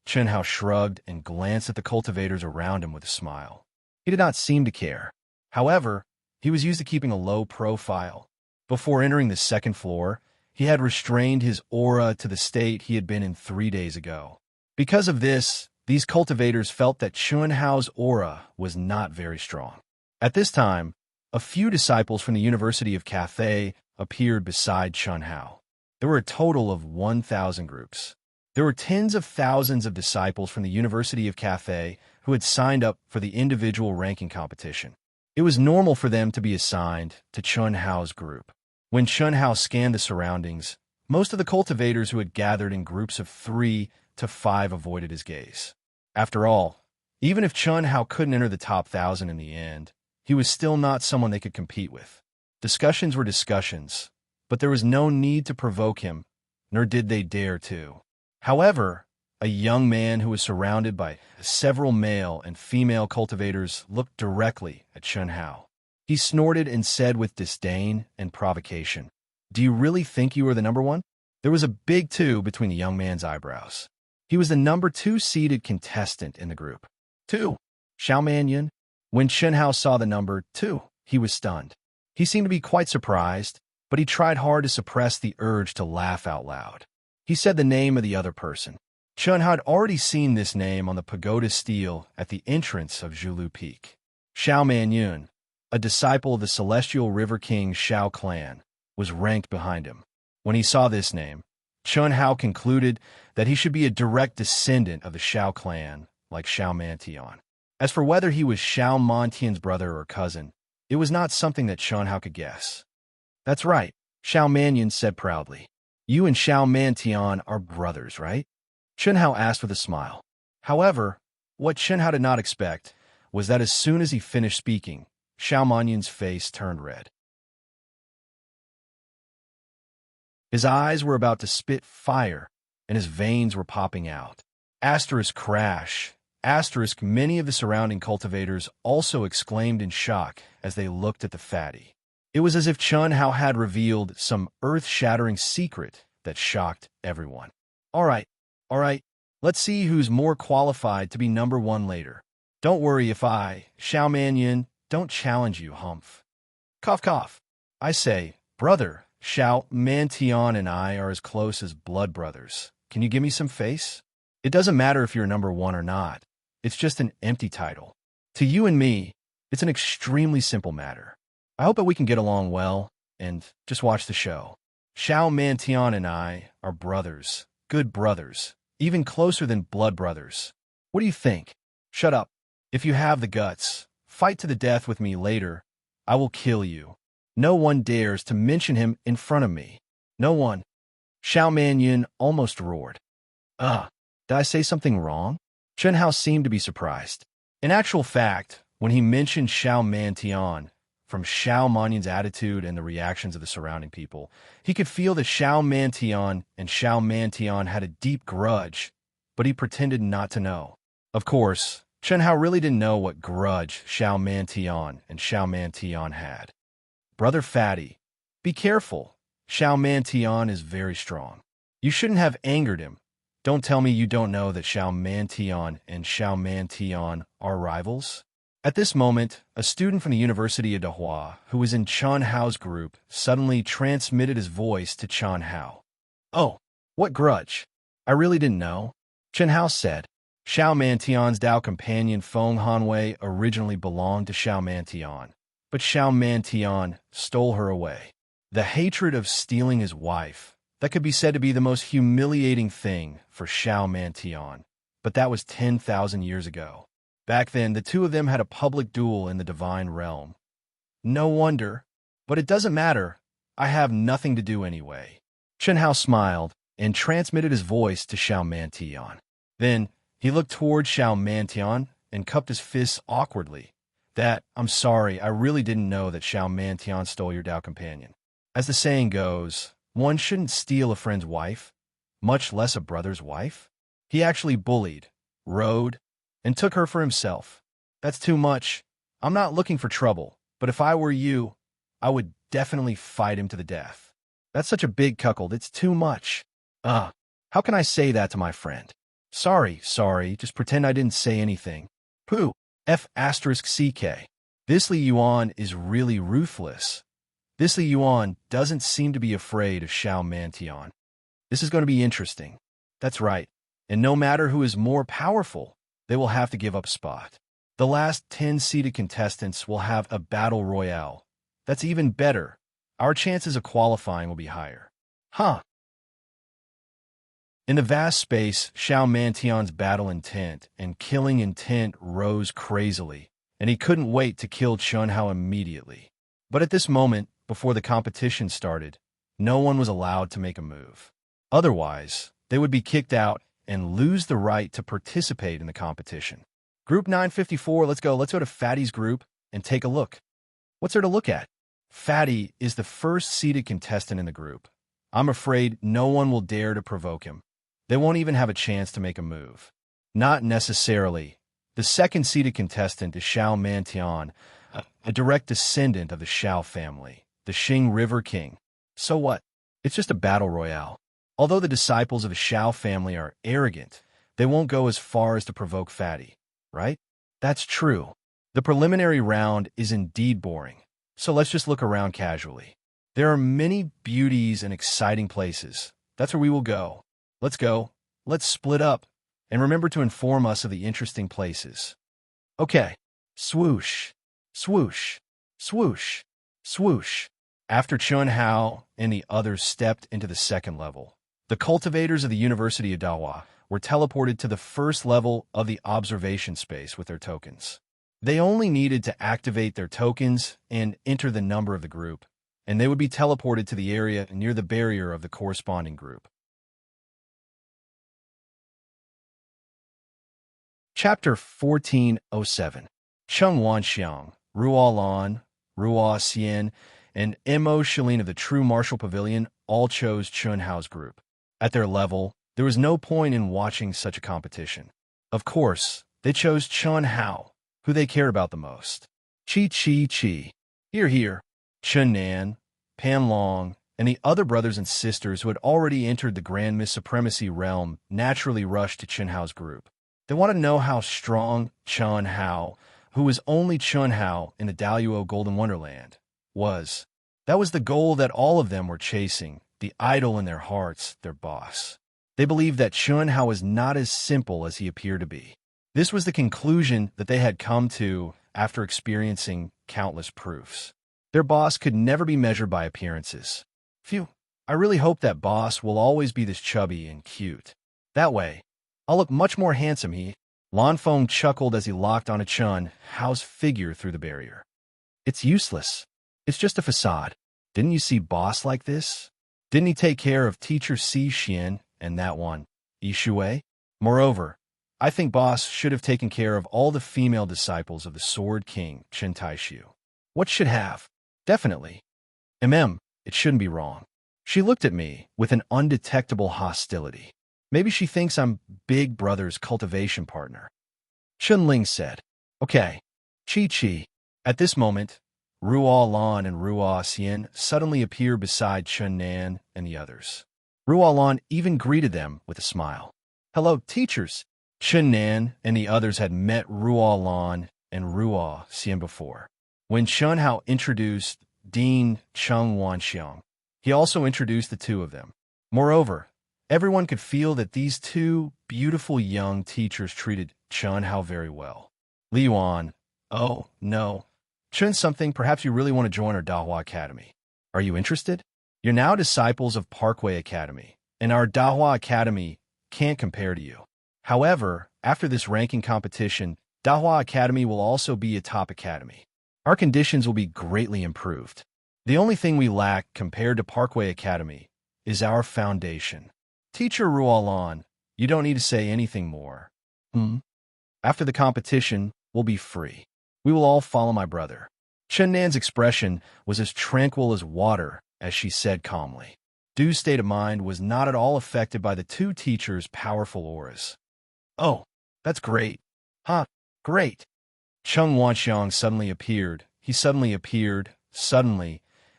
Chun Hao shrugged and glanced at the cultivators around him with a smile. He did not seem to care. However, he was used to keeping a low profile. Before entering the second floor, he had restrained his aura to the state he had been in 3 days ago. Because of this, these cultivators felt that Chun Hao's aura was not very strong. At this time, a few disciples from the University of Cathay appeared beside Chun Hao. There were a total of 1,000 groups. There were tens of thousands of disciples from the University of Cathay who had signed up for the individual ranking competition. It was normal for them to be assigned to Chun Hao's group. When Chun Hao scanned the surroundings, most of the cultivators who had gathered in groups of 3 to 5 avoided his gaze. After all, even if Chun Hao couldn't enter the top 1,000 in the end, he was still not someone they could compete with. Discussions were discussions, but there was no need to provoke him, nor did they dare to. However, a young man who was surrounded by several male and female cultivators looked directly at Chun Hao. He snorted and said with disdain and provocation, "Do you really think you are the number 1? There was a big 2 between the young man's eyebrows. He was the number 2 seeded contestant in the group. 2. Xiao Manyun. When Chun Hao saw the number 2, he was stunned. He seemed to be quite surprised, but he tried hard to suppress the urge to laugh out loud. He said the name of the other person. Chun Hao had already seen this name on the pagoda stele at the entrance of Zhulu Peak. Xiao Manyun, a disciple of the celestial river king Xiao clan, was ranked behind him. When he saw this name, Chun Hao concluded that he should be a direct descendant of the Xiao clan, like Xiao Mantian. As for whether he was Xiao Mantian's brother or cousin, it was not something that Chen Hao could guess. That's right, Xiao Mannion said proudly. You and Xiao Mantian are brothers, right? Chen Hao asked with a smile. However, what Chen Hao did not expect was that as soon as he finished speaking, Xiao Mannion's face turned red. His eyes were about to spit fire, and his veins were popping out. Asterisk crash. Asterisk many of the surrounding cultivators also exclaimed in shock as they looked at the fatty. It was as if Chen Hao had revealed some earth-shattering secret that shocked everyone. All right, let's see who's more qualified to be number one later. Don't worry if I, Xiao Mannion, don't challenge you, humph. Cough, cough. I say, brother, Xiao Mantian and I are as close as blood brothers. Can you give me some face? It doesn't matter if you're number one or not. It's just an empty title. To you and me, it's an extremely simple matter. I hope that we can get along well and just watch the show. Xiao Mantian and I are brothers, good brothers, even closer than blood brothers. What do you think? Shut up. If you have the guts, fight to the death with me later. I will kill you. No one dares to mention him in front of me. No one. Xiao Mannion almost roared. Did I say something wrong? Chen Hao seemed to be surprised. In actual fact, when he mentioned Xiao Mantian, from Xiao Mannion's attitude and the reactions of the surrounding people, he could feel that Xiao Mantian and Xiao Mantian had a deep grudge, but he pretended not to know. Of course, Chen Hao really didn't know what grudge Xiao Mantian and Xiao Mantian had. Brother Fatty, be careful. Xiao Mantian is very strong. You shouldn't have angered him. Don't tell me you don't know that Xiao Mantian and Xiao Mantian are rivals. At this moment, a student from the University of Dahua, who was in Chen Hao's group, suddenly transmitted his voice to Chen Hao. Oh, what grudge? I really didn't know. Chen Hao said. Xiao Mantian's Dao companion Feng Hanwei originally belonged to Xiao Mantian, but Xiao Mantian stole her away. The hatred of stealing his wife, that could be said to be the most humiliating thing for Xiao Mantian, but that was 10,000 years ago. Back then, the two of them had a public duel in the divine realm. No wonder. But it doesn't matter. I have nothing to do anyway. Chen Hao smiled and transmitted his voice to Xiao Mantian. Then, he looked toward Xiao Mantian and cupped his fists awkwardly. I'm sorry, I really didn't know that Xiao Mantian stole your Dao companion. As the saying goes, one shouldn't steal a friend's wife, much less a brother's wife. He actually bullied, rode, and took her for himself. That's too much. I'm not looking for trouble, but if I were you, I would definitely fight him to the death. That's such a big cuckold, it's too much. How can I say that to my friend? Sorry, just pretend I didn't say anything. Pooh, F***CK. This Li Yuan is really ruthless. This Li Yuan doesn't seem to be afraid of Xiao Mantian. This is going to be interesting. That's right, and no matter who is more powerful, they will have to give up spot. The last 10 seeded contestants will have a battle royale. That's even better. Our chances of qualifying will be higher. In the vast space, Xiao Mantian's battle intent and killing intent rose crazily, and he couldn't wait to kill Chen Hao immediately. But at this moment, before the competition started, no one was allowed to make a move. Otherwise, they would be kicked out and lose the right to participate in the competition. Group 954, let's go to Fatty's group and take a look. What's there to look at? Fatty is the first seeded contestant in the group. I'm afraid no one will dare to provoke him. They won't even have a chance to make a move. Not necessarily. The second seeded contestant is Xiao Mantian, a direct descendant of the Xiao family, the Xing River King. So what? It's just a battle royale. Although the disciples of the Xiao family are arrogant, they won't go as far as to provoke Fatty, right? That's true. The preliminary round is indeed boring, so let's just look around casually. There are many beauties and exciting places. That's where we will go. Let's go. Let's split up. And remember to inform us of the interesting places. Okay. Swoosh. Swoosh. Swoosh. Swoosh. After Chen Hao and the others stepped into the second level, the cultivators of the University of Dahua were teleported to the first level of the observation space with their tokens. They only needed to activate their tokens and enter the number of the group, and they would be teleported to the area near the barrier of the corresponding group. Chapter 1407. Cheng Wanxiang, Ruo Lan, Ruo Xian, and Mo Shilin of the True Martial Pavilion all chose Chun Hao's group. At their level, there was no point in watching such a competition. Of course, they chose Chun Hao, who they cared about the most. Chi. Hear, hear. Chun Nan, Pan Long, and the other brothers and sisters who had already entered the Grand Miss Supremacy realm naturally rushed to Chun Hao's group. They wanted to know how strong Chun Hao, who was only Chun Hao in the Daluo Golden Wonderland, was. That was the goal that all of them were chasing, the idol in their hearts, their boss. They believed that Chun Hao was not as simple as he appeared to be. This was the conclusion that they had come to after experiencing countless proofs. Their boss could never be measured by appearances. Phew, I really hope that boss will always be this chubby and cute. That way, I'll look much more handsome, Lan Feng chuckled as he locked onto Chun Hao's figure through the barrier. It's useless. It's just a facade. Didn't you see boss like this? Didn't he take care of teacher Si Xian and that one, Yi Shui? Moreover, I think boss should have taken care of all the female disciples of the Sword King, Chen Taishu. What should have? Definitely. It shouldn't be wrong. She looked at me with an undetectable hostility. Maybe she thinks I'm Big Brother's cultivation partner. Chun Ling said, Okay. Chi. At this moment, Ruo Lan and Ruo Xian suddenly appeared beside Chun Nan and the others. Ruo Lan even greeted them with a smile. Hello, teachers. Chun Nan and the others had met Ruo Lan and Ruo Xian before. When Chun Hao introduced Dean Cheng Wanxiang, he also introduced the two of them. Moreover, everyone could feel that these two beautiful young teachers treated Chun Hao very well. Li Yuan, oh, no. Chun something, perhaps you really want to join our Dahua Academy. Are you interested? You're now disciples of Parkway Academy, and our Dahua Academy can't compare to you. However, after this ranking competition, Dahua Academy will also be a top academy. Our conditions will be greatly improved. The only thing we lack compared to Parkway Academy is our foundation. Teacher Ruo Lan, you don't need to say anything more. After the competition, we'll be free. We will all follow my brother. Chun Nan's expression was as tranquil as water as she said calmly. Du's state of mind was not at all affected by the two teachers' powerful auras. Oh, that's great. Great. Cheng Wanxiang suddenly appeared. He suddenly appeared,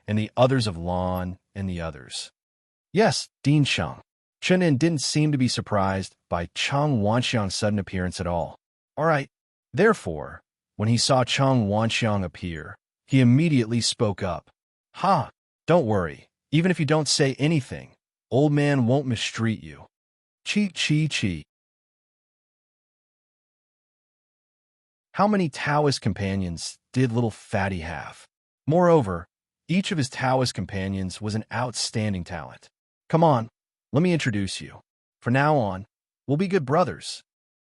and the others of Lan and the others. Yes, Dean Cheng. Chun Nan didn't seem to be surprised by Cheng Wanxiang's sudden appearance at all. All right. Therefore, when he saw Cheng Wanxiang appear, he immediately spoke up. Don't worry. Even if you don't say anything, old man won't mistreat you. Chi. How many Taoist companions did little Fatty have? Moreover, each of his Taoist companions was an outstanding talent. Come on, let me introduce you. From now on, we'll be good brothers.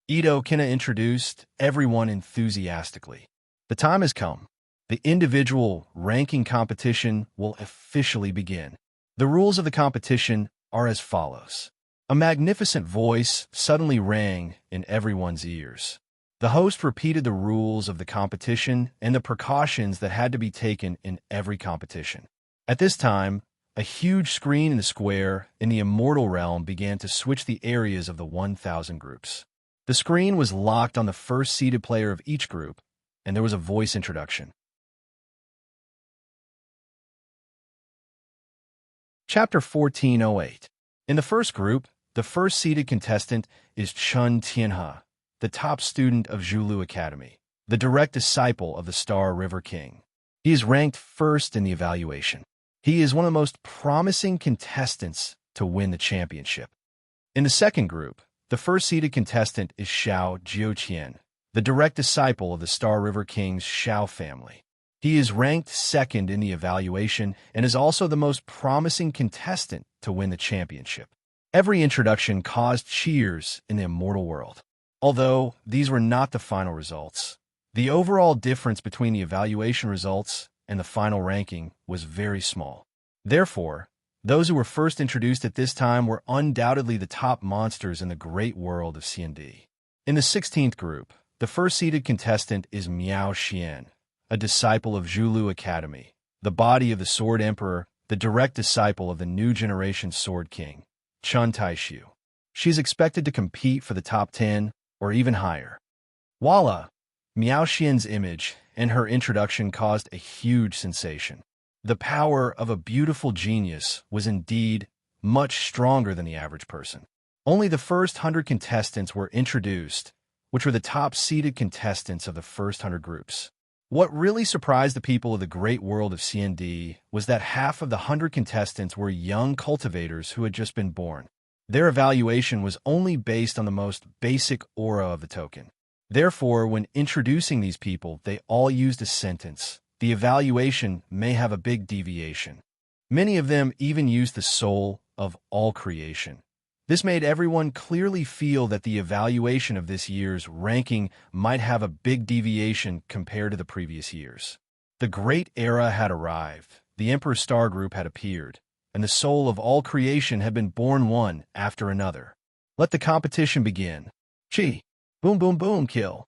Ito Kina introduced everyone enthusiastically. The time has come. The individual ranking competition will officially begin. The rules of the competition are as follows. A magnificent voice suddenly rang in everyone's ears. The host repeated the rules of the competition and the precautions that had to be taken in every competition. At this time, a huge screen in the square in the immortal realm began to switch the areas of the 1,000 groups. The screen was locked on the first seeded player of each group, and there was a voice introduction. Chapter 1408. In the first group, the first seeded contestant is Chun Tianhe, the top student of Zhulu Academy, the direct disciple of the Star River King. He is ranked first in the evaluation. He is one of the most promising contestants to win the championship. In the second group, the first seeded contestant is Xiao Jiuqian, the direct disciple of the Star River King's Xiao family. He is ranked second in the evaluation and is also the most promising contestant to win the championship. Every introduction caused cheers in the immortal world. Although these were not the final results, the overall difference between the evaluation results and the final ranking was very small. Therefore, those who were first introduced at this time were undoubtedly the top monsters in the great world of C&D. In the 16th group, the first-seeded contestant is Miao Xian, a disciple of Zhulu Academy, the body of the Sword Emperor, the direct disciple of the new generation Sword King, Chun Taishu. She is expected to compete for the top 10 or even higher. Voila! Miao Xian's image and her introduction caused a huge sensation. The power of a beautiful genius was indeed much stronger than the average person. Only the first 100 contestants were introduced, which were the top-seeded contestants of the first 100 groups. What really surprised the people of the great world of C&D was that half of the 100 contestants were young cultivators who had just been born. Their evaluation was only based on the most basic aura of the token. Therefore, when introducing these people, they all used a sentence. The evaluation may have a big deviation. Many of them even used the soul of all creation. This made everyone clearly feel that the evaluation of this year's ranking might have a big deviation compared to the previous years. The great era had arrived, the Emperor Star Group had appeared, and the soul of all creation had been born one after another. Let the competition begin. Chi! Boom, boom, boom, kill.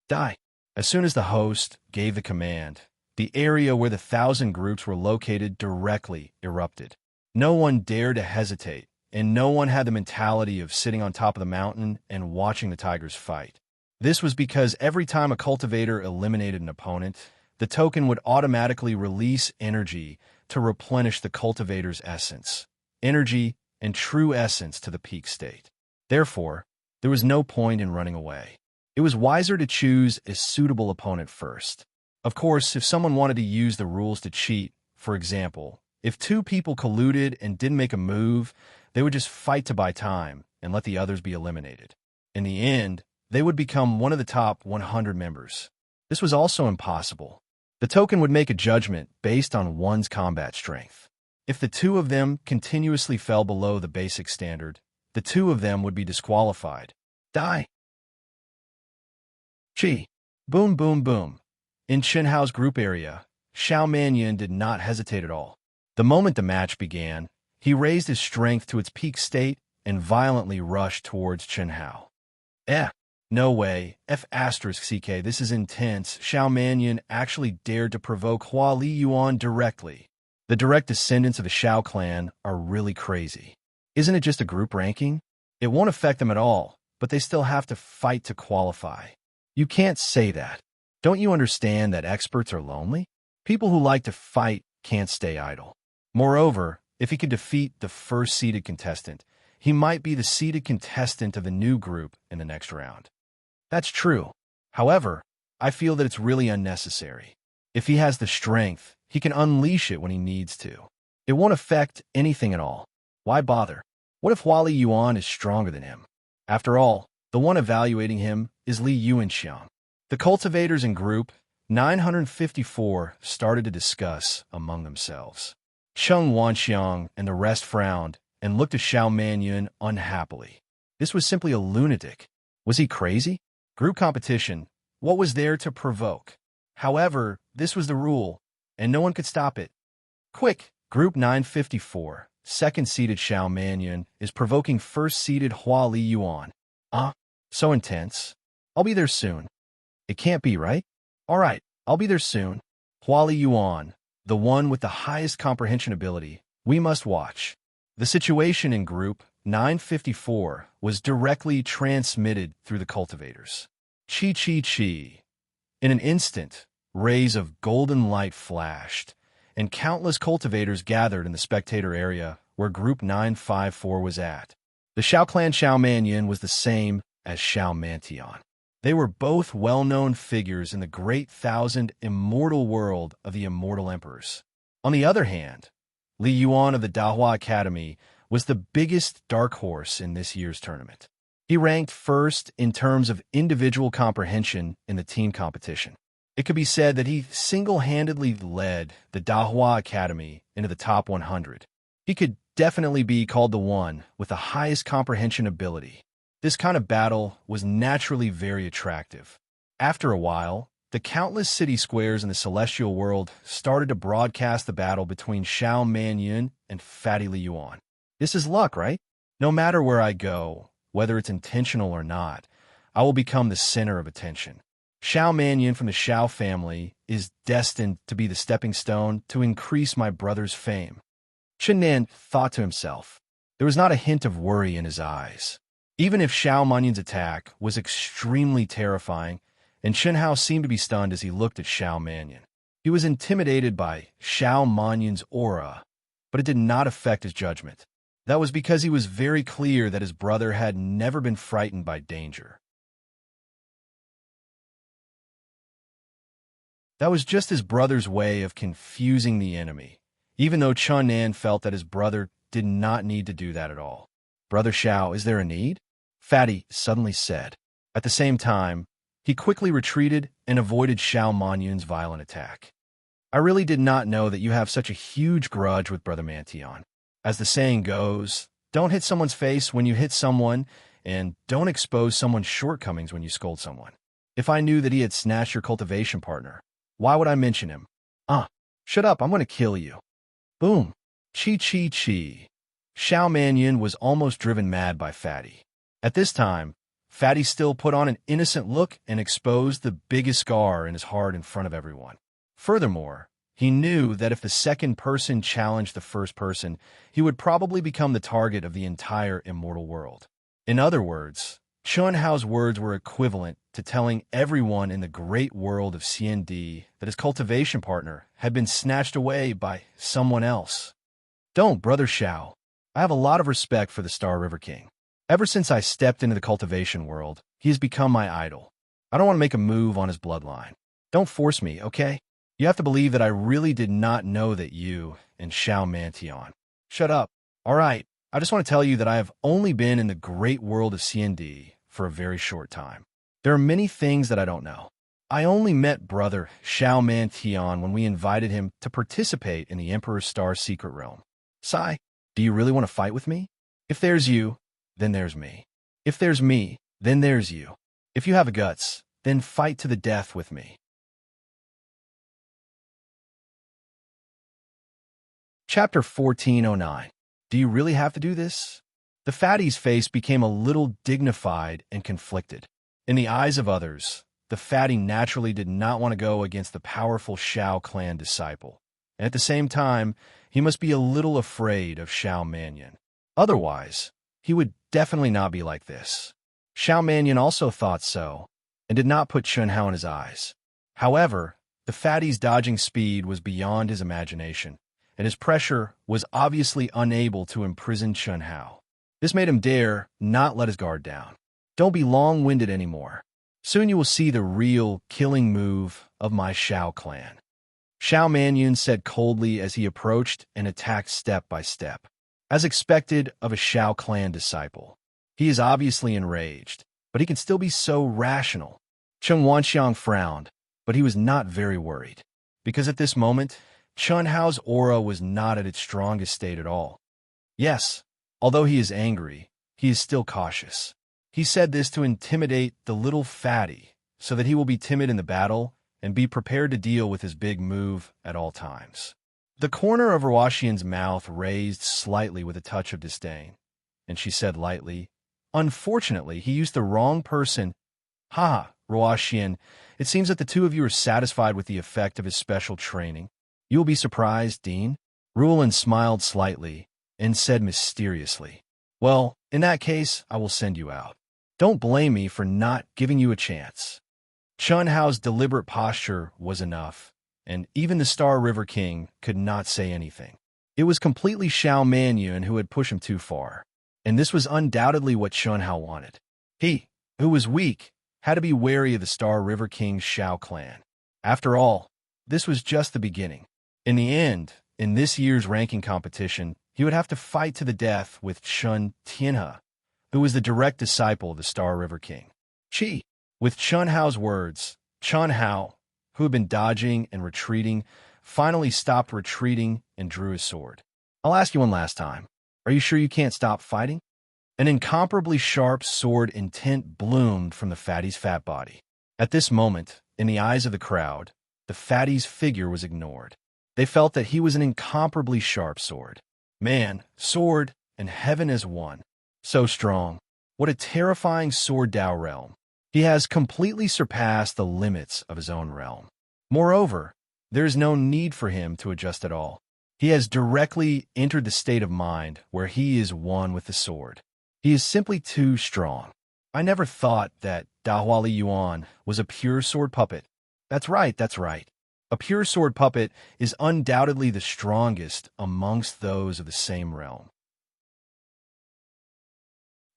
Die. As soon as the host gave the command, the area where the 1,000 groups were located directly erupted. No one dared to hesitate, and no one had the mentality of sitting on top of the mountain and watching the tigers fight. This was because every time a cultivator eliminated an opponent, the token would automatically release energy to replenish the cultivator's essence, energy and true essence to the peak state. Therefore, there was no point in running away. It was wiser to choose a suitable opponent first. Of course, if someone wanted to use the rules to cheat, for example, if two people colluded and didn't make a move, they would just fight to buy time and let the others be eliminated. In the end, they would become one of the top 100 members. This was also impossible. The token would make a judgment based on one's combat strength. If the two of them continuously fell below the basic standard, the two of them would be disqualified. Die. Chi. Boom, boom, boom. In Chen Hao's group area, Xiao Manyan did not hesitate at all. The moment the match began, he raised his strength to its peak state and violently rushed towards Chen Hao. No way, F*CK, this is intense. Xiao Manyan actually dared to provoke Hua Li Yuan directly. The direct descendants of the Xiao clan are really crazy. Isn't it just a group ranking? It won't affect them at all, but they still have to fight to qualify. You can't say that. Don't you understand that experts are lonely? People who like to fight can't stay idle. Moreover, if he could defeat the first seeded contestant, he might be the seeded contestant of the new group in the next round. That's true. However, I feel that it's really unnecessary. If he has the strength, he can unleash it when he needs to. It won't affect anything at all. Why bother? What if Hua Li Yuan is stronger than him? After all, the one evaluating him is Li Yuanxiang. The cultivators in group 954 started to discuss among themselves. Cheng Wanxiang and the rest frowned and looked at Xiao Manyan unhappily. This was simply a lunatic. Was he crazy? Group competition. What was there to provoke? However, this was the rule, and no one could stop it. Quick! Group 954, second-seeded Xiao Manyan, is provoking first-seeded Hua Li Yuan. So intense. I'll be there soon. It can't be, right? All right, I'll be there soon. Hua Li Yuan, the one with the highest comprehension ability. We must watch. The situation in Group 954 was directly transmitted through the cultivators. Chi, chi, chi. In an instant, rays of golden light flashed, and countless cultivators gathered in the spectator area where Group 954 was at. The Xiao clan Xiao Manyan was the same as Xiao Mantian. They were both well-known figures in the great 1,000 immortal world of the immortal emperors. On the other hand, Li Yuan of the Dahua Academy was the biggest dark horse in this year's tournament. He ranked first in terms of individual comprehension in the team competition. It could be said that he single-handedly led the Dahua Academy into the top 100. He could definitely be called the one with the highest comprehension ability. This kind of battle was naturally very attractive. After a while, the countless city squares in the celestial world started to broadcast the battle between Xiao Manyun and Fatty Li Yuan. This is luck, right? No matter where I go, whether it's intentional or not, I will become the center of attention. Xiao Manyun from the Xiao family is destined to be the stepping stone to increase my brother's fame. Chen Nan thought to himself. There was not a hint of worry in his eyes. Even if Xiao Manyun's attack was extremely terrifying, and Chen Hao seemed to be stunned as he looked at Xiao Manyun. He was intimidated by Xiao Manyun's aura, but it did not affect his judgment. That was because he was very clear that his brother had never been frightened by danger. That was just his brother's way of confusing the enemy, even though Chen Nan felt that his brother did not need to do that at all. "Brother Xiao, is there a need?" Fatty suddenly said. At the same time, he quickly retreated and avoided Xiao Manyun's violent attack. "I really did not know that you have such a huge grudge with Brother Mantion. As the saying goes, don't hit someone's face when you hit someone, and don't expose someone's shortcomings when you scold someone. If I knew that he had snatched your cultivation partner, why would I mention him? Shut up, I'm going to kill you." Boom. Chi chi chi. Xiao Manyun was almost driven mad by Fatty. At this time, Fatty still put on an innocent look and exposed the biggest scar in his heart in front of everyone. Furthermore, he knew that if the second person challenged the first person, he would probably become the target of the entire immortal world. In other words, Chun Hao's words were equivalent to telling everyone in the great world of CND that his cultivation partner had been snatched away by someone else. "Don't, Brother Xiao. I have a lot of respect for the Star River King. Ever since I stepped into the cultivation world, he has become my idol. I don't want to make a move on his bloodline. Don't force me, okay? You have to believe that I really did not know that you and Xiao Mantion." "Shut up. All right, I just want to tell you that I have only been in the great world of CND for a very short time. There are many things that I don't know. I only met Brother Xiao Mantion when we invited him to participate in the Emperor's Star Secret Realm. Sai, do you really want to fight with me? If there's you, then there's me. If there's me, then there's you. If you have guts, then fight to the death with me." Chapter 1409. Do you really have to do this? The fatty's face became a little dignified and conflicted. In the eyes of others, the fatty naturally did not want to go against the powerful Xiao clan disciple. And at the same time, he must be a little afraid of Xiao Manyun. Otherwise, he would definitely not be like this. Xiao Manyun also thought so, and did not put Chun Hao in his eyes. However, the fatty's dodging speed was beyond his imagination, and his pressure was obviously unable to imprison Chun Hao. This made him dare not let his guard down. "Don't be long-winded anymore. Soon you will see the real killing move of my Xiao clan," Xiao Manyun said coldly as he approached and attacked step by step. As expected of a Xiao clan disciple, he is obviously enraged, but he can still be so rational. Cheng Wanxiang frowned, but he was not very worried, because at this moment, Chun Hao's aura was not at its strongest state at all. Yes, although he is angry, he is still cautious. He said this to intimidate the little fatty, so that he will be timid in the battle and be prepared to deal with his big move at all times. The corner of Ruoxian's mouth raised slightly with a touch of disdain, and she said lightly, "Unfortunately, he used the wrong person." "Ha, Ruoxian, it seems that the two of you are satisfied with the effect of his special training. You will be surprised, Dean." Ruolin smiled slightly and said mysteriously, "Well, in that case, I will send you out. Don't blame me for not giving you a chance." Chun Hao's deliberate posture was enough, and even the Star River King could not say anything. It was completely Xiao Manyun who had pushed him too far, and this was undoubtedly what Chun Hao wanted. He, who was weak, had to be wary of the Star River King's Xiao clan. After all, this was just the beginning. In the end, in this year's ranking competition, he would have to fight to the death with Chun Tianhe, who was the direct disciple of the Star River King. Chi. With Chun Hao's words, Chun Hao, who had been dodging and retreating, finally stopped retreating and drew his sword. "I'll ask you one last time. Are you sure you can't stop fighting? An incomparably sharp sword intent bloomed from the fatty's fat body. At this moment, in the eyes of the crowd, the fatty's figure was ignored. They felt that he was an incomparably sharp sword. Man, sword, and heaven as one. So strong. What a terrifying sword Tao realm. He has completely surpassed the limits of his own realm. Moreover, there is no need for him to adjust at all. He has directly entered the state of mind where he is one with the sword. He is simply too strong. I never thought that Dahua Li Yuan was a pure sword puppet. That's right, that's right. A pure sword puppet is undoubtedly the strongest amongst those of the same realm.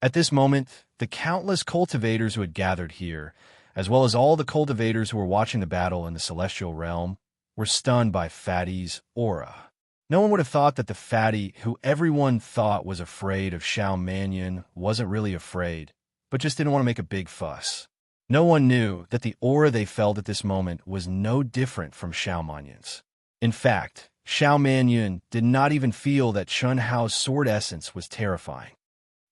At this moment, the countless cultivators who had gathered here, as well as all the cultivators who were watching the battle in the celestial realm, were stunned by Fatty's aura. No one would have thought that the Fatty, who everyone thought was afraid of Xiao Mannion, wasn't really afraid, but just didn't want to make a big fuss. No one knew that the aura they felt at this moment was no different from Xiao Mannion's. In fact, Xiao Mannion did not even feel that Chun Hao's sword essence was terrifying.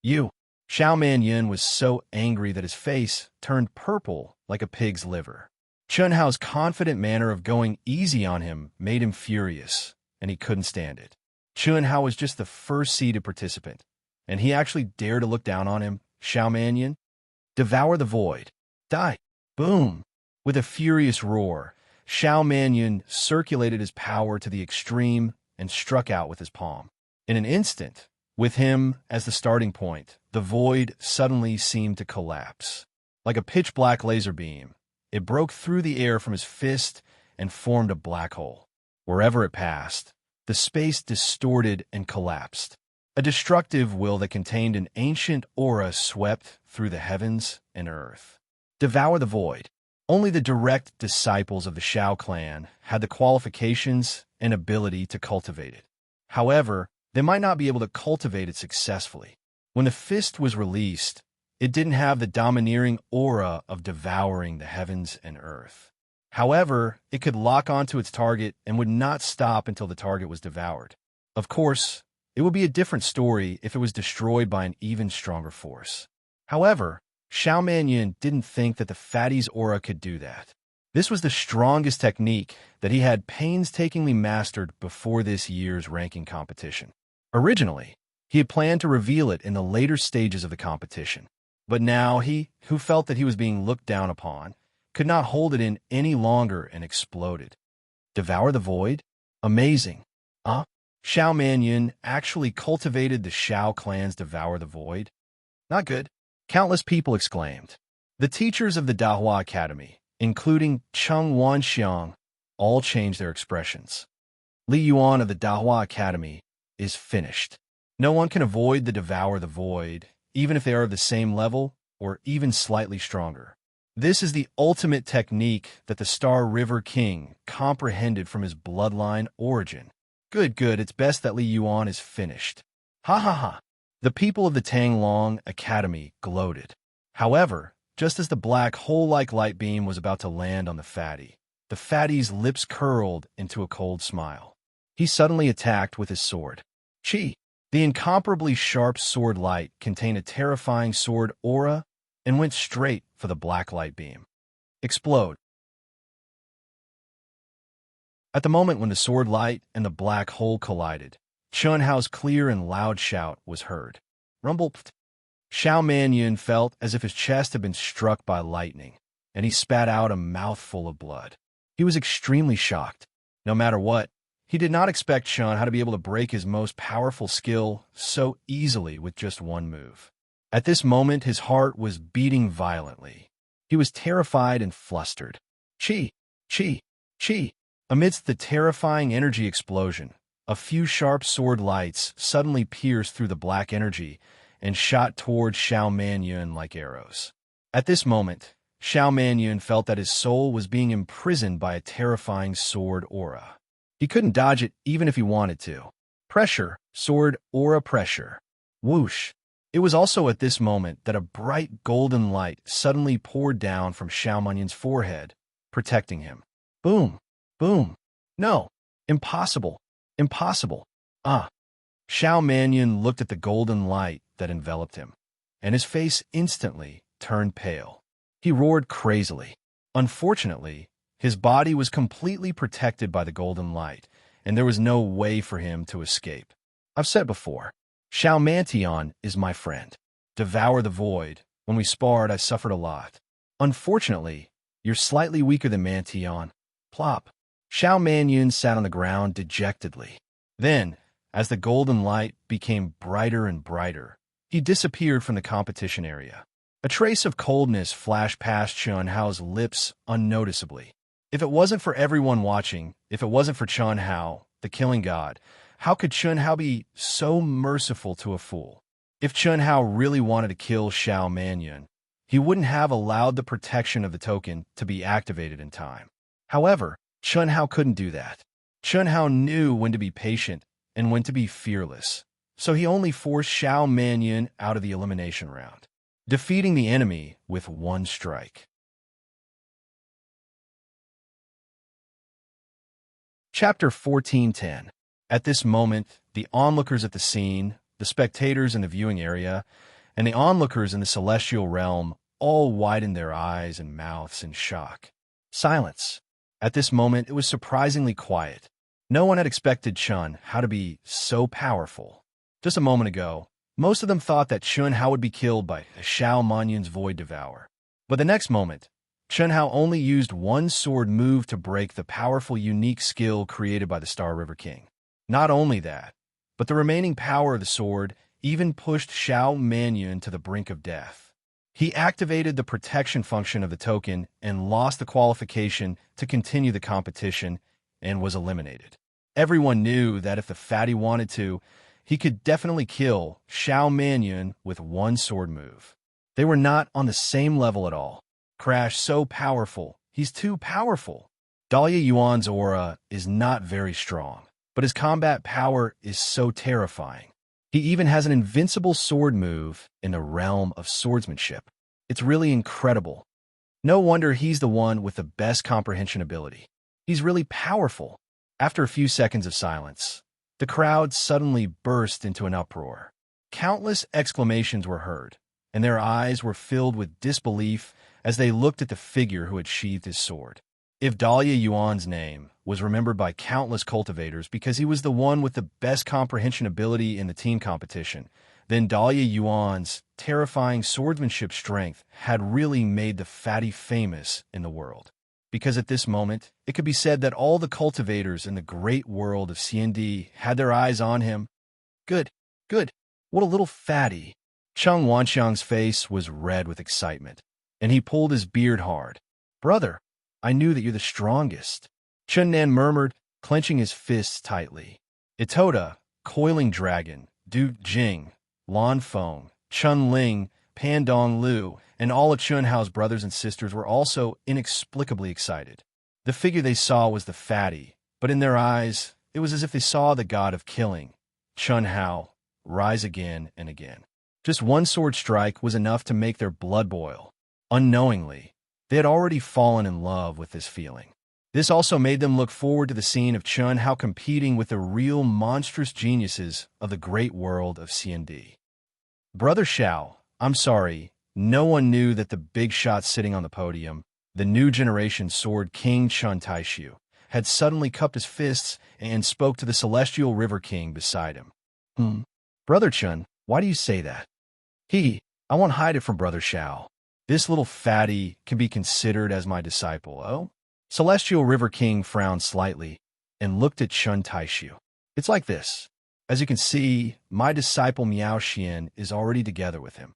Xiao Mannion was so angry that his face turned purple like a pig's liver. Chun Hao's confident manner of going easy on him made him furious, and he couldn't stand it. Chun Hao was just the first seeded participant, and he actually dared to look down on him. Xiao Mannion, devour the void. Die. Boom. With a furious roar, Xiao Mannion circulated his power to the extreme and struck out with his palm. In an instant, with him as the starting point, the void suddenly seemed to collapse. Like a pitch-black laser beam, it broke through the air from his fist and formed a black hole. Wherever it passed, the space distorted and collapsed. A destructive will that contained an ancient aura swept through the heavens and earth. Devour the void. Only the direct disciples of the Shao clan had the qualifications and ability to cultivate it. However, they might not be able to cultivate it successfully. When the fist was released, it didn't have the domineering aura of devouring the heavens and earth. However, it could lock onto its target and would not stop until the target was devoured. Of course, it would be a different story if it was destroyed by an even stronger force. However, Xiao Mannion didn't think that the fatty's aura could do that. This was the strongest technique that he had painstakingly mastered before this year's ranking competition. Originally, he had planned to reveal it in the later stages of the competition, but now he, who felt that he was being looked down upon, could not hold it in any longer and exploded. Devour the void? Amazing. Xiao Mannion actually cultivated the Shao clan's Devour the Void? Not good. Countless people exclaimed. The teachers of the Dahua Academy, including Cheng Wanxiang, all changed their expressions. Li Yuan of the Dahua Academy is finished. No one can avoid the Devour the Void, even if they are of the same level or even slightly stronger. This is the ultimate technique that the Star River King comprehended from his bloodline origin. Good, it's best that Li Yuan is finished. Ha ha ha. The people of the Tanglong Academy gloated. However, just as the black hole-like light beam was about to land on the fatty's lips curled into a cold smile. He suddenly attacked with his sword. Chi. The incomparably sharp sword light contained a terrifying sword aura and went straight for the black light beam. Explode. At the moment when the sword light and the black hole collided, Chun Hao's clear and loud shout was heard. Rumble. Xiao Mannion felt as if his chest had been struck by lightning, and he spat out a mouthful of blood. He was extremely shocked. No matter what, he did not expect Chun Hao to be able to break his most powerful skill so easily with just one move. At this moment, his heart was beating violently. He was terrified and flustered. Chi! Chi! Chi! Amidst the terrifying energy explosion, a few sharp sword lights suddenly pierced through the black energy and shot toward Xiao Mannion like arrows. At this moment, Xiao Mannion felt that his soul was being imprisoned by a terrifying sword aura. He couldn't dodge it even if he wanted to. Pressure, sword aura pressure. Whoosh! It was also at this moment that a bright golden light suddenly poured down from Xiao Mannion's forehead, protecting him. Boom! Boom! No! Impossible! Impossible! Xiao Mannion looked at the golden light that enveloped him, and his face instantly turned pale. He roared crazily. Unfortunately, his body was completely protected by the golden light, and there was no way for him to escape. I've said before, Xiao Mantion is my friend. Devour the void. When we sparred, I suffered a lot. Unfortunately, you're slightly weaker than Mantion. Plop. Xiao Manyun sat on the ground dejectedly. Then, as the golden light became brighter and brighter, he disappeared from the competition area. A trace of coldness flashed past Chun Hao's lips unnoticeably. If it wasn't for everyone watching, if it wasn't for Chun Hao, the killing god, how could Chun Hao be so merciful to a fool? If Chun Hao really wanted to kill Xiao Mannion, he wouldn't have allowed the protection of the token to be activated in time. However, Chun Hao couldn't do that. Chun Hao knew when to be patient and when to be fearless, so he only forced Xiao Mannion out of the elimination round, defeating the enemy with one strike. Chapter 14:10. At this moment, the onlookers at the scene, the spectators in the viewing area, and the onlookers in the celestial realm all widened their eyes and mouths in shock. Silence. At this moment, it was surprisingly quiet. No one had expected Chun Hao to be so powerful. Just a moment ago, most of them thought that Chun Hao would be killed by Xiao Manyun's Void Devour. But the next moment, Chun Hao only used one sword move to break the powerful unique skill created by the Star River King. Not only that, but the remaining power of the sword even pushed Xiao Manyun to the brink of death. He activated the protection function of the token and lost the qualification to continue the competition and was eliminated. Everyone knew that if the fatty wanted to, he could definitely kill Xiao Manyun with one sword move. They were not on the same level at all. Crash so powerful. He's too powerful. Dahlia Yuan's aura is not very strong, but his combat power is so terrifying. He even has an invincible sword move in the realm of swordsmanship. It's really incredible. No wonder he's the one with the best comprehension ability. He's really powerful. After a few seconds of silence, the crowd suddenly burst into an uproar. Countless exclamations were heard, and their eyes were filled with disbelief as they looked at the figure who had sheathed his sword. If Dahlia Yuan's name was remembered by countless cultivators because he was the one with the best comprehension ability in the team competition, then Dahlia Yuan's terrifying swordsmanship strength had really made the fatty famous in the world. Because at this moment, it could be said that all the cultivators in the great world of CND had their eyes on him. Good, good, what a little fatty. Cheng Wanxiang's face was red with excitement, and he pulled his beard hard. Brother, I knew that you're the strongest. Chen Nan murmured, clenching his fists tightly. Itoda, Coiling Dragon, Du Jing, Lan Feng, Chun Ling, Pandong Lu, and all of Chun Hao's brothers and sisters were also inexplicably excited. The figure they saw was the fatty, but in their eyes, it was as if they saw the god of killing, Chun Hao, rise again and again. Just one sword strike was enough to make their blood boil. Unknowingly, they had already fallen in love with this feeling. This also made them look forward to the scene of Chun Hao competing with the real monstrous geniuses of the great world of CND. Brother Xiao, I'm sorry, no one knew that the big shot sitting on the podium, the new generation sword king Chun Taishu, had suddenly cupped his fists and spoke to the celestial river king beside him. Brother Chun, why do you say that? I won't hide it from Brother Xiao. This little fatty can be considered as my disciple, oh? Celestial River King frowned slightly and looked at Chun Taishu. It's like this. As you can see, my disciple Miao Xian is already together with him.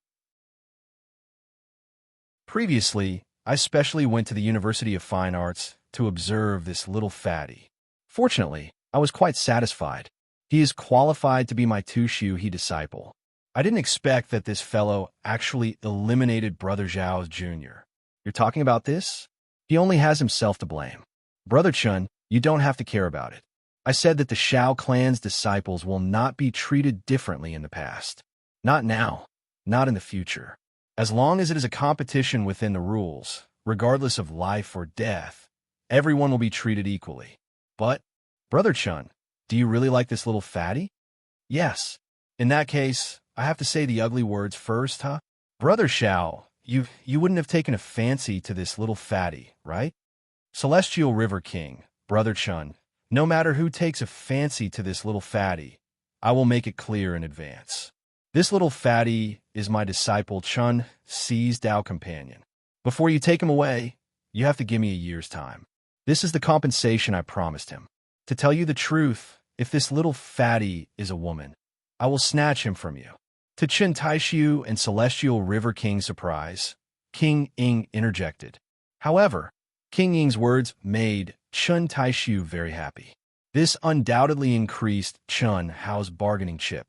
Previously, I specially went to the University of Fine Arts to observe this little fatty. Fortunately, I was quite satisfied. He is qualified to be my Tushu He disciple. I didn't expect that this fellow actually eliminated Brother Zhao's Jr. You're talking about this? He only has himself to blame. Brother Chun, you don't have to care about it. I said that the Shao clan's disciples will not be treated differently in the past. Not now, not in the future. As long as it is a competition within the rules, regardless of life or death, everyone will be treated equally. But, Brother Chun, do you really like this little fatty? Yes. In that case, I have to say the ugly words first, huh? Brother Shao, you wouldn't have taken a fancy to this little fatty, right? Celestial River King, Brother Chun, no matter who takes a fancy to this little fatty, I will make it clear in advance. This little fatty is my disciple Chun Si's Tao companion. Before you take him away, you have to give me a year's time. This is the compensation I promised him. To tell you the truth, if this little fatty is a woman, I will snatch him from you. To Chen Taishu and Celestial River King's surprise, King Ying interjected. However, King Ying's words made Chen Taishu very happy. This undoubtedly increased Chen Hao's bargaining chip.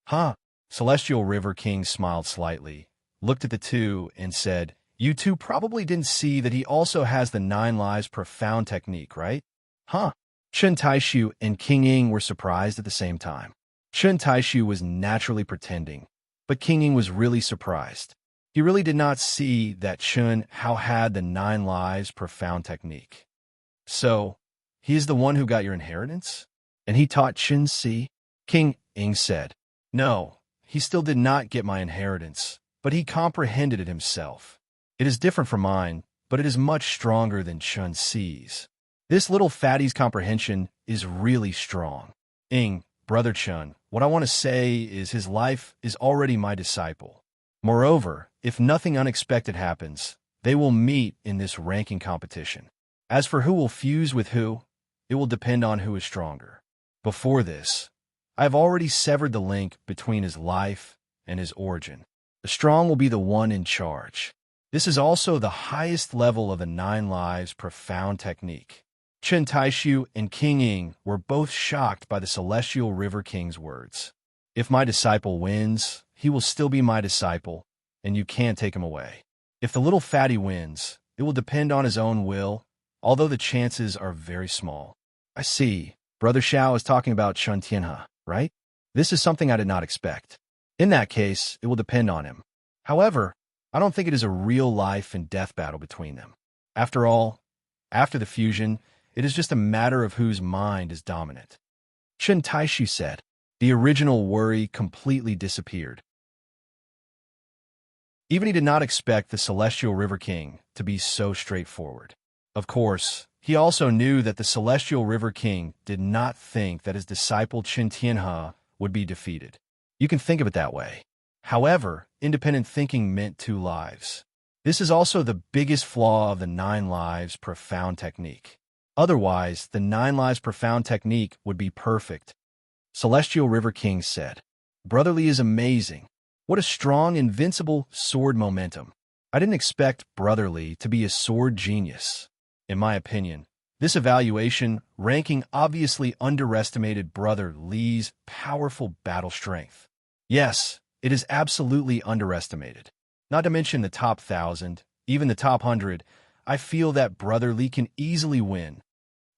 Huh? Celestial River King smiled slightly, looked at the two, and said, You two probably didn't see that he also has the 9 lives profound technique, right? Huh? Chen Taishu and King Ying were surprised at the same time. Chen Taishu was naturally pretending, but King Ying was really surprised. He really did not see that Chen Hao had the 9 lives profound technique. So, he is the one who got your inheritance? And he taught Chen Si? King Ying said, No, he still did not get my inheritance, but he comprehended it himself. It is different from mine, but it is much stronger than Chen Si's. This little fatty's comprehension is really strong. Ying, Brother Chun, what I want to say is his life is already my disciple. Moreover, if nothing unexpected happens, they will meet in this ranking competition. As for who will fuse with who, it will depend on who is stronger. Before this, I have already severed the link between his life and his origin. The strong will be the one in charge. This is also the highest level of the 9 lives profound technique. Chen Taishu and King Ying were both shocked by the Celestial River King's words. If my disciple wins, he will still be my disciple, and you can't take him away. If the little fatty wins, it will depend on his own will, although the chances are very small. I see. Brother Shao is talking about Chun Tianhe, right? This is something I did not expect. In that case, it will depend on him. However, I don't think it is a real life and death battle between them. After all, after the fusion, it is just a matter of whose mind is dominant. Chen Taishu said. The original worry completely disappeared. Even he did not expect the Celestial River King to be so straightforward. Of course, he also knew that the Celestial River King did not think that his disciple Chen Tianhe would be defeated. You can think of it that way. However, independent thinking meant 2 lives. This is also the biggest flaw of the 9 lives profound technique. Otherwise, the 9 lives profound technique would be perfect. Celestial River King said, Brotherly is amazing. What a strong, invincible sword momentum. I didn't expect Brotherly to be a sword genius. In my opinion, this evaluation ranking obviously underestimated Brother Li's powerful battle strength. Yes, it is absolutely underestimated. Not to mention the top 1,000, even the top 100, I feel that Brother Li can easily win.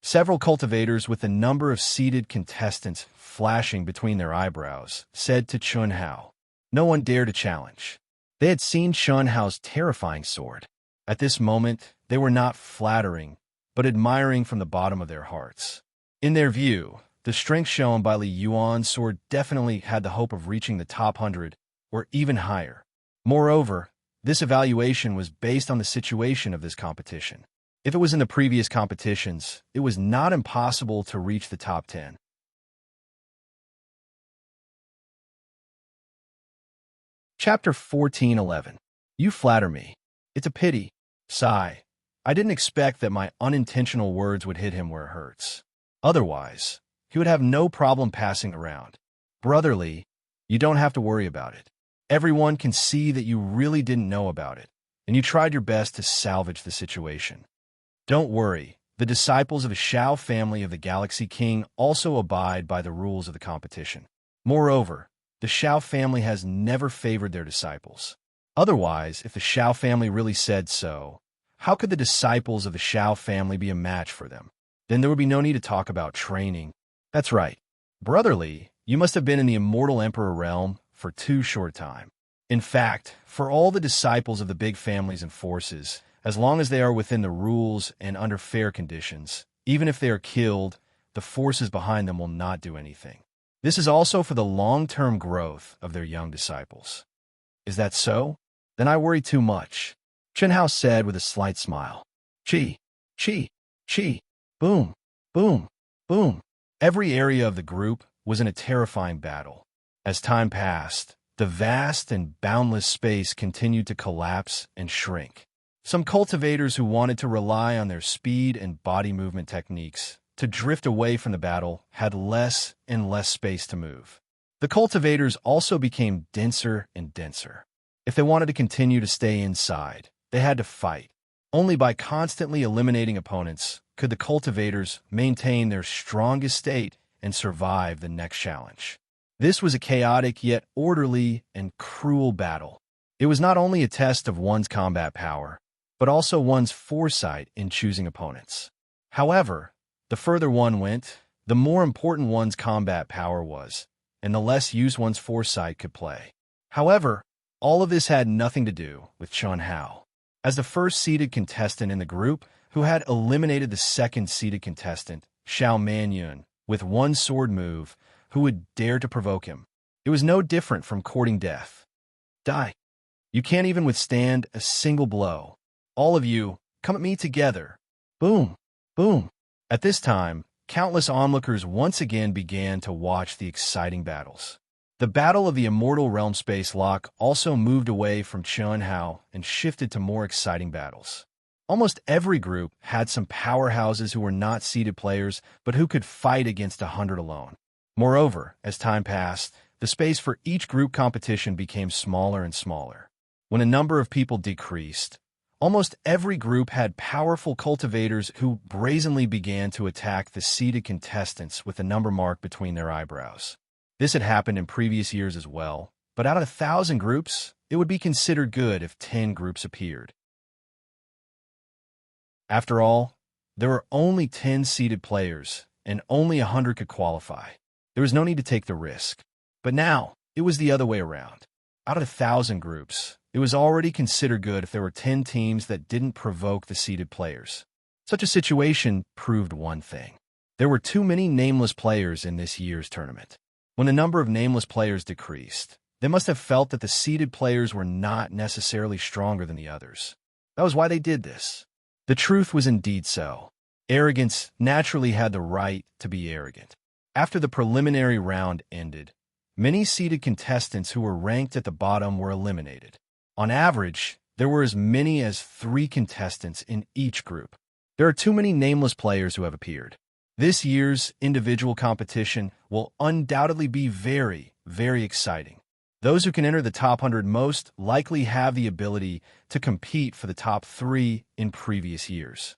Several cultivators with the number of seated contestants flashing between their eyebrows said to Chun Hao. No one dared to challenge. They had seen Chun Hao's terrifying sword. At this moment, they were not flattering, but admiring from the bottom of their hearts. In their view, the strength shown by Li Yuan's sword definitely had the hope of reaching the top 100, or even higher. Moreover, this evaluation was based on the situation of this competition. If it was in the previous competitions, it was not impossible to reach the top 10. Chapter 14:11. You flatter me. It's a pity. Sigh. I didn't expect that my unintentional words would hit him where it hurts. Otherwise, he would have no problem passing around. Brotherly, you don't have to worry about it. Everyone can see that you really didn't know about it, and you tried your best to salvage the situation. Don't worry, the disciples of the Shao family of the Galaxy King also abide by the rules of the competition. Moreover, the Shao family has never favored their disciples. Otherwise, if the Shao family really said so, how could the disciples of the Shao family be a match for them? Then there would be no need to talk about training. That's right. Brotherly, you must have been in the immortal Emperor realm for too short time. In fact, for all the disciples of the big families and forces, as long as they are within the rules and under fair conditions, even if they are killed, the forces behind them will not do anything. This is also for the long-term growth of their young disciples. Is that so? Then I worry too much, Chunhao said with a slight smile. Chi, chi, chi, boom, boom, boom. Every area of the group was in a terrifying battle. As time passed, the vast and boundless space continued to collapse and shrink. Some cultivators who wanted to rely on their speed and body movement techniques to drift away from the battle had less and less space to move. The cultivators also became denser and denser. If they wanted to continue to stay inside, they had to fight. Only by constantly eliminating opponents could the cultivators maintain their strongest state and survive the next challenge. This was a chaotic yet orderly and cruel battle. It was not only a test of one's combat power, but also one's foresight in choosing opponents. However, the further one went, the more important one's combat power was, and the less use one's foresight could play. However, all of this had nothing to do with Chunhao. As the first-seeded contestant in the group, who had eliminated the second-seeded contestant, Xiao Manyun, with one sword move, who would dare to provoke him. It was no different from courting death. Die. You can't even withstand a single blow. All of you, come at me together. Boom, boom. At this time, countless onlookers once again began to watch the exciting battles. The battle of the immortal realm space lock also moved away from Chunhao and shifted to more exciting battles. Almost every group had some powerhouses who were not seeded players, but who could fight against 100 alone. Moreover, as time passed, the space for each group competition became smaller and smaller. When a number of people decreased, almost every group had powerful cultivators who brazenly began to attack the seeded contestants with a number mark between their eyebrows. This had happened in previous years as well, but out of 1,000 groups, it would be considered good if 10 groups appeared. After all, there were only 10 seeded players, and only 100 could qualify. There was no need to take the risk. But now, it was the other way around. Out of 1,000 groups, it was already considered good if there were 10 teams that didn't provoke the seeded players. Such a situation proved one thing. There were too many nameless players in this year's tournament. When the number of nameless players decreased, they must have felt that the seeded players were not necessarily stronger than the others. That was why they did this. The truth was indeed so. Arrogance naturally had the right to be arrogant. After the preliminary round ended, many seeded contestants who were ranked at the bottom were eliminated. On average, there were as many as 3 contestants in each group. There are too many nameless players who have appeared. This year's individual competition will undoubtedly be very, very exciting. Those who can enter the top 100 most likely have the ability to compete for the top 3 in previous years.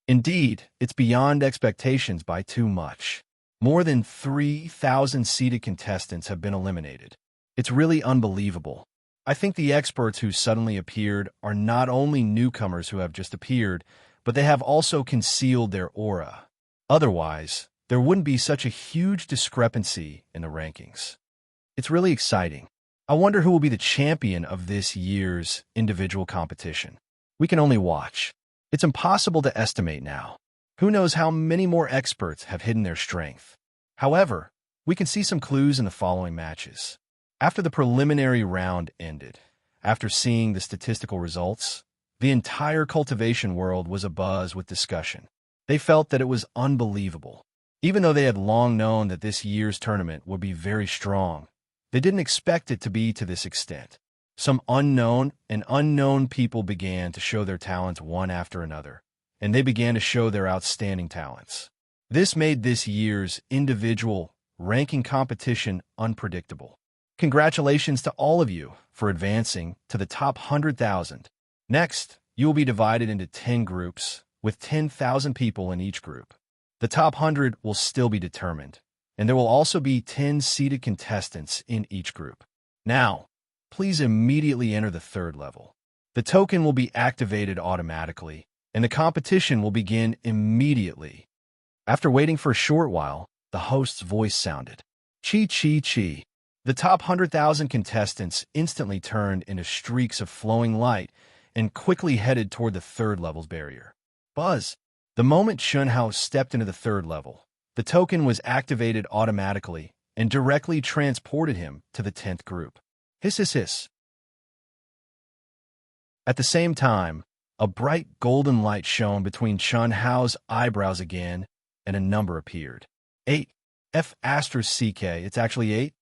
Indeed, it's beyond expectations by too much. More than 3,000 seeded contestants have been eliminated. It's really unbelievable. I think the experts who suddenly appeared are not only newcomers who have just appeared, but they have also concealed their aura. Otherwise, there wouldn't be such a huge discrepancy in the rankings. It's really exciting. I wonder who will be the champion of this year's individual competition. We can only watch. It's impossible to estimate now. Who knows how many more experts have hidden their strength? However, we can see some clues in the following matches. After the preliminary round ended, after seeing the statistical results, the entire cultivation world was abuzz with discussion. They felt that it was unbelievable. Even though they had long known that this year's tournament would be very strong, they didn't expect it to be to this extent. Some unknown people began to show their talents one after another, and they began to show their outstanding talents. This made this year's individual ranking competition unpredictable. Congratulations to all of you for advancing to the top 100,000. Next, you will be divided into 10 groups, with 10,000 people in each group. The top 100 will still be determined, and there will also be 10 seeded contestants in each group. Now, please immediately enter the 3rd level. The token will be activated automatically, and the competition will begin immediately. After waiting for a short while, the host's voice sounded. Chi chi chi. The top 100,000 contestants instantly turned into streaks of flowing light and quickly headed toward the 3rd level's barrier. Buzz. The moment Chunhao stepped into the 3rd level, the token was activated automatically, and directly transported him to the 10th group. Hiss, hiss, hiss. At the same time, a bright golden light shone between Chun Hao's eyebrows again, and a number appeared. 8. F***CK, it's actually 8?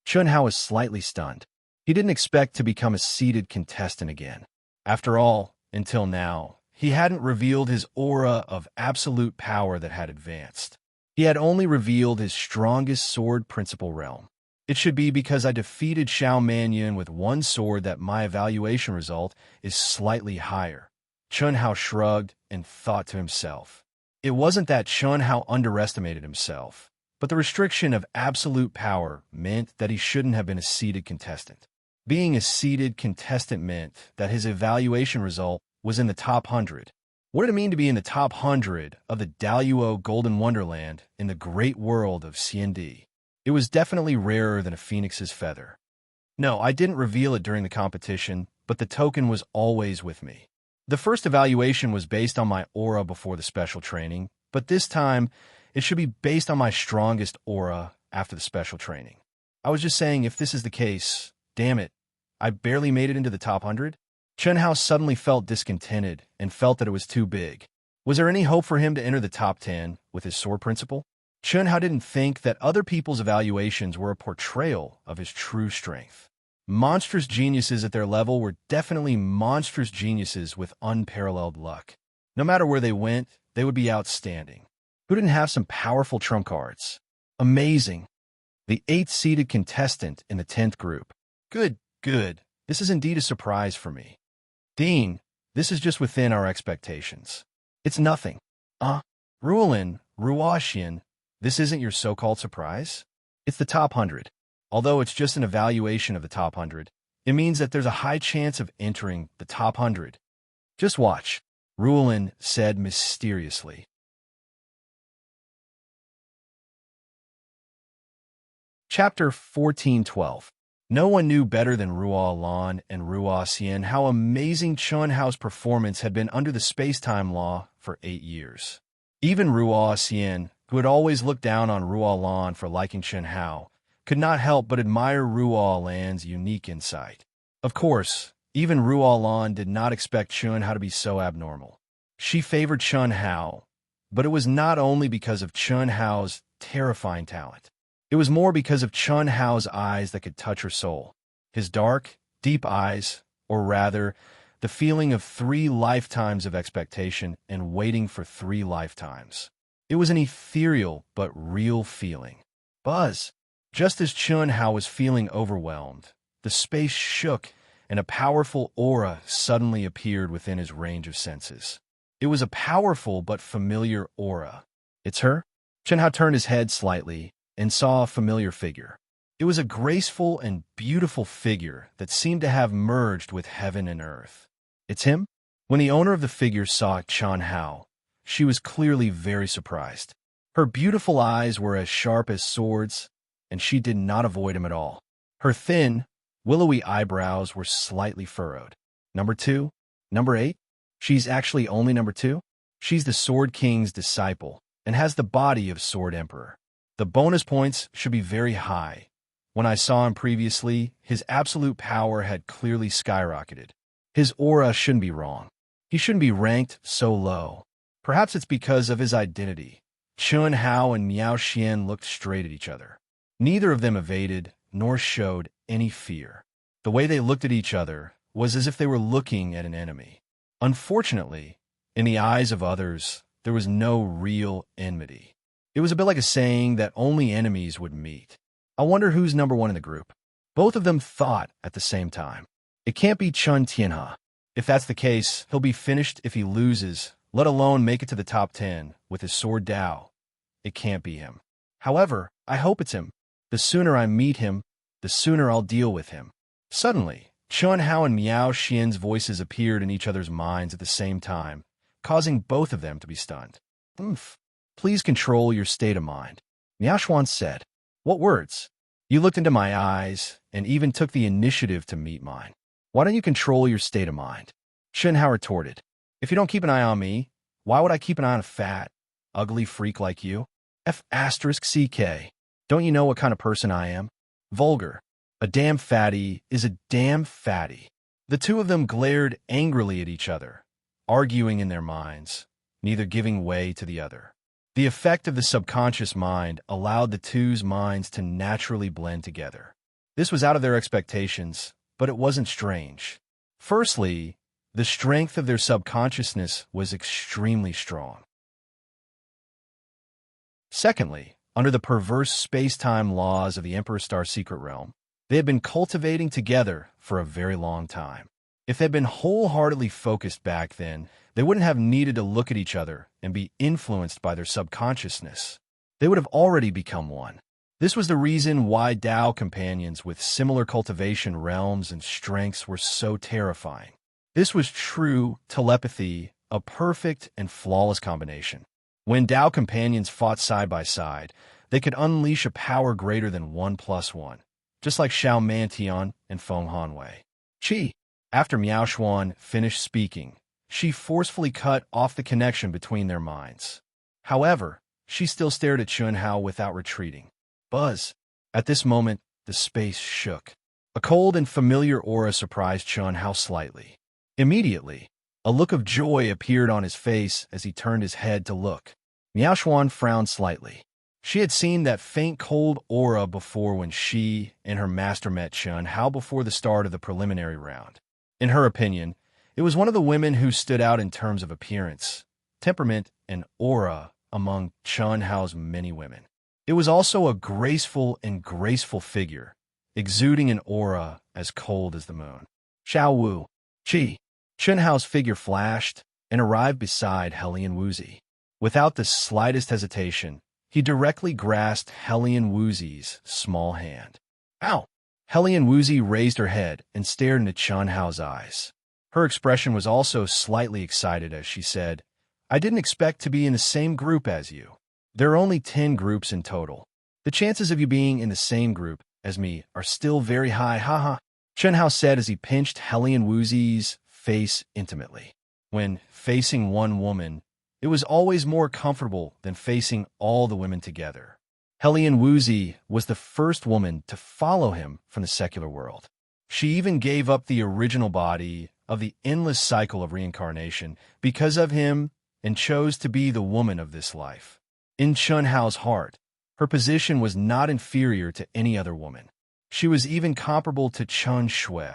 Chun Hao was slightly stunned. He didn't expect to become a seated contestant again. After all, until now, he hadn't revealed his aura of absolute power that had advanced. He had only revealed his strongest sword principal realm. It should be because I defeated Xiao Manyan with one sword that my evaluation result is slightly higher. Chun Hao shrugged and thought to himself. It wasn't that Chun Hao underestimated himself, but the restriction of absolute power meant that he shouldn't have been a seated contestant. Being a seated contestant meant that his evaluation result was in the top 100. What did it mean to be in the top 100 of the Daluo Golden Wonderland in the great world of CND? It was definitely rarer than a phoenix's feather. No, I didn't reveal it during the competition, but the token was always with me. The first evaluation was based on my aura before the special training, but this time, it should be based on my strongest aura after the special training. I was just saying, if this is the case, damn it, I barely made it into the top 100? Chun Hao suddenly felt discontented and felt that it was too big. Was there any hope for him to enter the top 10 with his sword principle? Chun Hao didn't think that other people's evaluations were a portrayal of his true strength. Monstrous geniuses at their level were definitely monstrous geniuses with unparalleled luck. No matter where they went, they would be outstanding. Who didn't have some powerful trump cards? Amazing. The 8th-seeded contestant in the 10th group. Good. This is indeed a surprise for me. Dean, this is just within our expectations. It's nothing. Ruolin, Ruoxian, this isn't your so-called surprise? It's the top 100. Although it's just an evaluation of the top 100, it means that there's a high chance of entering the top 100. Just watch, Ruolin said mysteriously. Chapter 1412. No one knew better than Ruo Lan and Ruo Xian how amazing Chun Hao's performance had been under the space-time law for 8 years. Even Ruo Xian, who had always looked down on Ruo Lan for liking Chun Hao, could not help but admire Ruo Lan's unique insight. Of course, even Ruo Lan did not expect Chun Hao to be so abnormal. She favored Chun Hao, but it was not only because of Chun Hao's terrifying talent. It was more because of Chun Hao's eyes that could touch her soul. His dark, deep eyes, or rather, the feeling of 3 lifetimes of expectation and waiting for 3 lifetimes. It was an ethereal but real feeling. Buzz! Just as Chun Hao was feeling overwhelmed, the space shook and a powerful aura suddenly appeared within his range of senses. It was a powerful but familiar aura. It's her? Chun Hao turned his head slightly and saw a familiar figure. It was a graceful and beautiful figure that seemed to have merged with heaven and earth. It's him? When the owner of the figure saw Chun Hao, she was clearly very surprised. Her beautiful eyes were as sharp as swords, and she did not avoid him at all. Her thin, willowy eyebrows were slightly furrowed. Number 2? Number 8? She's actually only number 2? She's the Sword King's disciple and has the body of Sword Emperor. The bonus points should be very high. When I saw him previously, his absolute power had clearly skyrocketed. His aura shouldn't be wrong. He shouldn't be ranked so low. Perhaps it's because of his identity. Chun Hao and Miao Xian looked straight at each other. Neither of them evaded nor showed any fear. The way they looked at each other was as if they were looking at an enemy. Unfortunately, in the eyes of others, there was no real enmity. It was a bit like a saying that only enemies would meet. I wonder who's number 1 in the group. Both of them thought at the same time. It can't be Chun Tianhe. If that's the case, he'll be finished if he loses, let alone make it to the top 10 with his sword Dao. It can't be him. However, I hope it's him. The sooner I meet him, the sooner I'll deal with him. Suddenly, Chun Hao and Miao Xian's voices appeared in each other's minds at the same time, causing both of them to be stunned. Please control your state of mind, Miao Xuan said. What words? You looked into my eyes and even took the initiative to meet mine. Why don't you control your state of mind? Chun Hao retorted. If you don't keep an eye on me, why would I keep an eye on a fat, ugly freak like you? F***CK. Don't you know what kind of person I am? Vulgar. A damn fatty is a damn fatty. The two of them glared angrily at each other, arguing in their minds, neither giving way to the other. The effect of the subconscious mind allowed the two's minds to naturally blend together. This was out of their expectations, but it wasn't strange. Firstly, the strength of their subconsciousness was extremely strong. Secondly, under the perverse space-time laws of the Emperor Star Secret Realm, they had been cultivating together for a very long time. If they had been wholeheartedly focused back then, they wouldn't have needed to look at each other and be influenced by their subconsciousness. They would have already become one. This was the reason why Tao companions with similar cultivation realms and strengths were so terrifying. This was true telepathy, a perfect and flawless combination. When Tao companions fought side by side, they could unleash a power greater than 1+1, just like Xiao Mantian and Feng Hanwei. Qi. After Miao Xuan finished speaking, she forcefully cut off the connection between their minds. However, she still stared at Chun Hao without retreating. Buzz. At this moment, the space shook. A cold and familiar aura surprised Chun Hao slightly. Immediately, a look of joy appeared on his face as he turned his head to look. Miao Xuan frowned slightly. She had seen that faint cold aura before when she and her master met Chun Hao before the start of the preliminary round. In her opinion, it was one of the women who stood out in terms of appearance, temperament, and aura among Chun Hao's many women. It was also a graceful figure, exuding an aura as cold as the moon. Xiao Wu. Qi. Chun Hao's figure flashed and arrived beside Helian Wuzi. Without the slightest hesitation, he directly grasped Helian Wuzi's small hand. Ow! Helian Wuzi raised her head and stared into Chun Hao's eyes. Her expression was also slightly excited as she said, I didn't expect to be in the same group as you. There are only 10 groups in total. The chances of you being in the same group as me are still very high, haha. Chun Hao said as he pinched Helian Wuzi's face intimately. When facing one woman, it was always more comfortable than facing all the women together. Helian Wuzi was the first woman to follow him from the secular world. She even gave up the original body of the endless cycle of reincarnation because of him and chose to be the woman of this life. In Chun Hao's heart, her position was not inferior to any other woman. She was even comparable to Chun Shui,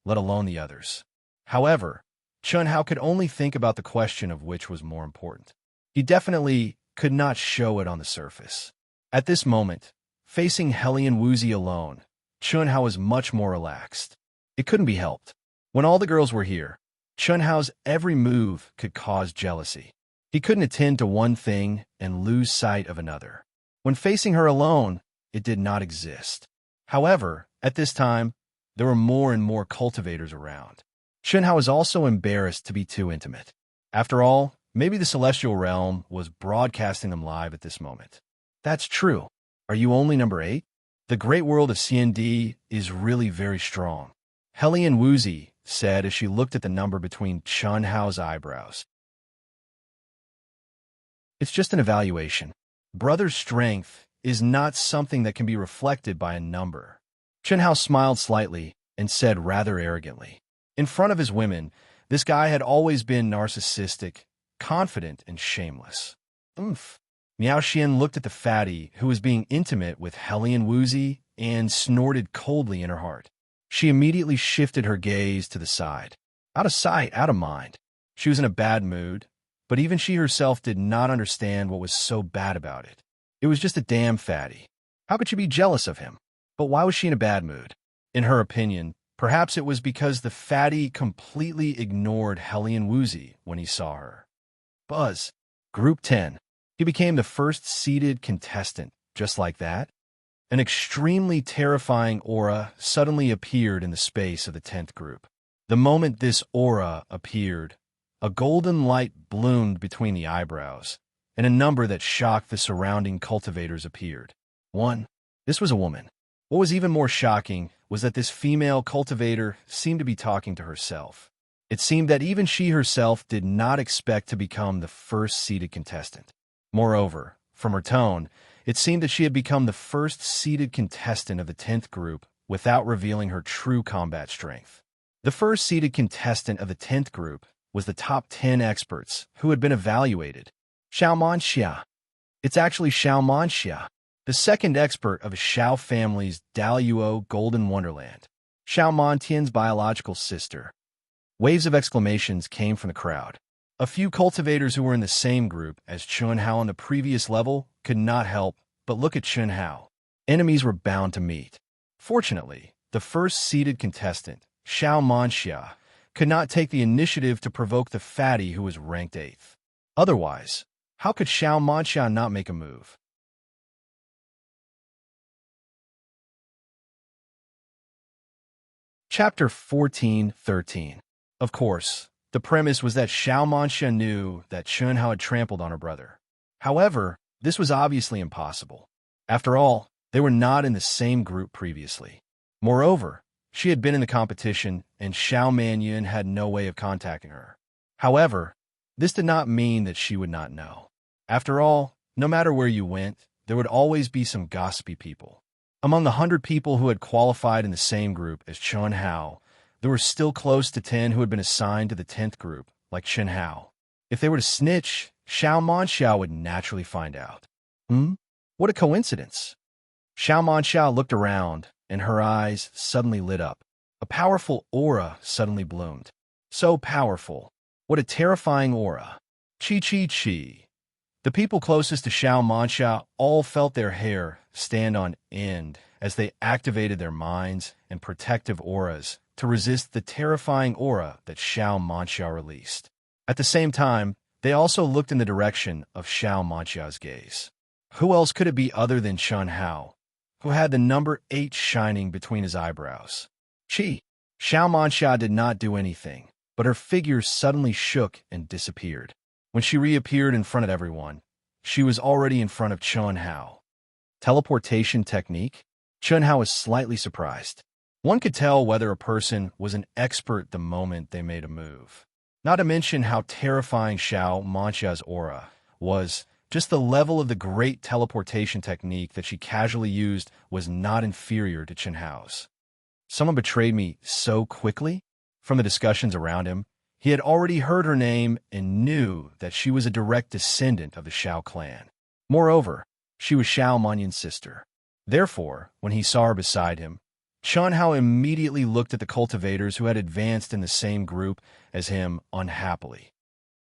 let alone the others. However, Chun Hao could only think about the question of which was more important. He definitely could not show it on the surface. At this moment, facing Helian Wuzi alone, Chun Hao was much more relaxed. It couldn't be helped. When all the girls were here, Chun Hao's every move could cause jealousy. He couldn't attend to one thing and lose sight of another. When facing her alone, it did not exist. However, at this time, there were more and more cultivators around. Chun Hao was also embarrassed to be too intimate. After all, maybe the celestial realm was broadcasting them live at this moment. That's true. Are you only number 8? The great world of CND is really very strong. Helian Wuzi said as she looked at the number between Chun Hao's eyebrows. It's just an evaluation. Brother's strength is not something that can be reflected by a number. Chun Hao smiled slightly and said rather arrogantly. In front of his women, this guy had always been narcissistic, confident, and shameless. Oomph. Miao Xian looked at the fatty who was being intimate with Helian Wuzi and snorted coldly in her heart. She immediately shifted her gaze to the side. Out of sight, out of mind. She was in a bad mood, but even she herself did not understand what was so bad about it. It was just a damn fatty. How could she be jealous of him? But why was she in a bad mood? In her opinion, perhaps it was because the fatty completely ignored Helian Wuzi when he saw her. Buzz. Group 10. He became the first seeded contestant, just like that. An extremely terrifying aura suddenly appeared in the space of the 10th group. The moment this aura appeared, a golden light bloomed between the eyebrows, and a number that shocked the surrounding cultivators appeared. 1. This was a woman. What was even more shocking was that this female cultivator seemed to be talking to herself. It seemed that even she herself did not expect to become the first seeded contestant. Moreover, from her tone, It seemed that she had become the first seeded contestant of the 10th group without revealing her true combat strength. The first seeded contestant of the 10th group was the top 10 experts who had been evaluated. Xiao Manxia. It's actually Xiao Manxia, the second expert of Xiao family's Daluo Golden Wonderland, Xiao Mantian's biological sister. Waves of exclamations came from the crowd. A few cultivators who were in the same group as Chunhao on the previous level could not help but look at Chunhao. Enemies were bound to meet. Fortunately, the first seeded contestant, Xiao Manxia, could not take the initiative to provoke the fatty who was ranked 8th. Otherwise, how could Xiao Manxia not make a move? Chapter 14:13. Of course, the premise was that Xiao Manxia knew that Chunhao had trampled on her brother. However, this was obviously impossible. After all, they were not in the same group previously. Moreover, she had been in the competition, and Xiao Manyan had no way of contacting her. However, this did not mean that she would not know. After all, no matter where you went, there would always be some gossipy people. Among the 100 people who had qualified in the same group as Chunhao, there were still close to 10 who had been assigned to the 10th group, like Chunhao. If they were to snitch, Xiao Manxia would naturally find out. What a coincidence. Xiao Manxia looked around, and her eyes suddenly lit up. A powerful aura suddenly bloomed. So powerful. What a terrifying aura. Chi. The people closest to Xiao Manxia all felt their hair stand on end as they activated their minds and protective auras to resist the terrifying aura that Xiao Manxia released. At the same time, they also looked in the direction of Xiao Manxia's gaze. Who else could it be other than Chunhao, who had the number 8 shining between his eyebrows? Xiao Manxia did not do anything, but her figure suddenly shook and disappeared. When she reappeared in front of everyone, she was already in front of Chunhao. Teleportation technique? Chunhao was slightly surprised. One could tell whether a person was an expert the moment they made a move. Not to mention how terrifying Xiao Manxia's aura was. Just the level of the great teleportation technique that she casually used was not inferior to Chunhao's. Someone betrayed me so quickly? From the discussions around him, he had already heard her name and knew that she was a direct descendant of the Xiao clan. Moreover, she was Xiao Manyan's sister. Therefore, when he saw her beside him, Chunhao immediately looked at the cultivators who had advanced in the same group as him unhappily.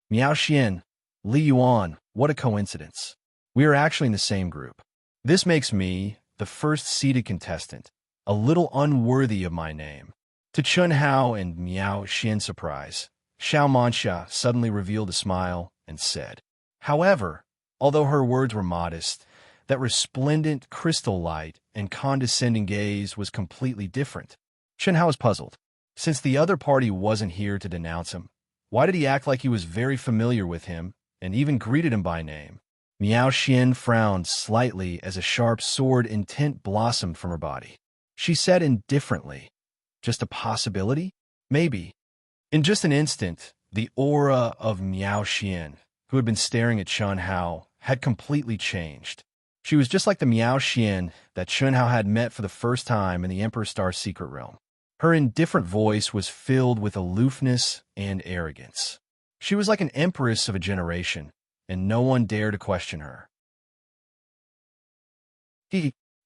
Miao Xian, Li Yuan, what a coincidence. We are actually in the same group. This makes me, the first seeded contestant, a little unworthy of my name. To Chunhao and Miao Xian's surprise, Xiao Manxia suddenly revealed a smile and said. However, although her words were modest, that resplendent crystal light and condescending gaze was completely different. Chunhao was puzzled. Since the other party wasn't here to denounce him, why did he act like he was very familiar with him and even greeted him by name? Miao Xian frowned slightly as a sharp sword intent blossomed from her body. She said indifferently, just a possibility? Maybe. In just an instant, the aura of Miao Xian, who had been staring at Chunhao, had completely changed. She was just like the Miao Xian that Chunhao had met for the first time in the Emperor Star's secret realm. Her indifferent voice was filled with aloofness and arrogance. She was like an empress of a generation, and no one dared to question her.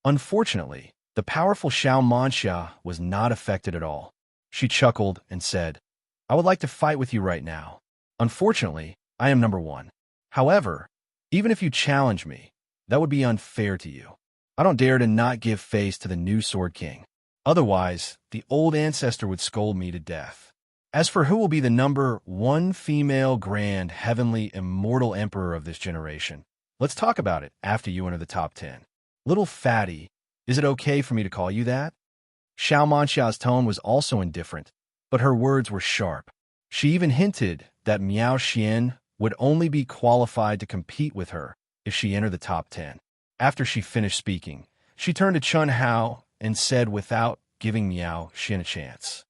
Unfortunately, the powerful Xiao Manxia was not affected at all. She chuckled and said, I would like to fight with you right now. Unfortunately, I am number 1. However, even if you challenge me, that would be unfair to you. I don't dare to not give face to the new Sword King. Otherwise, the old ancestor would scold me to death. As for who will be the number 1 female grand heavenly immortal emperor of this generation, let's talk about it after you enter the top 10. Little fatty, is it okay for me to call you that? Xiao Manxia's tone was also indifferent, but her words were sharp. She even hinted that Miao Xian would only be qualified to compete with her if she entered the top 10. After she finished speaking, she turned to Chunhao and said without giving Miao Xian a chance.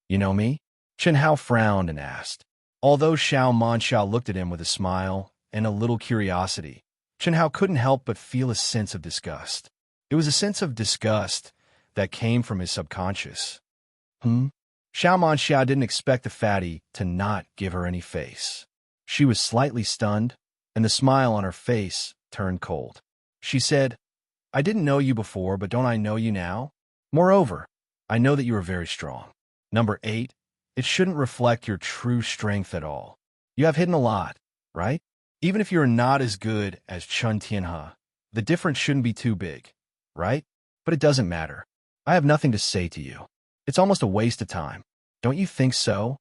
You know me? Chunhao frowned and asked. Although Xiao Manxia looked at him with a smile and a little curiosity, Chen Hao couldn't help but feel a sense of disgust. It was a sense of disgust that came from his subconscious. Xiao Manxia didn't expect the fatty to not give her any face. She was slightly stunned, and the smile on her face turned cold. She said, I didn't know you before, but don't I know you now? Moreover, I know that you are very strong. Number 8, it shouldn't reflect your true strength at all. You have hidden a lot, right? Even if you're not as good as Chun Tianhe, the difference shouldn't be too big, right? But it doesn't matter. I have nothing to say to you. It's almost a waste of time. Don't you think so?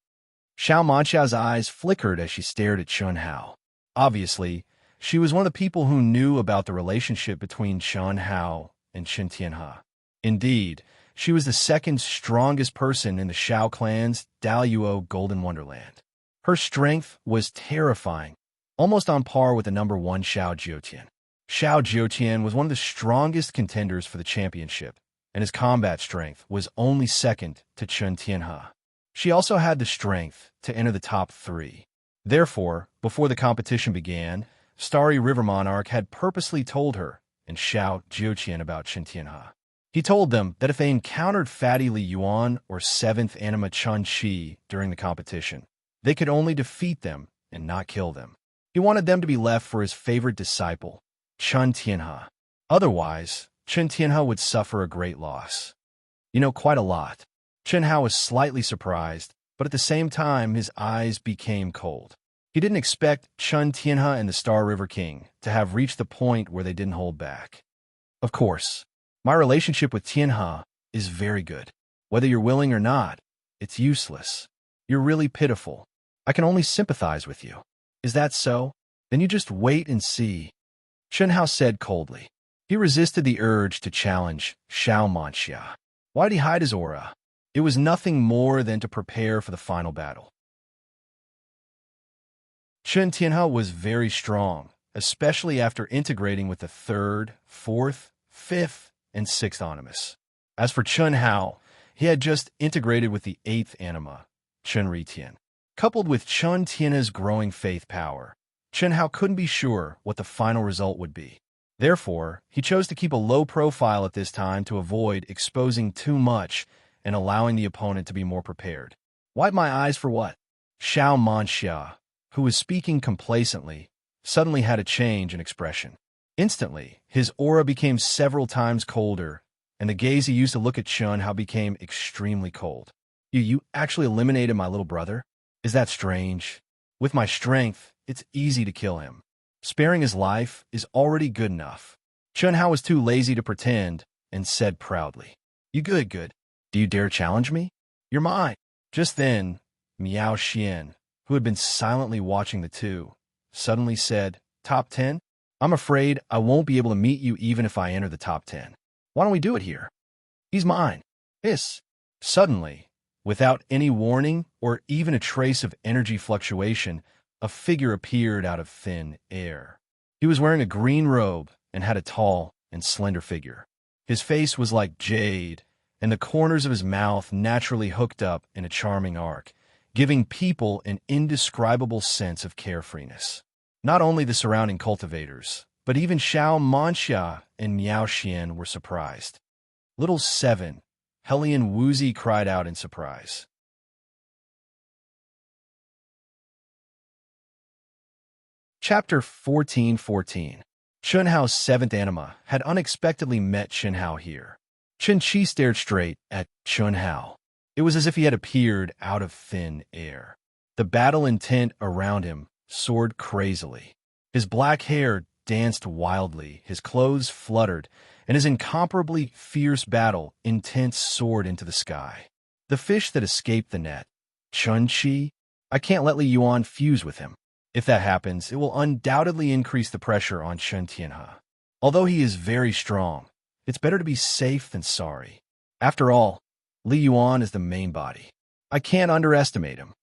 Xiao Manxia's eyes flickered as she stared at Chun Hao. Obviously, she was one of the people who knew about the relationship between Chun Hao and Chen Tianhe. Indeed, she was the second strongest person in the Shao clan's Daluo Golden Wonderland. Her strength was terrifying, almost on par with the number 1 Xiao Jiutian. Xiao Jiutian was one of the strongest contenders for the championship, and his combat strength was only second to Chen Tianhe. She also had the strength to enter the top 3. Therefore, before the competition began, Starry River Monarch had purposely told her and Xiao Jiutian about Chen Tianhe. He told them that if they encountered Fatty Li Yuan or 7th Anima Chun Chi during the competition, they could only defeat them and not kill them. He wanted them to be left for his favorite disciple, Chen Tianhe. Otherwise, Chen Tianhe would suffer a great loss. Quite a lot. Chen Hao was slightly surprised, but at the same time his eyes became cold. He didn't expect Chen Tianhe and the Star River King to have reached the point where they didn't hold back. Of course, my relationship with Tianhe is very good. Whether you're willing or not, it's useless. You're really pitiful. I can only sympathize with you. Is that so? Then you just wait and see. Chen Hao said coldly. He resisted the urge to challenge Xiao Manxia. Why did he hide his aura? It was nothing more than to prepare for the final battle. Chen Tianhe was very strong, especially after integrating with the 3rd, 4th, 5th, and 6th Animus. As for Chen Hao, he had just integrated with the 8th Anima, Chen Ritian. Coupled with Chen Tianhe's growing faith power, Chen Hao couldn't be sure what the final result would be. Therefore, he chose to keep a low profile at this time to avoid exposing too much and allowing the opponent to be more prepared. Wipe my eyes for what? Xiao Manxia, who was speaking complacently, suddenly had a change in expression. Instantly, his aura became several times colder, and the gaze he used to look at Chen Hao became extremely cold. You actually eliminated my little brother? Is that strange? With my strength, it's easy to kill him. Sparing his life is already good enough. Chen Hao was too lazy to pretend and said proudly, You good. Do you dare challenge me? You're mine. Just then, Miao Xian, who had been silently watching the two, suddenly said, Top 10? I'm afraid I won't be able to meet you even if I enter the top 10. Why don't we do it here? He's mine. Suddenly, without any warning or even a trace of energy fluctuation, a figure appeared out of thin air. He was wearing a green robe and had a tall and slender figure. His face was like jade, and the corners of his mouth naturally hooked up in a charming arc, giving people an indescribable sense of carefreeness. Not only the surrounding cultivators, but even Xiao Manxia and Miao Xian were surprised. Little 7, Hellion Wuzi cried out in surprise. Chapter 14:14. Chen Hao's 7th Anima had unexpectedly met Chen Hao here. Chen Qi stared straight at Chen Hao. It was as if he had appeared out of thin air. The battle intent around him soared crazily. His black hair danced wildly, his clothes fluttered, and his incomparably fierce battle intent soared into the sky. The fish that escaped the net. Chun Qi? I can't let Li Yuan fuse with him. If that happens, it will undoubtedly increase the pressure on Chen Tianhe. Although he is very strong, it's better to be safe than sorry. After all, Li Yuan is the main body. I can't underestimate him.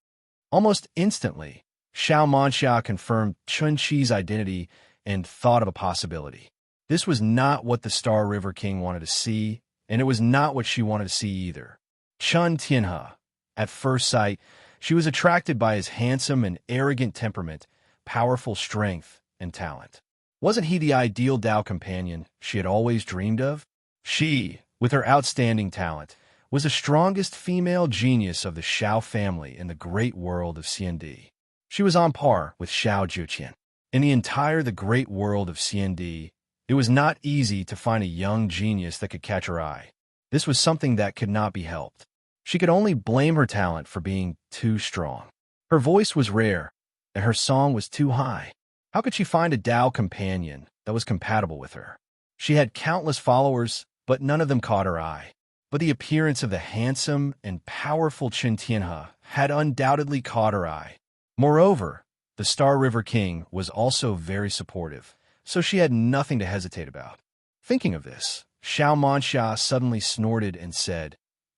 Almost instantly, Xiao Manxia confirmed Chun Qi's identity and thought of a possibility. This was not what the Star River King wanted to see, and it was not what she wanted to see either. Chen Tianhe. At first sight, she was attracted by his handsome and arrogant temperament, powerful strength, and talent. Wasn't he the ideal Tao companion she had always dreamed of? She, with her outstanding talent, was the strongest female genius of the Xiao family in the great world of CND. She was on par with Xiao Juqian. In the great world of CND, it was not easy to find a young genius that could catch her eye. This was something that could not be helped. She could only blame her talent for being too strong. Her voice was rare, and her song was too high. How could she find a Tao companion that was compatible with her? She had countless followers, but none of them caught her eye. But the appearance of the handsome and powerful Chen Tianhe had undoubtedly caught her eye. Moreover, the Star River King was also very supportive, so she had nothing to hesitate about. Thinking of this, Xiao Manxia suddenly snorted and said,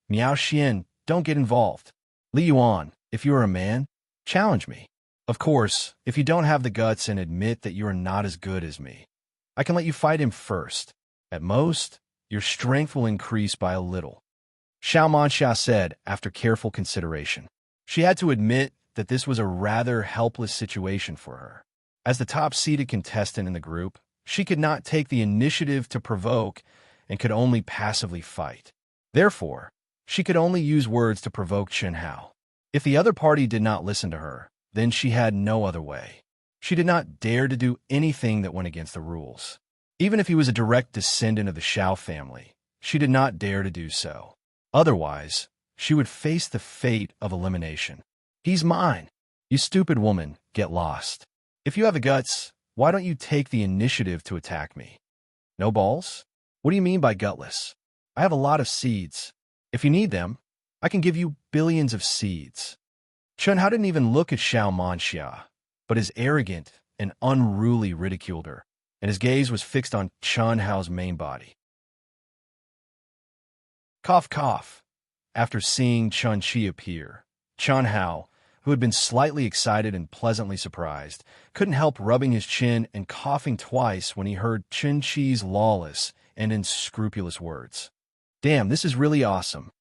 "Miao Xian, don't get involved. Li Yuan, if you are a man, challenge me. Of course, if you don't have the guts and admit that you are not as good as me, I can let you fight him first. At most, your strength will increase by a little." Xiao Manxia said after careful consideration. She had to admit that this was a rather helpless situation for her. As the top-seeded contestant in the group, she could not take the initiative to provoke and could only passively fight. Therefore, she could only use words to provoke Chen Hao. If the other party did not listen to her, then she had no other way. She did not dare to do anything that went against the rules. Even if he was a direct descendant of the Xiao family, she did not dare to do so. Otherwise, she would face the fate of elimination. "He's mine. You stupid woman, get lost. If you have the guts, why don't you take the initiative to attack me?" "No balls? What do you mean by gutless? I have a lot of seeds. If you need them, I can give you billions of seeds." Chen Hao didn't even look at Xiao Manxia, but his arrogant and unruly ridiculed her, and his gaze was fixed on Chen Hao's main body. Cough, cough. After seeing Chen Qi appear, Chen Hao, who had been slightly excited and pleasantly surprised, couldn't help rubbing his chin and coughing twice when he heard Chen Qi's lawless and unscrupulous words. Damn, this is really awesome.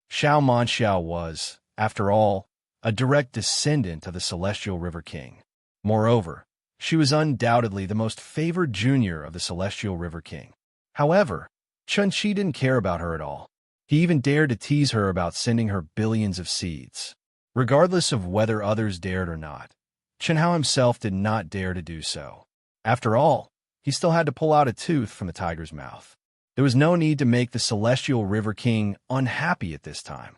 Xiao Manxiao was, after all, a direct descendant of the Celestial River King. Moreover, she was undoubtedly the most favored junior of the Celestial River King. However, Chen Qi didn't care about her at all. He even dared to tease her about sending her billions of seeds. Regardless of whether others dared or not, Chen Hao himself did not dare to do so. After all, he still had to pull out a tooth from the tiger's mouth. There was no need to make the Celestial River King unhappy at this time.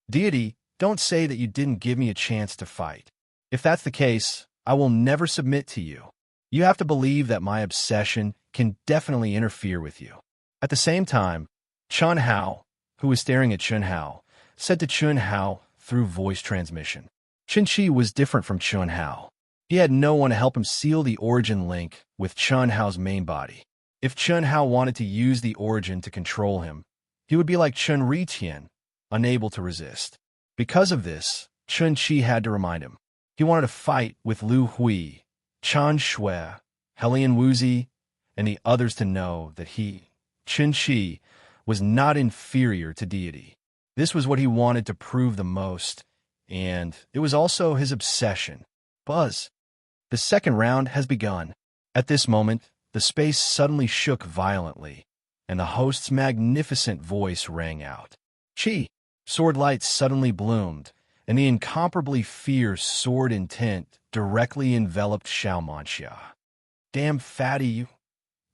"Deity, don't say that you didn't give me a chance to fight. If that's the case, I will never submit to you. You have to believe that my obsession can definitely interfere with you." At the same time, Chen Hao, who was staring at Chen Hao, said to Chen Hao through voice transmission. Chen Qi was different from Chen Hao. He had no one to help him seal the origin link with Chen Hao's main body. If Chen Hao wanted to use the origin to control him, he would be like Chen Riqian, unable to resist. Because of this, Chen Qi had to remind him. He wanted to fight with Lu Hui, Chan Shui, Helian Wuzi, and the others to know that he, Chen Qi, was not inferior to deity. This was what he wanted to prove the most, and it was also his obsession. Buzz. The second round has begun. At this moment, the space suddenly shook violently, and the host's magnificent voice rang out. "Qi!" Sword light suddenly bloomed, and the incomparably fierce sword intent directly enveloped Xiao Manxia. "Damn fatty, you...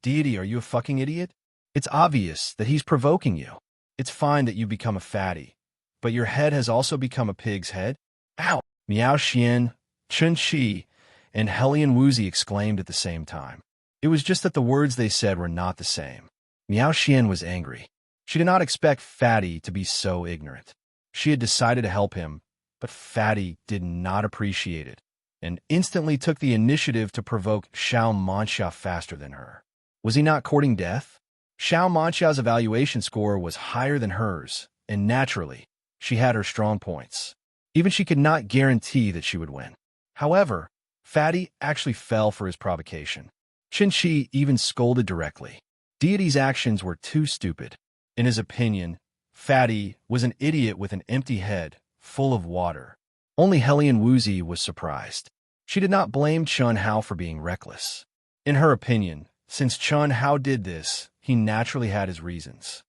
Deity, are you a fucking idiot? It's obvious that he's provoking you. It's fine that you become a fatty, but your head has also become a pig's head?" "Ow!" Miao Xian, Chen Qi, and Helian Wuzi exclaimed at the same time. It was just that the words they said were not the same. Miao Xian was angry. She did not expect Fatty to be so ignorant. She had decided to help him, but Fatty did not appreciate it, and instantly took the initiative to provoke Xiao Manxia faster than her. Was he not courting death? Xiao Manxia's evaluation score was higher than hers, and naturally, she had her strong points. Even she could not guarantee that she would win. However, Fatty actually fell for his provocation. Chen Qi even scolded directly. Deity's actions were too stupid. In his opinion, Fatty was an idiot with an empty head, full of water. Only Helian Wuzi was surprised. She did not blame Chen Hao for being reckless. In her opinion, since Chun Hao did this, he naturally had his reasons.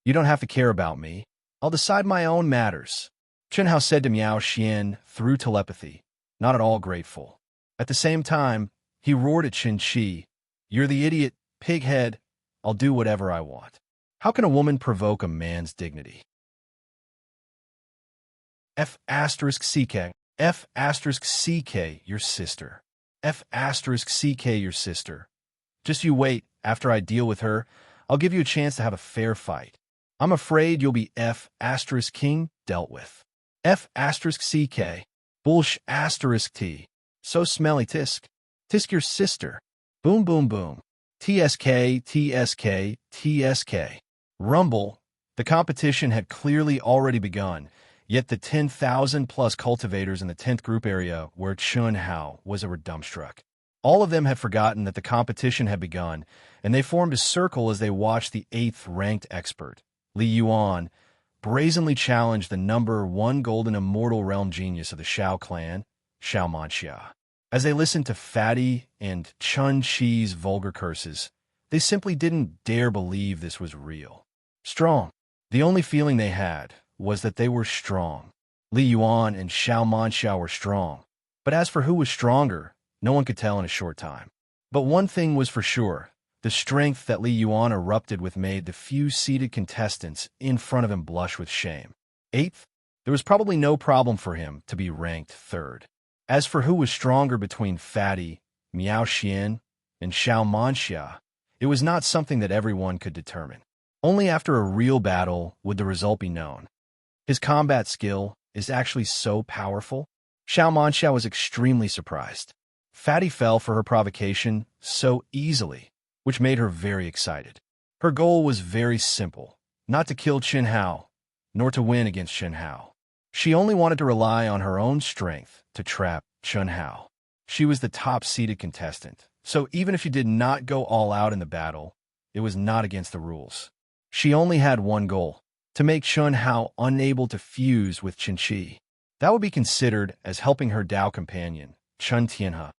You don't have to care about me. I'll decide my own matters, Chun Hao said to Miao Xian through telepathy, not at all grateful. At the same time, he roared at Qin Shi, "You're the idiot, pighead. I'll do whatever I want." How can a woman provoke a man's dignity? F***CK. F***CK, your sister. F***CK, your sister. Just you wait, after I deal with her, I'll give you a chance to have a fair fight. I'm afraid you'll be F***king dealt with. F***CK. Bullsh***T. So smelly tisk. Tisk your sister. Boom boom boom. TSK, TSK, TSK. Rumble. The competition had clearly already begun, yet the 10,000-plus cultivators in the 10th group area where Chun Hao was were dumbstruck. All of them had forgotten that the competition had begun, and they formed a circle as they watched the 8th-ranked expert, Li Yuan, brazenly challenge the number 1 golden immortal realm genius of the Shao clan, Shao Manxia. As they listened to Fatty and Chun Chi's vulgar curses, they simply didn't dare believe this was real. Strong. The only feeling they had was that they were strong. Li Yuan and Shao Manxia were strong. But as for who was stronger, no one could tell in a short time. But one thing was for sure. The strength that Li Yuan erupted with made the few seated contestants in front of him blush with shame. 8th, there was probably no problem for him to be ranked 3rd. As for who was stronger between Fatty, Miao Xian, and Shao Manxia, it was not something that everyone could determine. Only after a real battle would the result be known. His combat skill is actually so powerful. Shao Manxia was extremely surprised. Fatty fell for her provocation so easily, which made her very excited. Her goal was very simple, not to kill Chun Hao, nor to win against Chun Hao. She only wanted to rely on her own strength to trap Chun Hao. She was the top-seeded contestant, so even if she did not go all out in the battle, it was not against the rules. She only had one goal, to make Chun Hao unable to fuse with Qin Shi. That would be considered as helping her Dao companion, Chun Tianhe.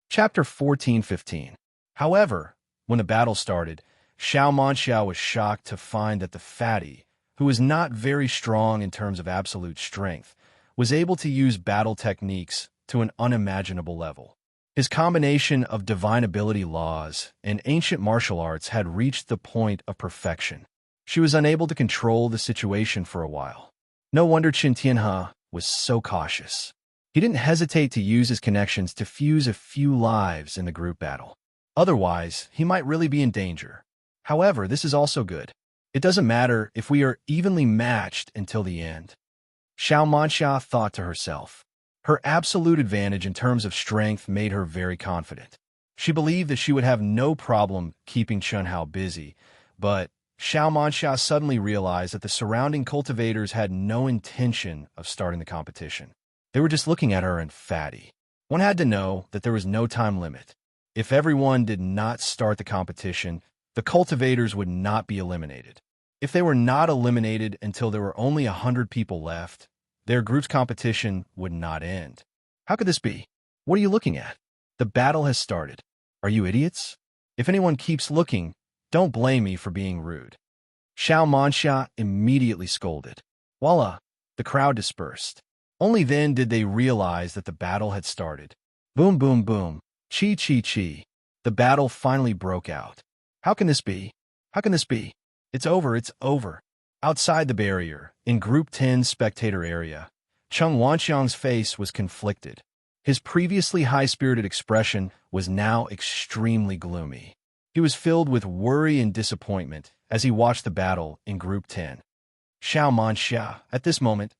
Chapter 14-15. However, when the battle started, Shao Manxia was shocked to find that the Fatty, who was not very strong in terms of absolute strength, was able to use battle techniques to an unimaginable level. His combination of divine ability laws and ancient martial arts had reached the point of perfection. She was unable to control the situation for a while. No wonder Qin Tianhe was so cautious. He didn't hesitate to use his connections to fuse a few lives in the group battle. Otherwise, he might really be in danger. However, this is also good. It doesn't matter if we are evenly matched until the end. Shao Manxia thought to herself. Her absolute advantage in terms of strength made her very confident. She believed that she would have no problem keeping Chun Hao busy, but Shao Manxia suddenly realized that the surrounding cultivators had no intention of starting the competition. They were just looking at her and Fatty. One had to know that there was no time limit. If everyone did not start the competition, the cultivators would not be eliminated. If they were not eliminated until there were only 100 people left, their group's competition would not end. How could this be? What are you looking at? The battle has started. Are you idiots? If anyone keeps looking, don't blame me for being rude. Shao Manxia immediately scolded. Voila! The crowd dispersed. Only then did they realize that the battle had started. Boom, boom, boom. Chi, chi, chi. The battle finally broke out. How can this be? How can this be? It's over, it's over. Outside the barrier, in Group 10's spectator area, Cheng Wanxiang's face was conflicted. His previously high-spirited expression was now extremely gloomy. He was filled with worry and disappointment as he watched the battle in Group 10. Shao Manxia, at this moment,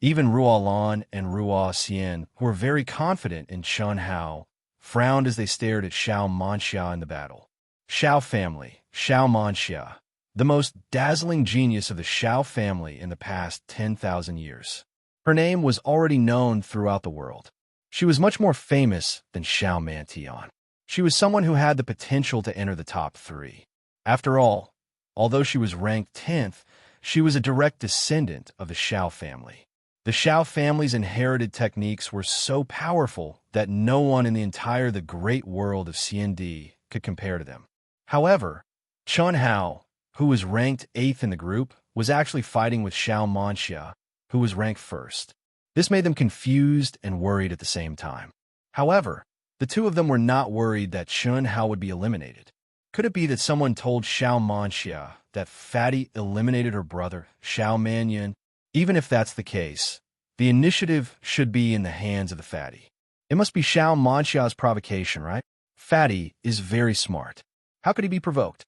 even Ruo Lan and Ruo Xian, who were very confident in Chun Hao, frowned as they stared at Shao Manxia in the battle. Shao family, Shao Manxia, the most dazzling genius of the Shao family in the past 10,000 years. Her name was already known throughout the world. She was much more famous than Shao Mantian. She was someone who had the potential to enter the top 3. After all, although she was ranked 10th, she was a direct descendant of the Shao family. The Xiao family's inherited techniques were so powerful that no one in the great world of CND could compare to them. However, Chun Hao, who was ranked 8th in the group, was actually fighting with Xiao Manxia, who was ranked 1st. This made them confused and worried at the same time. However, the two of them were not worried that Chun Hao would be eliminated. Could it be that someone told Xiao Manxia that Fatty eliminated her brother, Xiao Manyan? Even if that's the case, the initiative should be in the hands of the Fatty. It must be Xiao Manxia's provocation, right? Fatty is very smart. How could he be provoked?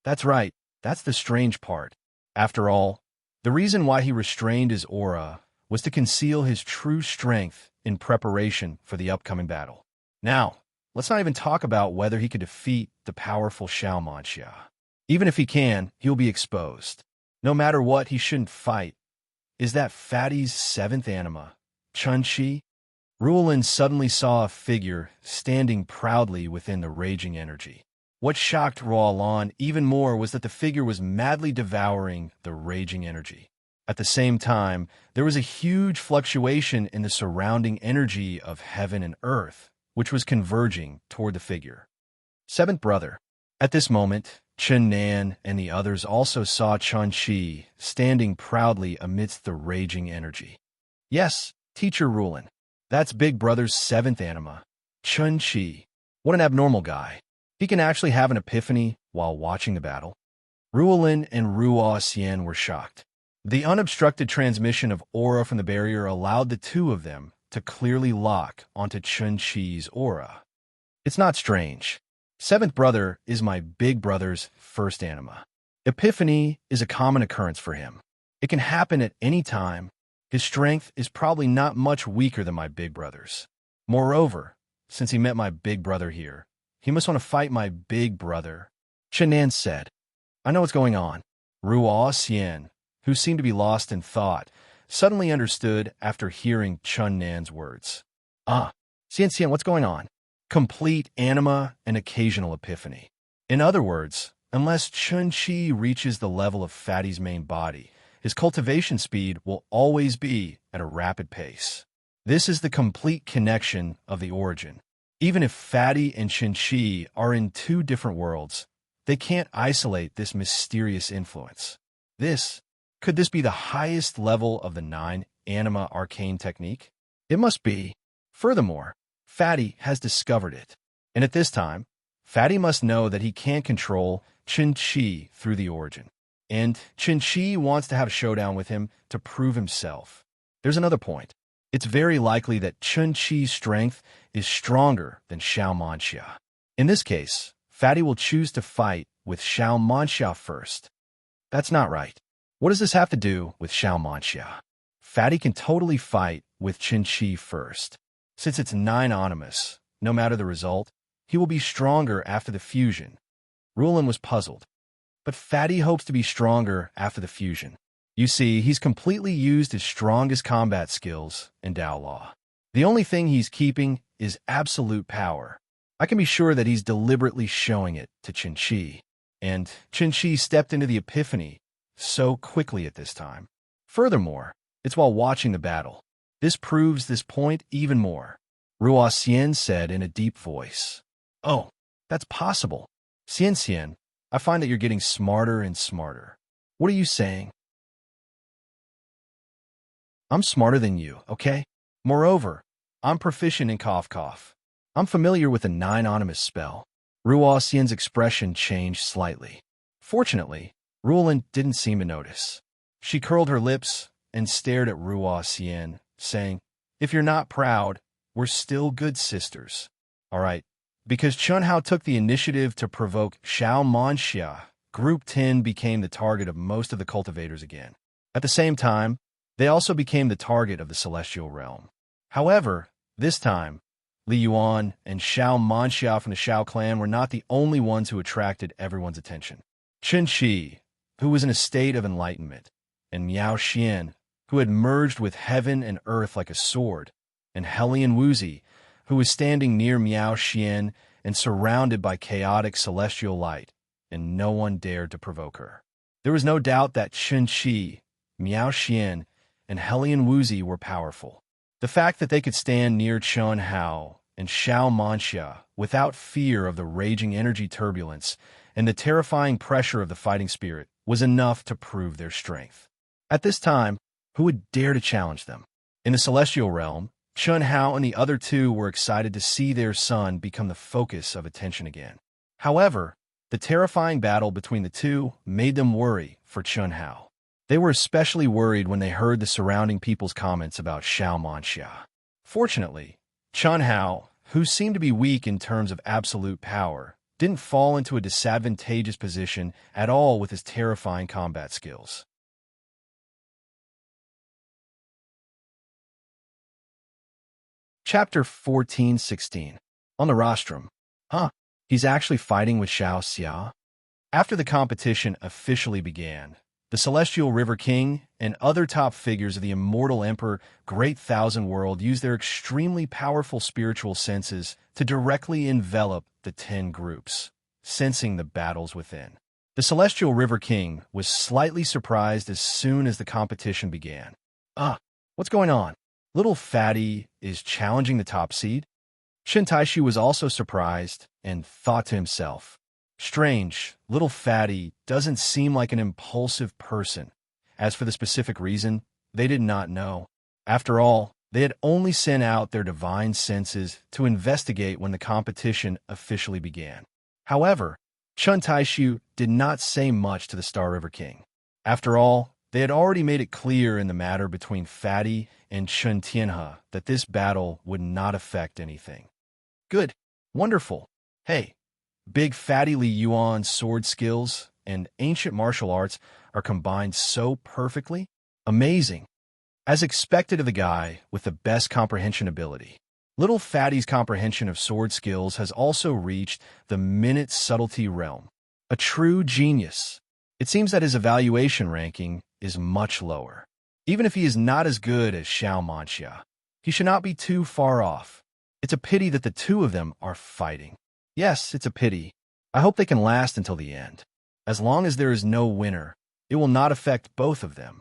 That's right, that's the strange part. After all, the reason why he restrained his aura was to conceal his true strength in preparation for the upcoming battle. Now, let's not even talk about whether he could defeat the powerful Xiao Manxia. Even if he can, he'll be exposed. No matter what, he shouldn't fight. Is that Fatty's 7th anima, Chun-Chi? Ruolin suddenly saw a figure standing proudly within the raging energy. What shocked Ruolan even more was that the figure was madly devouring the raging energy. At the same time, there was a huge fluctuation in the surrounding energy of heaven and earth, which was converging toward the figure. 7th brother. At this moment, Chen Nan and the others also saw Chun-Chi standing proudly amidst the raging energy. Yes, Teacher Ruolin. That's Big Brother's 7th anima, Chun-Chi. What an abnormal guy. He can actually have an epiphany while watching the battle. Ruolin and Ruo Xian were shocked. The unobstructed transmission of aura from the barrier allowed the two of them to clearly lock onto Chun-Chi's aura. It's not strange. 7th brother is my big brother's 1st anima. Epiphany is a common occurrence for him. It can happen at any time. His strength is probably not much weaker than my big brother's. Moreover, since he met my big brother here, he must want to fight my big brother. Chen Nan said, I know what's going on. Ruo Xian, who seemed to be lost in thought, suddenly understood after hearing Chun Nan's words. Xian, what's going on? Complete anima and occasional epiphany. In other words, unless Chun-Chi reaches the level of Fatty's main body, his cultivation speed will always be at a rapid pace. This is the complete connection of the origin. Even if Fatty and Chun-Chi are in two different worlds, they can't isolate this mysterious influence. Could this be the highest level of the 9 anima arcane technique? It must be. Furthermore, Fatty has discovered it. And at this time, Fatty must know that he can't control Chun-Chi through the origin. And Chun-Chi wants to have a showdown with him to prove himself. There's another point. It's very likely that Chun-Chi's strength is stronger than Xiao Manxia. In this case, Fatty will choose to fight with Xiao Manxia first. That's not right. What does this have to do with Xiao Manxia? Fatty can totally fight with Chun-Chi first. Since it's 9 animus, no matter the result, he will be stronger after the fusion. Ruolin was puzzled. But Fatty hopes to be stronger after the fusion. You see, he's completely used his strongest combat skills in Dao Law. The only thing he's keeping is absolute power. I can be sure that he's deliberately showing it to Chun-Chi. And Chun-Chi stepped into the epiphany so quickly at this time. Furthermore, it's while watching the battle. This proves this point even more. Ruo Xian said in a deep voice. Oh, that's possible. Xian, I find that you're getting smarter and smarter. What are you saying? I'm smarter than you, okay? Moreover, I'm proficient in cough. I'm familiar with the 9 animus spell. Ruo Xian's expression changed slightly. Fortunately, Ruolin didn't seem to notice. She curled her lips and stared at Ruo Xian, saying, If you're not proud, we're still good sisters. All right, because Chun Hao took the initiative to provoke Xiao Manxia, Group 10 became the target of most of the cultivators again. At the same time, they also became the target of the celestial realm. However, this time, Li Yuan and Xiao Manxia from the Xiao clan were not the only ones who attracted everyone's attention. Chun-Chi, who was in a state of enlightenment, and Miao Xian, who had merged with heaven and earth like a sword, and Hellion Wuzi, who was standing near Miao Xian and surrounded by chaotic celestial light, and no one dared to provoke her. There was no doubt that Chun-Chi Miao Xian, and Helian Wuzi were powerful. The fact that they could stand near Chun Hao and Xiao Manxia without fear of the raging energy turbulence and the terrifying pressure of the fighting spirit was enough to prove their strength. At this time, who would dare to challenge them? In the celestial realm, Chun Hao and the other two were excited to see their son become the focus of attention again. However, the terrifying battle between the two made them worry for Chun Hao. They were especially worried when they heard the surrounding people's comments about Xiao Manxia. Fortunately, Chun Hao, who seemed to be weak in terms of absolute power, didn't fall into a disadvantageous position at all with his terrifying combat skills. Chapter 14:16. On the rostrum. He's actually fighting with Xiao Xia? After the competition officially began, the Celestial River King and other top figures of the immortal Emperor Great Thousand World used their extremely powerful spiritual senses to directly envelop the 10 groups, sensing the battles within. The Celestial River King was slightly surprised as soon as the competition began. What's going on? Little Fatty is challenging the top seed? Shin Taishu was also surprised and thought to himself, strange, little Fatty doesn't seem like an impulsive person. As for the specific reason, they did not know. After all, they had only sent out their divine senses to investigate when the competition officially began. However, Chun Taishu did not say much to the Star River King. After all, they had already made it clear in the matter between Fatty and Chun Tianhe that this battle would not affect anything. Good. Wonderful. Hey, Big Fatty Li Yuan's sword skills and ancient martial arts are combined so perfectly. Amazing. As expected of the guy with the best comprehension ability, Little Fatty's comprehension of sword skills has also reached the minute subtlety realm. A true genius. It seems that his evaluation ranking is much lower. Even if he is not as good as Xiao Manxia, he should not be too far off. It's a pity that the two of them are fighting. Yes, it's a pity. I hope they can last until the end. As long as there is no winner, it will not affect both of them.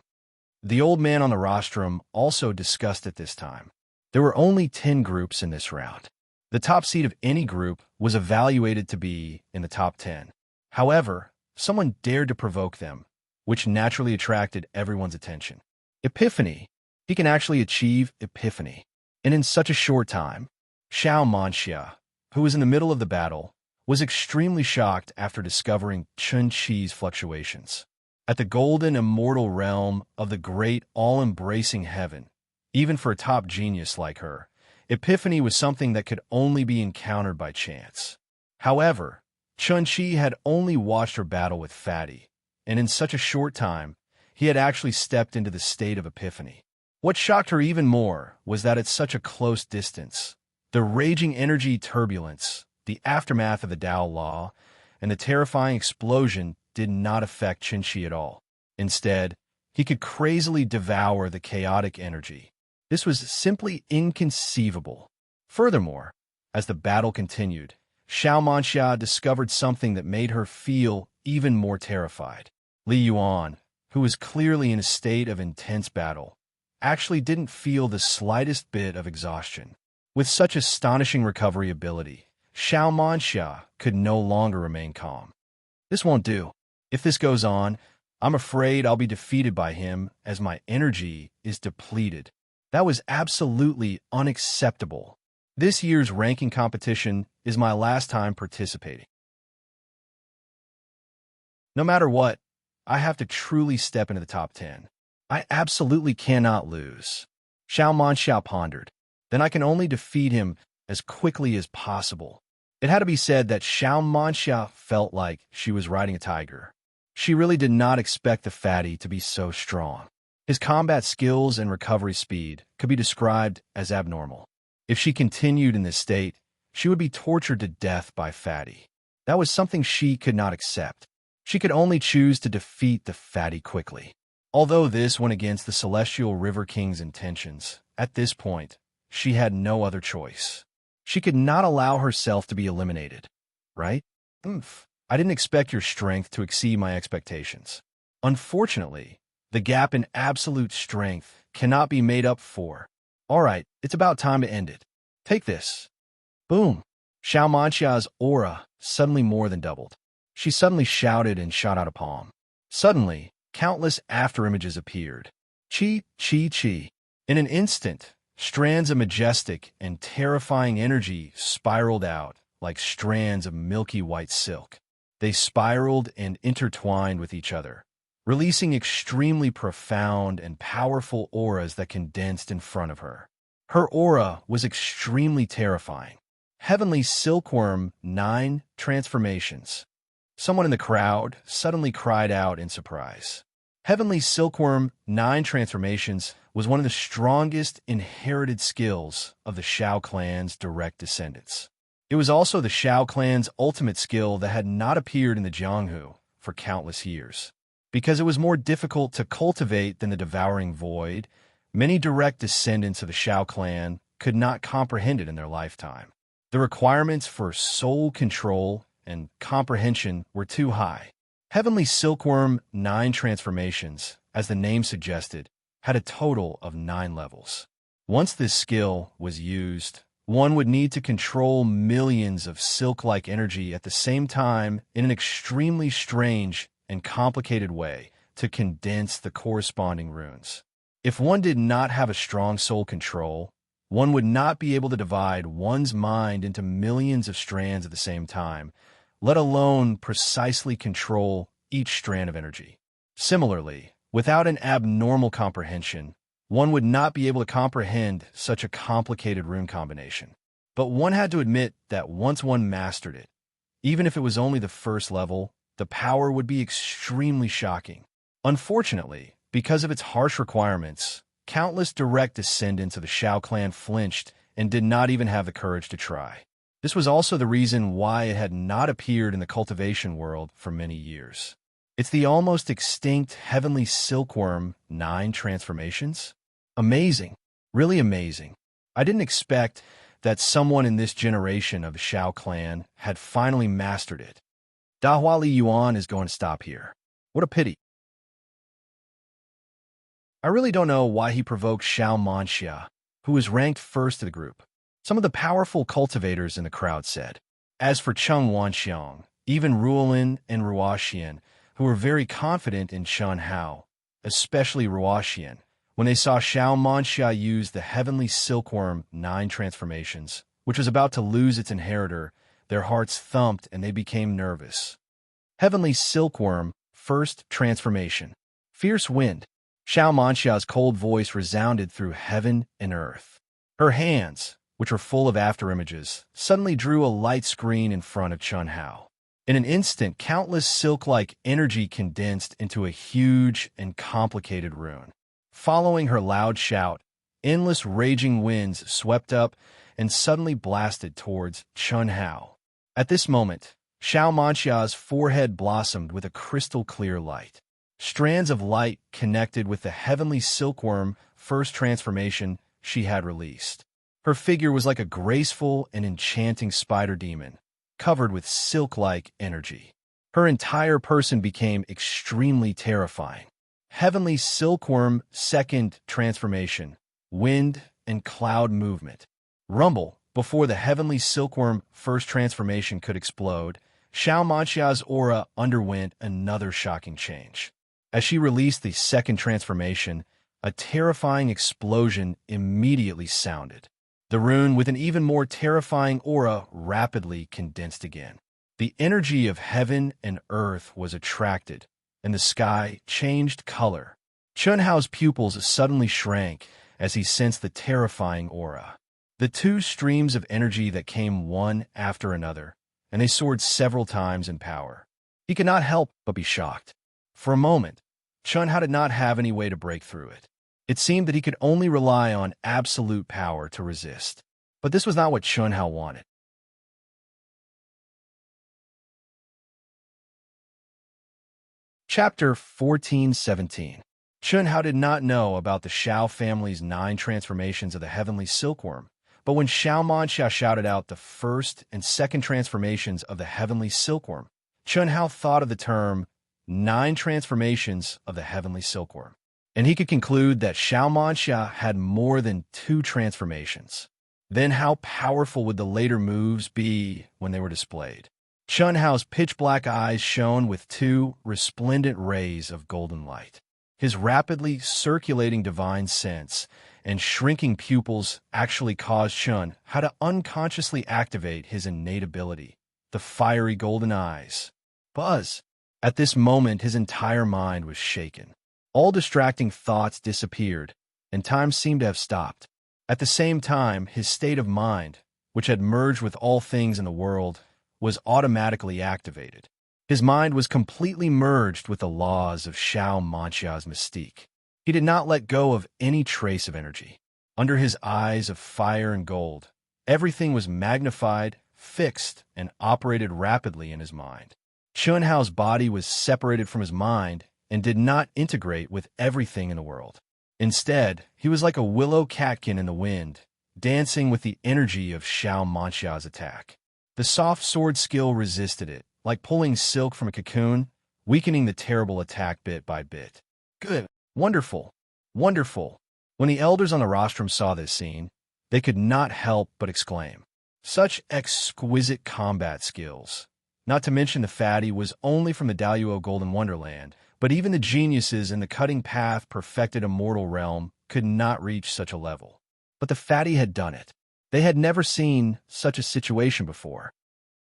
The old man on the rostrum also discussed at this time. There were only 10 groups in this round. The top seed of any group was evaluated to be in the top 10. However, someone dared to provoke them, which naturally attracted everyone's attention. Epiphany. He can actually achieve epiphany. And in such a short time, Xiao Manxia, who was in the middle of the battle, was extremely shocked after discovering Chun Chi's fluctuations. At the golden immortal realm of the great all-embracing heaven, even for a top genius like her, epiphany was something that could only be encountered by chance. However, Chun Chi had only watched her battle with Fatty, and in such a short time, he had actually stepped into the state of epiphany. What shocked her even more was that at such a close distance, the raging energy turbulence, the aftermath of the Tao Law, and the terrifying explosion did not affect Chun Chi at all. Instead, he could crazily devour the chaotic energy. This was simply inconceivable. Furthermore, as the battle continued, Xiao Manxia discovered something that made her feel even more terrified. Li Yuan, who was clearly in a state of intense battle, actually didn't feel the slightest bit of exhaustion. With such astonishing recovery ability, Xiao Manxia could no longer remain calm. This won't do. If this goes on, I'm afraid I'll be defeated by him as my energy is depleted. That was absolutely unacceptable. This year's ranking competition is my last time participating. No matter what, I have to truly step into the top 10. I absolutely cannot lose. Xiao Manxia pondered. Then I can only defeat him as quickly as possible. It had to be said that Xiao Manxia felt like she was riding a tiger. She really did not expect the Fatty to be so strong. His combat skills and recovery speed could be described as abnormal. If she continued in this state, she would be tortured to death by Fatty. That was something she could not accept. She could only choose to defeat the Fatty quickly. Although this went against the Celestial River King's intentions, at this point, she had no other choice. She could not allow herself to be eliminated, right? I didn't expect your strength to exceed my expectations. Unfortunately, The gap in absolute strength cannot be made up for. All right, it's about time to end it. Take this. Boom. Xiao Manxia's aura suddenly more than doubled. She suddenly shouted and shot out a palm. Suddenly, countless afterimages appeared. Chi, chi, chi. In an instant, strands of majestic and terrifying energy spiraled out like strands of milky white silk. They spiraled and intertwined with each other, releasing extremely profound and powerful auras that condensed in front of her. Her aura was extremely terrifying. Heavenly Silkworm 9 Transformations. Someone in the crowd suddenly cried out in surprise. Heavenly Silkworm 9 Transformations was one of the strongest inherited skills of the Shao clan's direct descendants. It was also the Shao clan's ultimate skill that had not appeared in the Jianghu for countless years. Because it was more difficult to cultivate than the Devouring Void, many direct descendants of the Shao clan could not comprehend it in their lifetime. The requirements for soul control and comprehension were too high. Heavenly Silkworm 9 Transformations, as the name suggested, had a total of 9 levels. Once this skill was used, one would need to control millions of silk-like energy at the same time in an extremely strange and complicated way to condense the corresponding runes. If one did not have a strong soul control, one would not be able to divide one's mind into millions of strands at the same time, let alone precisely control each strand of energy. Similarly, without an abnormal comprehension, one would not be able to comprehend such a complicated rune combination. But one had to admit that once one mastered it, even if it was only the first level, the power would be extremely shocking. Unfortunately, because of its harsh requirements, countless direct descendants of the Shao clan flinched and did not even have the courage to try. This was also the reason why it had not appeared in the cultivation world for many years. It's the almost extinct Heavenly Silkworm 9 Transformations? Amazing. Really amazing. I didn't expect that someone in this generation of the Shao clan had finally mastered it. Dahua Li Yuan is going to stop here. What a pity. I really don't know why he provoked Xiao Manxia, who was ranked first of the group. Some of the powerful cultivators in the crowd said. As for Cheng Wanxiang, even Ruolin and Ruoxian, who were very confident in Chen Hao, especially Ruoxian, when they saw Xiao Manxia use the Heavenly Silkworm 9 Transformations, which was about to lose its inheritor, their hearts thumped and they became nervous. Heavenly Silkworm First Transformation. Fierce Wind. Xiao Manxia's cold voice resounded through heaven and earth. Her hands, which were full of afterimages, suddenly drew a light screen in front of Chen Hao. In an instant, countless silk-like energy condensed into a huge and complicated rune. Following her loud shout, endless raging winds swept up and suddenly blasted towards Chen Hao. At this moment, Xiao Manxia's forehead blossomed with a crystal-clear light. Strands of light connected with the Heavenly Silkworm First Transformation she had released. Her figure was like a graceful and enchanting spider demon, covered with silk-like energy. Her entire person became extremely terrifying. Heavenly Silkworm Second Transformation. Wind and Cloud Movement. Rumble. Before the Heavenly Silkworm First Transformation could explode, Xiao Manxia's aura underwent another shocking change. As she released the second transformation, a terrifying explosion immediately sounded. The rune, with an even more terrifying aura, rapidly condensed again. The energy of heaven and earth was attracted, and the sky changed color. Chen Hao's pupils suddenly shrank as he sensed the terrifying aura. The two streams of energy that came one after another, and they soared several times in power. He could not help but be shocked. For a moment, Chen Hao did not have any way to break through it. It seemed that he could only rely on absolute power to resist. But this was not what Chen Hao wanted. Chapter 14:17. Chen Hao did not know about the Shao family's 9 transformations of the Heavenly Silkworm, but when Xiao Manxia shouted out the first and second transformations of the Heavenly Silkworm, Chen Hao thought of the term 9 transformations of the Heavenly Silkworm. and he could conclude that Xiao Manxia had more than 2 transformations. Then how powerful would the later moves be when they were displayed? Chun Hao's pitch-black eyes shone with 2 resplendent rays of golden light. His rapidly circulating divine sense and shrinking pupils actually caused Chun Hao to unconsciously activate his innate ability, the fiery golden eyes. Buzz! At this moment, his entire mind was shaken. All distracting thoughts disappeared, and time seemed to have stopped. At the same time, his state of mind, which had merged with all things in the world, was automatically activated. His mind was completely merged with the laws of Xiao Manxia's mystique. He did not let go of any trace of energy. Under his eyes of fire and gold, everything was magnified, fixed, and operated rapidly in his mind. Chun Hao's body was separated from his mind and did not integrate with everything in the world. Instead, he was like a willow catkin in the wind, dancing with the energy of Xiao Manxia's attack. The soft sword skill resisted it, like pulling silk from a cocoon, weakening the terrible attack bit by bit. Good. Wonderful. Wonderful. When the elders on the rostrum saw this scene, they could not help but exclaim. Such exquisite combat skills. Not to mention the fatty was only from the Daluo Golden Wonderland, but even the geniuses in the cutting path perfected immortal realm could not reach such a level. But the fatty had done it. They had never seen such a situation before.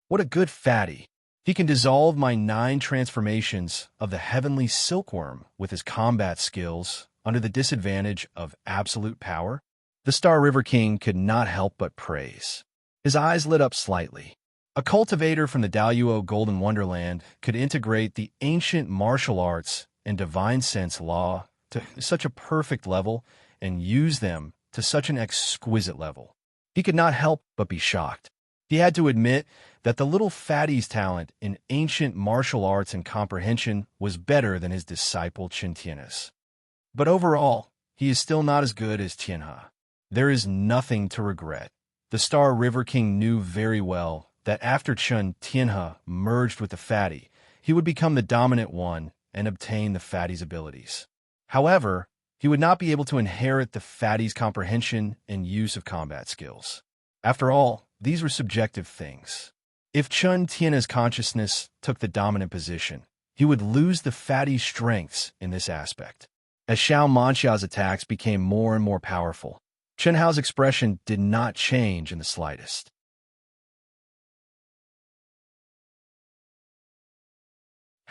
What a good fatty! He can dissolve my 9 transformations of the heavenly silkworm with his combat skills under the disadvantage of absolute power. The Star River King could not help but praise. His eyes lit up slightly. A cultivator from the Daluo Golden Wonderland could integrate the ancient martial arts and divine sense law to such a perfect level and use them to such an exquisite level. He could not help but be shocked. He had to admit that the little fatty's talent in ancient martial arts and comprehension was better than his disciple Chen Tian's. But overall, he is still not as good as Tianhe. There is nothing to regret. The Star River King knew very well that after Chen Tianhe merged with the fatty, he would become the dominant one and obtain the fatty's abilities. However, he would not be able to inherit the fatty's comprehension and use of combat skills. After all, these were subjective things. If Chen Tianhe's consciousness took the dominant position, he would lose the fatty's strengths in this aspect. As Xiao Manxia's attacks became more and more powerful, Chen Hao's expression did not change in the slightest.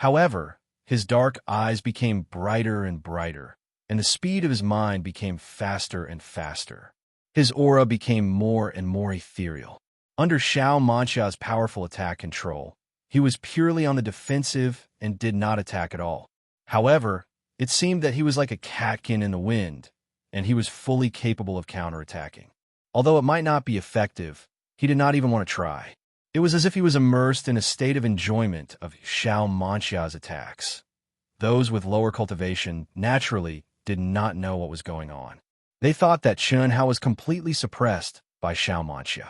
However, his dark eyes became brighter and brighter, and the speed of his mind became faster and faster. His aura became more and more ethereal. Under Xiao Manxia's powerful attack control, he was purely on the defensive and did not attack at all. However, it seemed that he was like a catkin in the wind, and he was fully capable of counterattacking. Although it might not be effective, he did not even want to try. It was as if he was immersed in a state of enjoyment of Xiao Manxia's attacks. Those with lower cultivation, naturally, did not know what was going on. They thought that Chun Hao was completely suppressed by Xiao Manxia.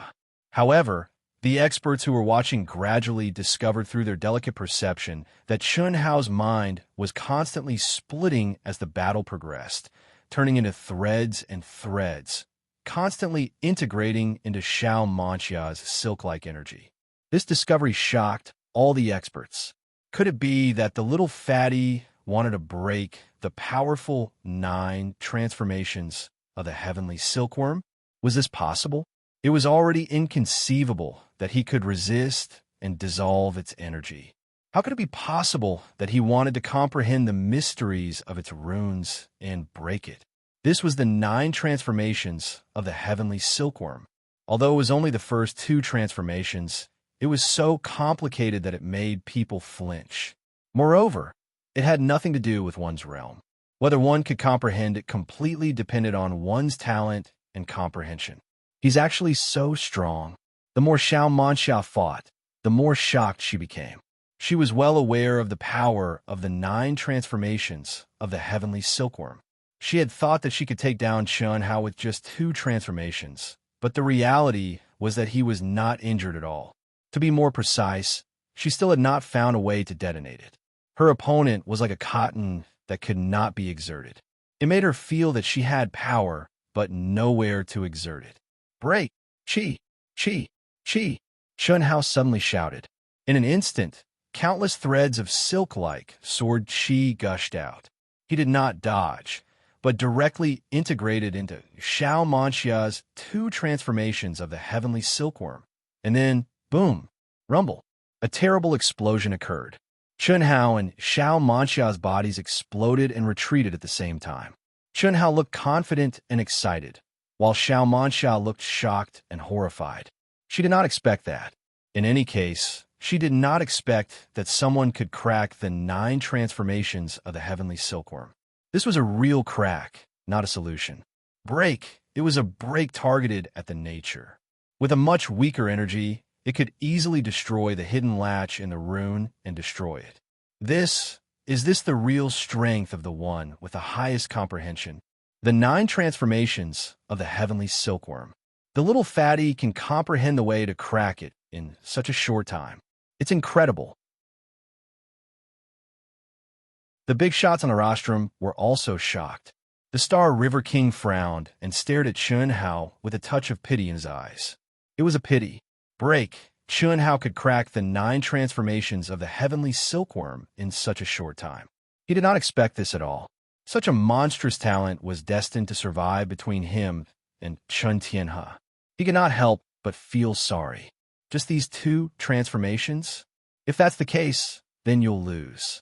However, the experts who were watching gradually discovered through their delicate perception that Chun Hao's mind was constantly splitting as the battle progressed, turning into threads and threads, constantly integrating into Xiao Manxia's silk-like energy. This discovery shocked all the experts. Could it be that the little fatty wanted to break the powerful 9 transformations of the heavenly silkworm? Was this possible? It was already inconceivable that he could resist and dissolve its energy. How could it be possible that he wanted to comprehend the mysteries of its runes and break it? This was the 9 transformations of the heavenly silkworm. Although it was only the first 2 transformations, it was so complicated that it made people flinch. Moreover, it had nothing to do with one's realm. Whether one could comprehend it completely depended on one's talent and comprehension. He's actually so strong. The more Xiao Manxia fought, the more shocked she became. She was well aware of the power of the 9 transformations of the heavenly silkworm. She had thought that she could take down Chun Hao with just 2 transformations, but the reality was that he was not injured at all. To be more precise, she still had not found a way to detonate it. Her opponent was like a cotton that could not be exerted. It made her feel that she had power, but nowhere to exert it. Break! Chi! Chi! Chi! Chun Hao suddenly shouted. In an instant, countless threads of silk-like sword chi gushed out. He did not dodge, but directly integrated into Xiao Manxia's 2 transformations of the heavenly silkworm. And then, boom, rumble. A terrible explosion occurred. Chun Hao and Xiao Manxia's bodies exploded and retreated at the same time. Chun Hao looked confident and excited, while Xiao Manxia looked shocked and horrified. She did not expect that. In any case, she did not expect that someone could crack the 9 transformations of the heavenly silkworm. This was a real crack, not a solution. Break! It was a break targeted at the nature. With a much weaker energy, it could easily destroy the hidden latch in the rune and destroy it. Is this the real strength of the one with the highest comprehension? The 9 transformations of the heavenly silkworm. The little fatty can comprehend the way to crack it in such a short time. It's incredible. The big shots on the rostrum were also shocked. The Star River King frowned and stared at Chun Hao with a touch of pity in his eyes. It was a pity. Break! Chun Hao could crack the 9 transformations of the heavenly silkworm in such a short time. He did not expect this at all. Such a monstrous talent was destined to survive between him and Chun Tianhe. He could not help but feel sorry. Just these 2 transformations? If that's the case, then you'll lose.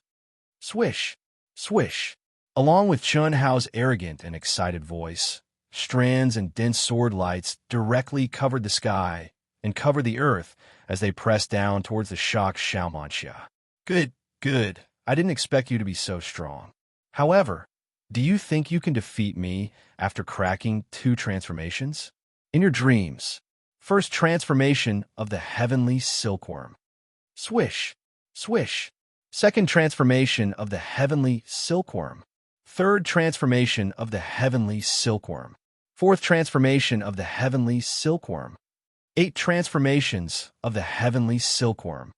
Swish! Swish! Along with Chun Hao's arrogant and excited voice, strands and dense sword lights directly covered the sky and covered the earth as they pressed down towards the shocked Xiao Manxia. Good, good. I didn't expect you to be so strong. However, do you think you can defeat me after cracking 2 transformations? In your dreams. First transformation of the heavenly silkworm. Swish! Swish! Second transformation of the heavenly silkworm. Third transformation of the heavenly silkworm. Fourth transformation of the heavenly silkworm. 8 transformations of the heavenly silkworm.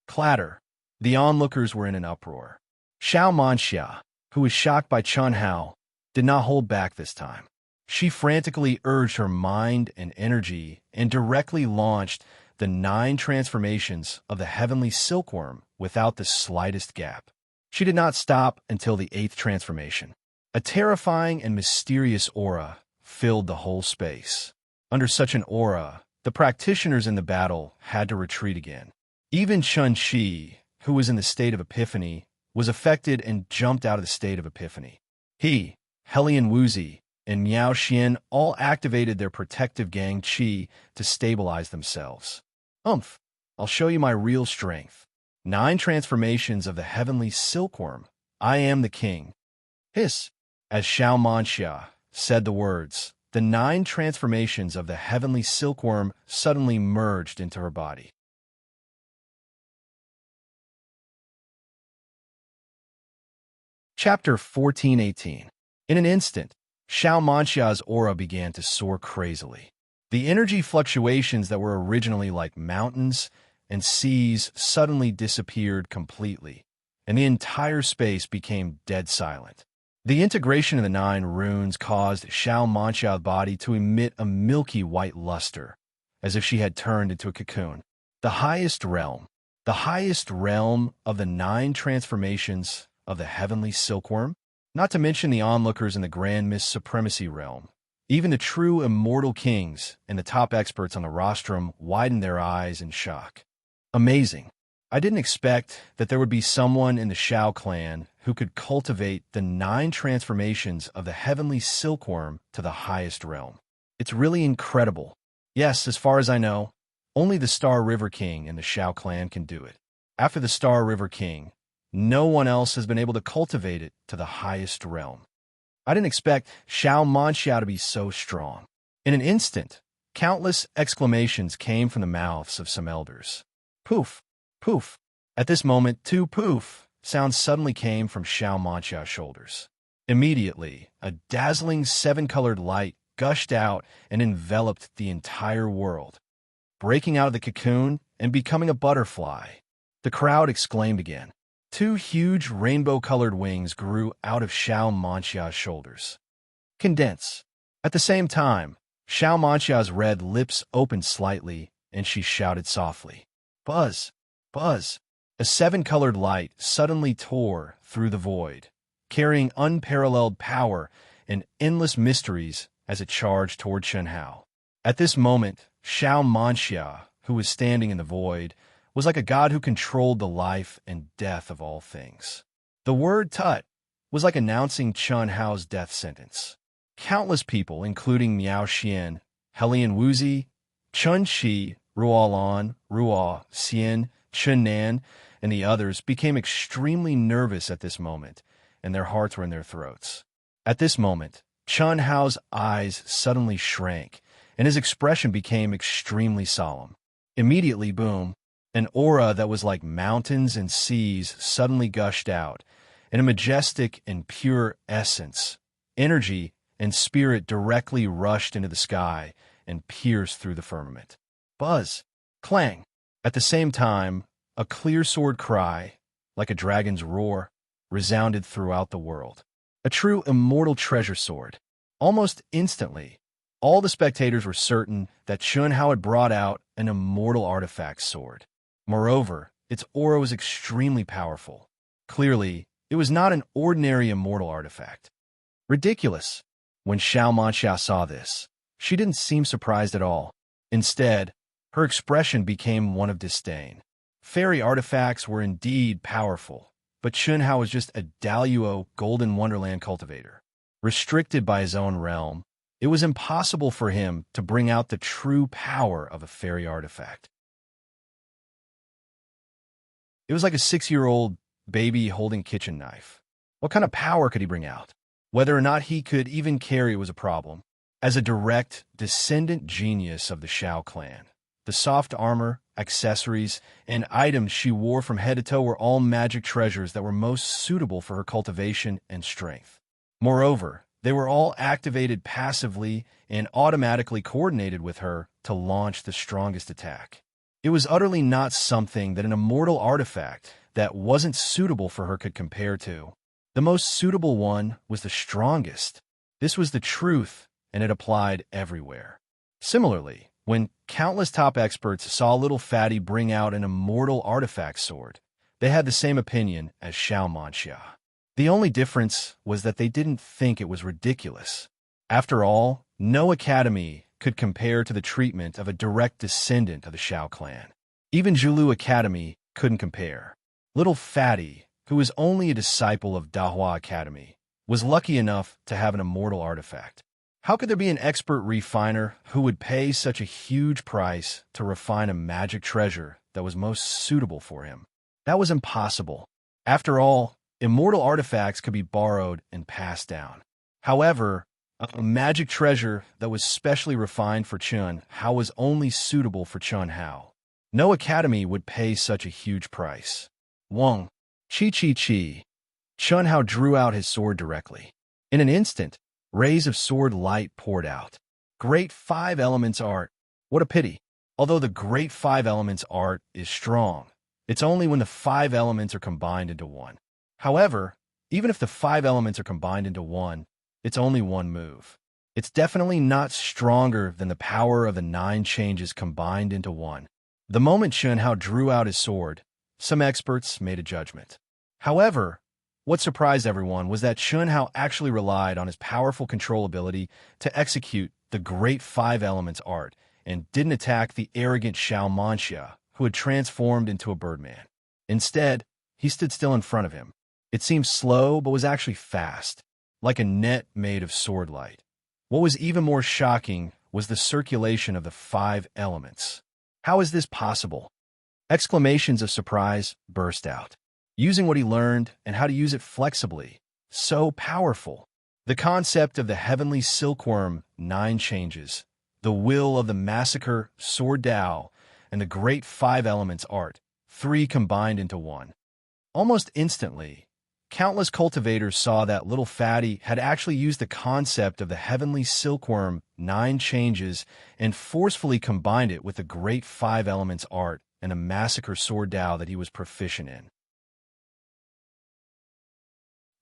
Clatter. The onlookers were in an uproar. Xiao Manxia, who was shocked by Chun Hao, did not hold back this time. She frantically urged her mind and energy and directly launched the 9 transformations of the heavenly silkworm without the slightest gap. She did not stop until the 8th transformation. A terrifying and mysterious aura filled the whole space. Under such an aura, the practitioners in the battle had to retreat again. Even Chun Chi, who was in the state of epiphany, was affected and jumped out of the state of epiphany. He, Helian Wuzi, and Miao Xian all activated their protective gang Qi to stabilize themselves. I'll show you my real strength. 9 transformations of the heavenly silkworm. I am the king. Hiss. As Xiao Manxia said the words, the 9 transformations of the heavenly silkworm suddenly merged into her body. Chapter 14:18. In an instant, Xiao Manxia's aura began to soar crazily. The energy fluctuations that were originally like mountains and seas suddenly disappeared completely, and the entire space became dead silent. The integration of the 9 runes caused Xiao Manxia's body to emit a milky white luster, as if she had turned into a cocoon. The highest realm of the 9 transformations of the heavenly silkworm, not to mention the onlookers in the Grand Mist Supremacy realm. Even the true immortal kings and the top experts on the rostrum widened their eyes in shock. Amazing. I didn't expect that there would be someone in the Shao clan who could cultivate the 9 transformations of the heavenly silkworm to the highest realm. It's really incredible. Yes, as far as I know, only the Star River King and the Shao clan can do it. After the Star River King, no one else has been able to cultivate it to the highest realm. I didn't expect Xiao Manxia to be so strong. In an instant, countless exclamations came from the mouths of some elders. Poof! Poof! At this moment, 2 poof sounds suddenly came from Xiao Manxia's shoulders. Immediately, a dazzling 7-colored light gushed out and enveloped the entire world, breaking out of the cocoon and becoming a butterfly. The crowd exclaimed again. Two huge rainbow-colored wings grew out of Xiao Manxia's shoulders. Condense. At the same time, Xiao Manxia's red lips opened slightly, and she shouted softly, "Buzz! Buzz!" A seven-colored light suddenly tore through the void, carrying unparalleled power and endless mysteries as it charged toward Shenhao. At this moment, Xiao Manxia, who was standing in the void, was like a god who controlled the life and death of all things. The word Tut was like announcing Chen Hao's death sentence. Countless people, including Miao Xian, Helian Wuzi, Chun Shi, Ruolan, Ruo, Xian, Chen Nan, and the others became extremely nervous at this moment, and their hearts were in their throats. At this moment, Chen Hao's eyes suddenly shrank, and his expression became extremely solemn. Immediately, boom, an aura that was like mountains and seas suddenly gushed out, and a majestic and pure essence, energy, and spirit directly rushed into the sky and pierced through the firmament. Buzz! Clang! At the same time, a clear sword cry, like a dragon's roar, resounded throughout the world. A true immortal treasure sword. Almost instantly, all the spectators were certain that Chun Hao had brought out an immortal artifact sword. Moreover, its aura was extremely powerful. Clearly, it was not an ordinary immortal artifact. Ridiculous! When Xiao Manxia saw this, she didn't seem surprised at all. Instead, her expression became one of disdain. Fairy artifacts were indeed powerful, but Chun Hao was just a Daluo Golden Wonderland cultivator. Restricted by his own realm, it was impossible for him to bring out the true power of a fairy artifact. It was like a 6-year-old baby holding a kitchen knife. What kind of power could he bring out? Whether or not he could even carry it was a problem. As a direct descendant genius of the Xiao clan, the soft armor, accessories, and items she wore from head to toe were all magic treasures that were most suitable for her cultivation and strength. Moreover, they were all activated passively and automatically coordinated with her to launch the strongest attack. It was utterly not something that an immortal artifact that wasn't suitable for her could compare to. The most suitable one was the strongest. This was the truth, and it applied everywhere. Similarly, when countless top experts saw little Fatty bring out an immortal artifact sword, they had the same opinion as Xiao Manxia. The only difference was that they didn't think it was ridiculous. After all, no academy could compare to the treatment of a direct descendant of the Xiao clan. Even Zhulu Academy couldn't compare. Little Fatty, who was only a disciple of Dahua Academy, was lucky enough to have an immortal artifact. How could there be an expert refiner who would pay such a huge price to refine a magic treasure that was most suitable for him? That was impossible. After all, immortal artifacts could be borrowed and passed down. However, a magic treasure that was specially refined for Chun Hao was only suitable for Chun Hao. No academy would pay such a huge price. Wong, chi. Chun Hao drew out his sword directly. In an instant, rays of sword light poured out. Great Five Elements art. What a pity. Although the Great Five Elements art is strong, it's only when the 5 elements are combined into one. However, even if the 5 elements are combined into one, it's only one move. It's definitely not stronger than the power of the 9 changes combined into one. The moment Chun Hao drew out his sword, some experts made a judgment. However, what surprised everyone was that Chun Hao actually relied on his powerful control ability to execute the Great Five Elements art and didn't attack the arrogant Xiao Manxia, who had transformed into a birdman. Instead, he stood still in front of him. It seemed slow, but was actually fast, like a net made of sword light. What was even more shocking was the circulation of the 5 elements. How is this possible? Exclamations of surprise burst out. Using what he learned and how to use it flexibly. So powerful. The concept of the heavenly silkworm 9 changes, the will of the massacre sword Dao, and the Great Five Elements art, 3 combined into one. Almost instantly, countless cultivators saw that little Fatty had actually used the concept of the heavenly silkworm 9 changes and forcefully combined it with the Great Five Elements art and a massacre sword Dao that he was proficient in.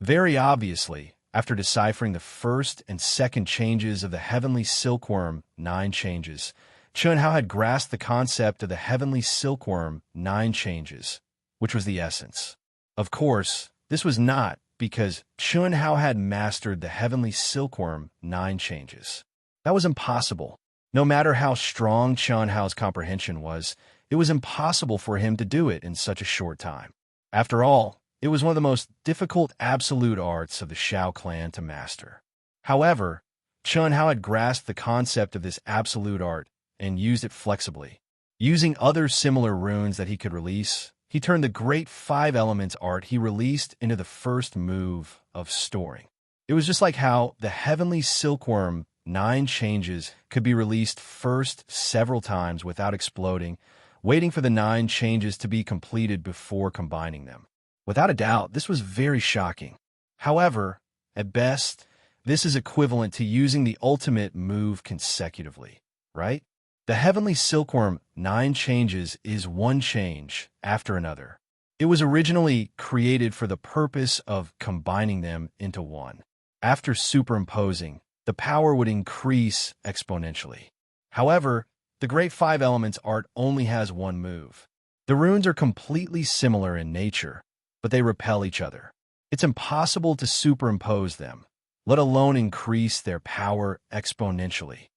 Very obviously, after deciphering the first and second changes of the heavenly silkworm, 9 changes, Chun Hao had grasped the concept of the heavenly silkworm, 9 changes, which was the essence. Of course, this was not because Chun Hao had mastered the heavenly silkworm, 9 changes. That was impossible. No matter how strong Chun Hao's comprehension was, it was impossible for him to do it in such a short time. After all, it was one of the most difficult absolute arts of the Shao clan to master. However, Chun Hao had grasped the concept of this absolute art and used it flexibly. Using other similar runes that he could release, he turned the great 5 elements art he released into the first move of storing. It was just like how the heavenly silkworm, 9 changes, could be released first several times without exploding, waiting for the 9 changes to be completed before combining them. Without a doubt, this was very shocking. However, at best, this is equivalent to using the ultimate move consecutively, right? The heavenly silkworm, 9 changes, is one change after another. It was originally created for the purpose of combining them into one. After superimposing, the power would increase exponentially. However, the Great 5 Elements art only has one move. The runes are completely similar in nature, but they repel each other. It's impossible to superimpose them, let alone increase their power exponentially.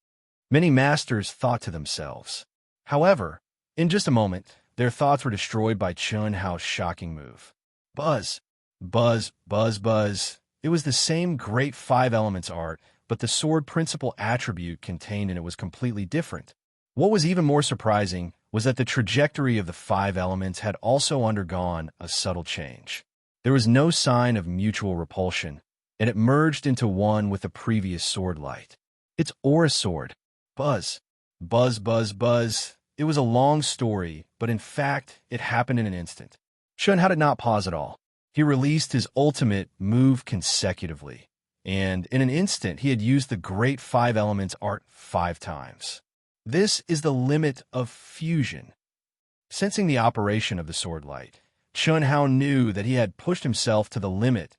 Many masters thought to themselves. However, in just a moment, their thoughts were destroyed by Chun Hao's shocking move. Buzz, buzz, buzz, buzz. It was the same Great 5 Elements art, but the sword principle attribute contained in it was completely different. What was even more surprising was that the trajectory of the 5 elements had also undergone a subtle change. There was no sign of mutual repulsion, and it merged into one with the previous sword light. It's Aura Sword. Buzz. Buzz, buzz, buzz. It was a long story, but in fact, it happened in an instant. Chun Hao did not pause at all. He released his ultimate move consecutively, and in an instant, he had used the Great 5 Elements art 5 times. This is the limit of fusion. Sensing the operation of the sword light, Chun Hao knew that he had pushed himself to the limit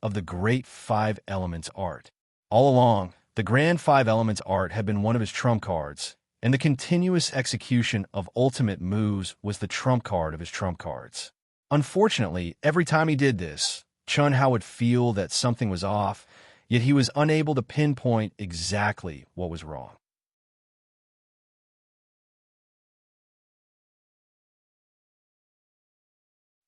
of the Great 5 Elements art. All along, the Grand 5 Elements art had been one of his trump cards, and the continuous execution of ultimate moves was the trump card of his trump cards. Unfortunately, every time he did this, Chun Hao would feel that something was off, yet he was unable to pinpoint exactly what was wrong.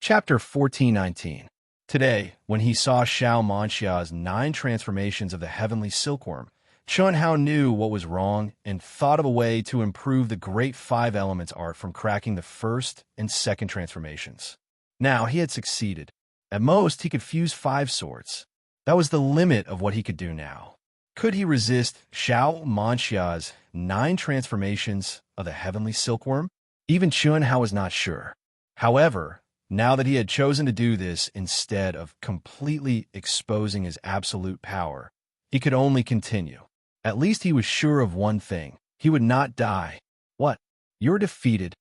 Chapter 1419. Today, when he saw Xiao Manxia's 9 transformations of the heavenly silkworm, Chun Hao knew what was wrong and thought of a way to improve the Great 5 Elements art from cracking the first and second transformations. Now, he had succeeded. At most, he could fuse 5 swords. That was the limit of what he could do now. Could he resist Xiao Manxia's 9 transformations of the heavenly silkworm? Even Chun Hao was not sure. However, now that he had chosen to do this instead of completely exposing his absolute power, he could only continue. At least he was sure of one thing. He would not die. What? You're defeated.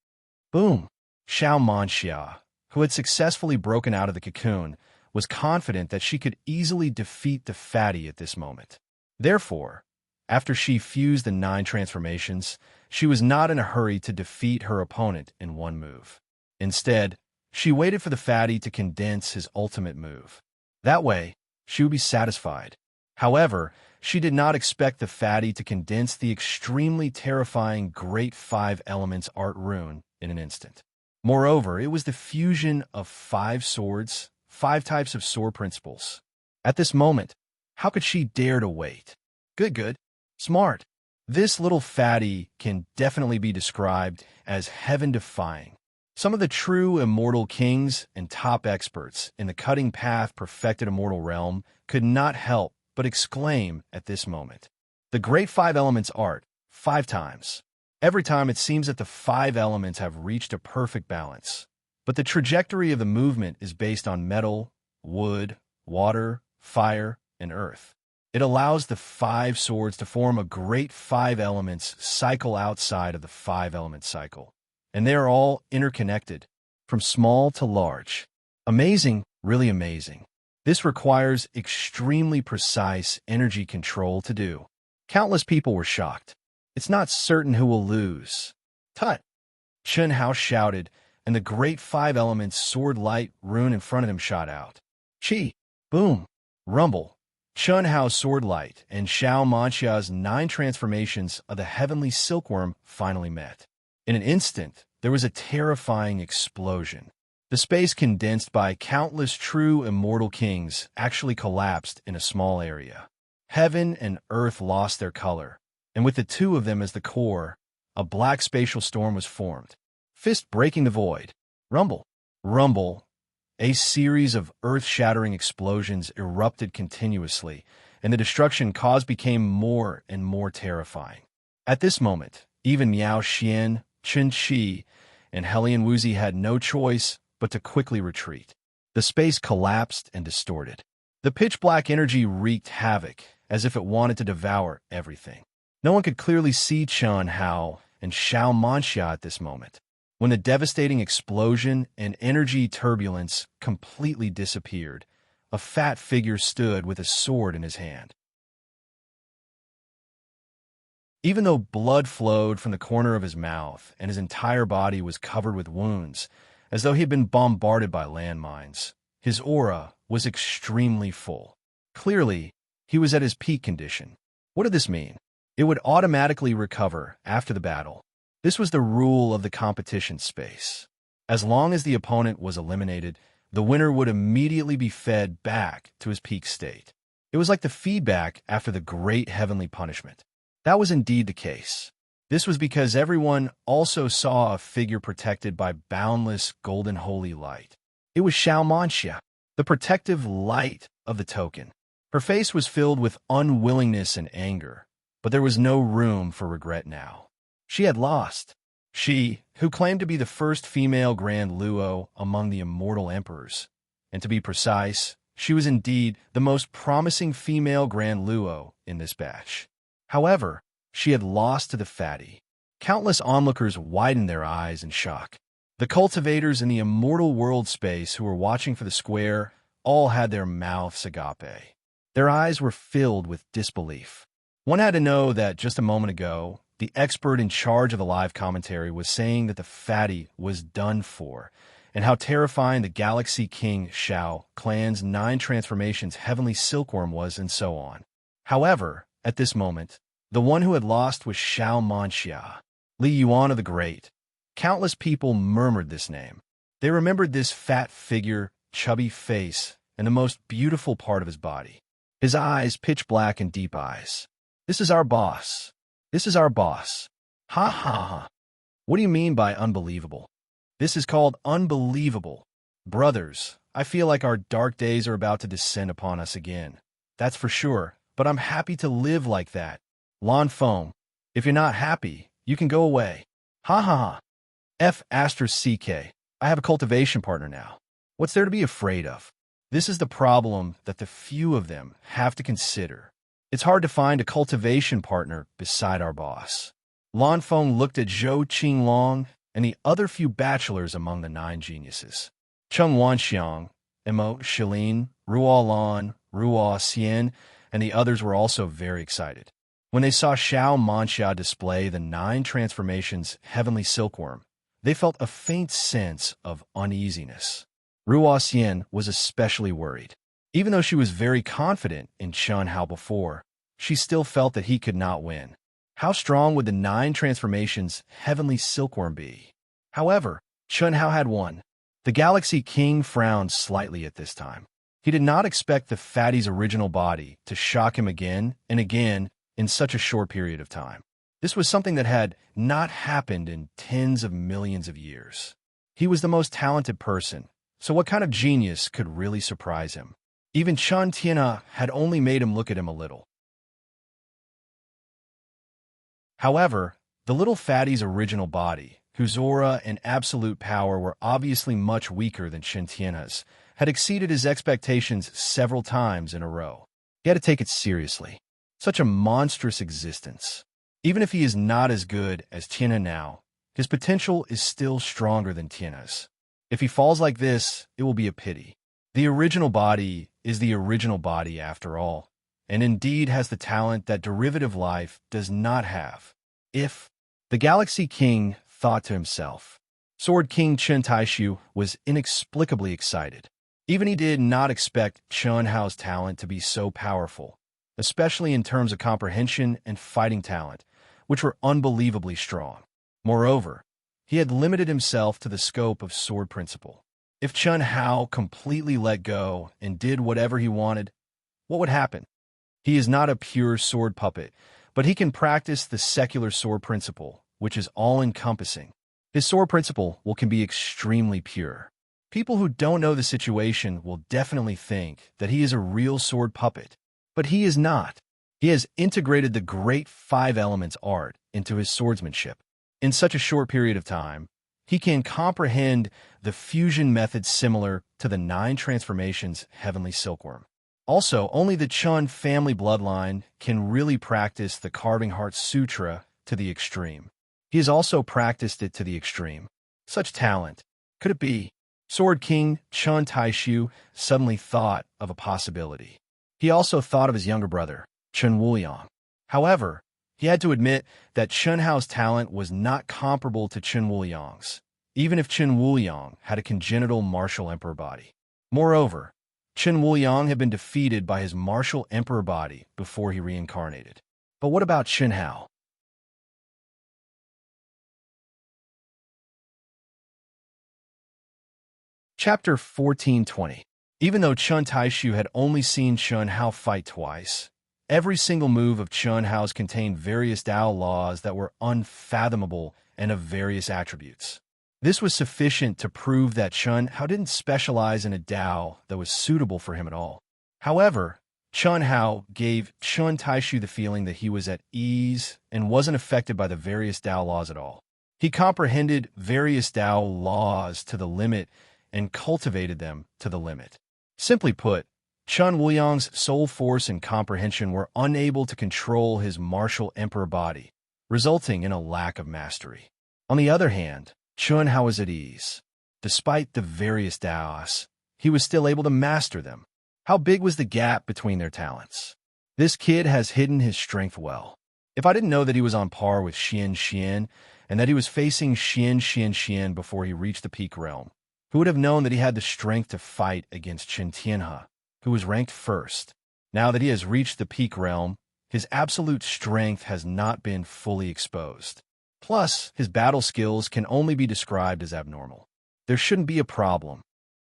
Boom. Xiao Manxia, who had successfully broken out of the cocoon, was confident that she could easily defeat the fatty at this moment. Therefore, after she fused the 9 transformations, she was not in a hurry to defeat her opponent in one move. Instead, she waited for the fatty to condense his ultimate move. That way, she would be satisfied. However, she did not expect the fatty to condense the extremely terrifying Great 5 Elements art rune in an instant. Moreover, it was the fusion of 5 swords, 5 types of sword principles. At this moment, how could she dare to wait? Good. Smart. This little fatty can definitely be described as heaven-defying. Some of the true immortal kings and top experts in the cutting path perfected immortal realm could not help but exclaim at this moment. The Great 5 Elements art, 5 times. Every time it seems that the 5 elements have reached a perfect balance. But the trajectory of the movement is based on metal, wood, water, fire, and earth. It allows the 5 swords to form a Great 5 Elements cycle outside of the 5 element cycle. And they are all interconnected, from small to large. Amazing, really amazing. This requires extremely precise energy control to do. Countless people were shocked. It's not certain who will lose. Tut! Chen Hao shouted, and the great five elements sword, light, rune in front of him shot out. Chi! Boom! Rumble! Chen Hao's sword light and Xiao Manxia's 9 transformations of the heavenly silkworm finally met. In an instant, there was a terrifying explosion. The space condensed by countless true immortal kings actually collapsed in a small area. Heaven and earth lost their color, and with the two of them as the core, a black spatial storm was formed. Fist breaking the void. Rumble. Rumble. A series of earth-shattering explosions erupted continuously, and the destruction caused became more and more terrifying. At this moment, even Miao Xian, Chen Qi, and Helian Wuzi had no choice but to quickly retreat. The space collapsed and distorted. The pitch-black energy wreaked havoc, as if it wanted to devour everything. No one could clearly see Chen Hao and Xiao Manxia at this moment. When the devastating explosion and energy turbulence completely disappeared, a fat figure stood with a sword in his hand. Even though blood flowed from the corner of his mouth and his entire body was covered with wounds, as though he had been bombarded by landmines, his aura was extremely full. Clearly, he was at his peak condition. What did this mean? It would automatically recover after the battle. This was the rule of the competition space. As long as the opponent was eliminated, the winner would immediately be fed back to his peak state. It was like the feedback after the great heavenly punishment. That was indeed the case. This was because everyone also saw a figure protected by boundless golden holy light. It was Xiao Manxia, the protective light of the token. Her face was filled with unwillingness and anger, but there was no room for regret now. She had lost. She, who claimed to be the first female Grand Luo among the immortal emperors. And to be precise, she was indeed the most promising female Grand Luo in this batch. However, she had lost to the fatty. Countless onlookers widened their eyes in shock. The cultivators in the immortal world space who were watching for the square all had their mouths agape. Their eyes were filled with disbelief. One had to know that just a moment ago, the expert in charge of the live commentary was saying that the fatty was done for, and how terrifying the Galaxy King Xiao clan's 9 transformations heavenly silkworm was, and so on. However, at this moment, the one who had lost was Xiao Manxia, Li Yuan of the Great. Countless people murmured this name. They remembered this fat figure, chubby face, and the most beautiful part of his body. His eyes pitch black and deep eyes. This is our boss. This is our boss. Ha ha ha. What do you mean by unbelievable? This is called unbelievable. Brothers, I feel like our dark days are about to descend upon us again. That's for sure, but I'm happy to live like that. Lan Feng, if you're not happy, you can go away. Ha ha ha. F***CK. I have a cultivation partner now. What's there to be afraid of? This is the problem that the few of them have to consider. It's hard to find a cultivation partner beside our boss. Lan Feng looked at Zhou Qinglong and the other few bachelors among the 9 geniuses. Cheng Wanxiang, Emo Shilin, Ruo Lan, Ruo Xian, and the others were also very excited. When they saw Xiao Manxia display the 9 transformations heavenly silkworm, they felt a faint sense of uneasiness. Ruo Xian was especially worried. Even though she was very confident in Chen Hao before, she still felt that he could not win. How strong would the 9 transformations heavenly silkworm be? However, Chen Hao had won. The Galaxy King frowned slightly at this time. He did not expect the fatty's original body to shock him again and again in such a short period of time. This was something that had not happened in tens of millions of years. He was the most talented person, so what kind of genius could really surprise him? Even Chen Tianhe had only made him look at him a little. However, the little fatty's original body, whose aura and absolute power were obviously much weaker than Chen Tianhe's, had exceeded his expectations several times in a row. He had to take it seriously. Such a monstrous existence. Even if he is not as good as Tianhe now, his potential is still stronger than Tianhe's. If he falls like this, it will be a pity. The original body is the original body after all, and indeed has the talent that derivative life does not have. If the Galaxy King thought to himself, Sword King Chen Taishu was inexplicably excited. Even he did not expect Chen Hao's talent to be so powerful, especially in terms of comprehension and fighting talent, which were unbelievably strong. Moreover, he had limited himself to the scope of sword principle. If Chen Hao completely let go and did whatever he wanted, what would happen? He is not a pure sword puppet, but he can practice the secular sword principle, which is all-encompassing. His sword principle can be extremely pure. People who don't know the situation will definitely think that he is a real sword puppet, but he is not. He has integrated the great 5 elements art into his swordsmanship. In such a short period of time, he can comprehend the fusion method similar to the 9 transformations Heavenly Silkworm. Also, only the Chun family bloodline can really practice the Carving Heart Sutra to the extreme. He has also practiced it to the extreme. Such talent. Could it be? Sword King Chen Taishu suddenly thought of a possibility. He also thought of his younger brother, Chen Wuliang. However, he had to admit that Chen Hao's talent was not comparable to Chen Wuliang's, even if Chen Wuliang had a congenital martial emperor body. Moreover, Chen Wuliang had been defeated by his martial emperor body before he reincarnated. But what about Chen Hao? Chapter 1420. Even though Chen Taishu had only seen Chen Hao fight twice, every single move of Chen Hao's contained various Dao laws that were unfathomable and of various attributes. This was sufficient to prove that Chen Hao didn't specialize in a Dao that was suitable for him at all. However, Chen Hao gave Chen Taishu the feeling that he was at ease and wasn't affected by the various Dao laws at all. He comprehended various Dao laws to the limit and cultivated them to the limit. Simply put, Chen Wuliang's soul force and comprehension were unable to control his martial emperor body, resulting in a lack of mastery. On the other hand, Chen Hao was at ease. Despite the various Daos, he was still able to master them. How big was the gap between their talents? This kid has hidden his strength well. If I didn't know that he was on par with Xian Xian and that he was facing Xian before he reached the peak realm, who would have known that he had the strength to fight against Chen Tianhe, who was ranked first? Now that he has reached the peak realm, his absolute strength has not been fully exposed. Plus, his battle skills can only be described as abnormal. There shouldn't be a problem.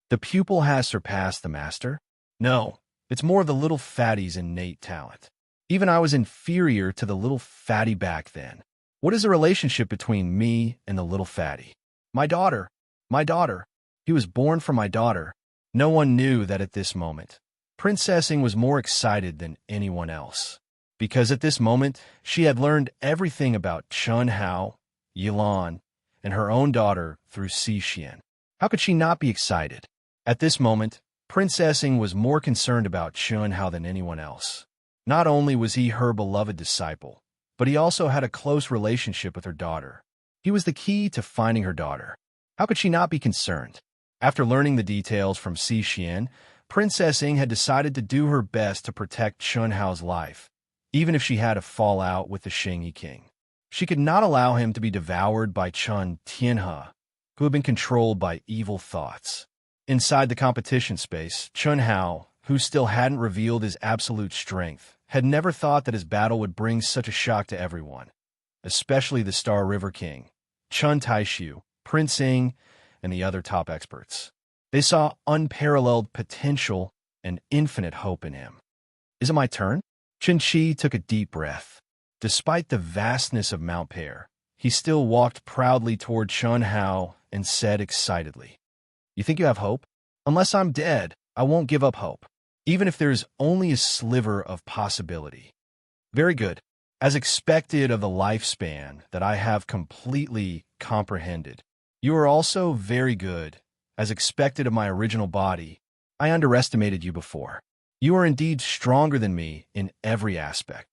The pupil has surpassed the master? No, it's more of the little fatty's innate talent. Even I was inferior to the little fatty back then. What is the relationship between me and the little fatty? My daughter. He was born from my daughter. No one knew that at this moment. Princess Ying was more excited than anyone else, because at this moment she had learned everything about Chen Hao, Yilan, and her own daughter through Si Xian. How could she not be excited? At this moment, Princess Ying was more concerned about Chen Hao than anyone else. Not only was he her beloved disciple, but he also had a close relationship with her daughter. He was the key to finding her daughter. How could she not be concerned? After learning the details from Si Xian, Princess Ying had decided to do her best to protect Chen Hao's life, even if she had a fallout with the Shengyi King. She could not allow him to be devoured by Chen Tianhe, who had been controlled by evil thoughts. Inside the competition space, Chen Hao, who still hadn't revealed his absolute strength, had never thought that his battle would bring such a shock to everyone, especially the Star River King, Chen Taishu, Prince Ying, and the other top experts. They saw unparalleled potential and infinite hope in him. Is it my turn? Chen Qi took a deep breath. Despite the vastness of Mount Pear, he still walked proudly toward Chen Hao and said excitedly, "You think you have hope? Unless I'm dead, I won't give up hope, even if there's only a sliver of possibility." Very good. As expected of the lifespan that I have completely comprehended, you are also very good. As expected of my original body, I underestimated you before. You are indeed stronger than me in every aspect.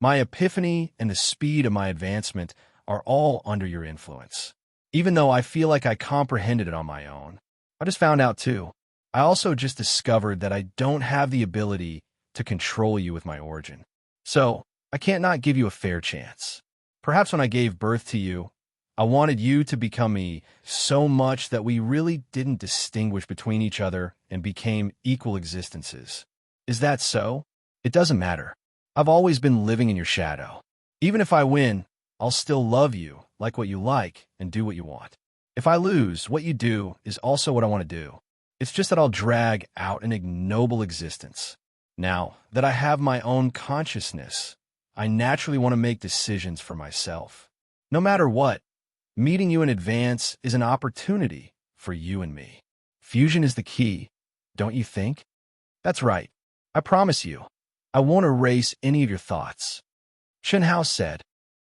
My epiphany and the speed of my advancement are all under your influence. Even though I feel like I comprehended it on my own, I just found out too. I also just discovered that I don't have the ability to control you with my origin. So, I can't not give you a fair chance. Perhaps when I gave birth to you, I wanted you to become me so much that we really didn't distinguish between each other and became equal existences. Is that so? It doesn't matter. I've always been living in your shadow. Even if I win, I'll still love you, like what you like, and do what you want. If I lose, what you do is also what I want to do. It's just that I'll drag out an ignoble existence. Now that I have my own consciousness, I naturally want to make decisions for myself. No matter what, meeting you in advance is an opportunity for you and me. Fusion is the key, don't you think? That's right. I promise you, I won't erase any of your thoughts. Chen Hao said,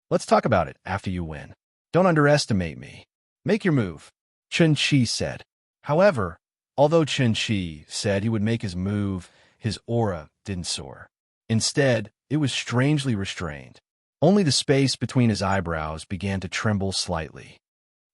let's talk about it after you win. Don't underestimate me. Make your move, Chen Qi said. However, although Chen Qi said he would make his move, his aura didn't soar. Instead, it was strangely restrained. Only the space between his eyebrows began to tremble slightly.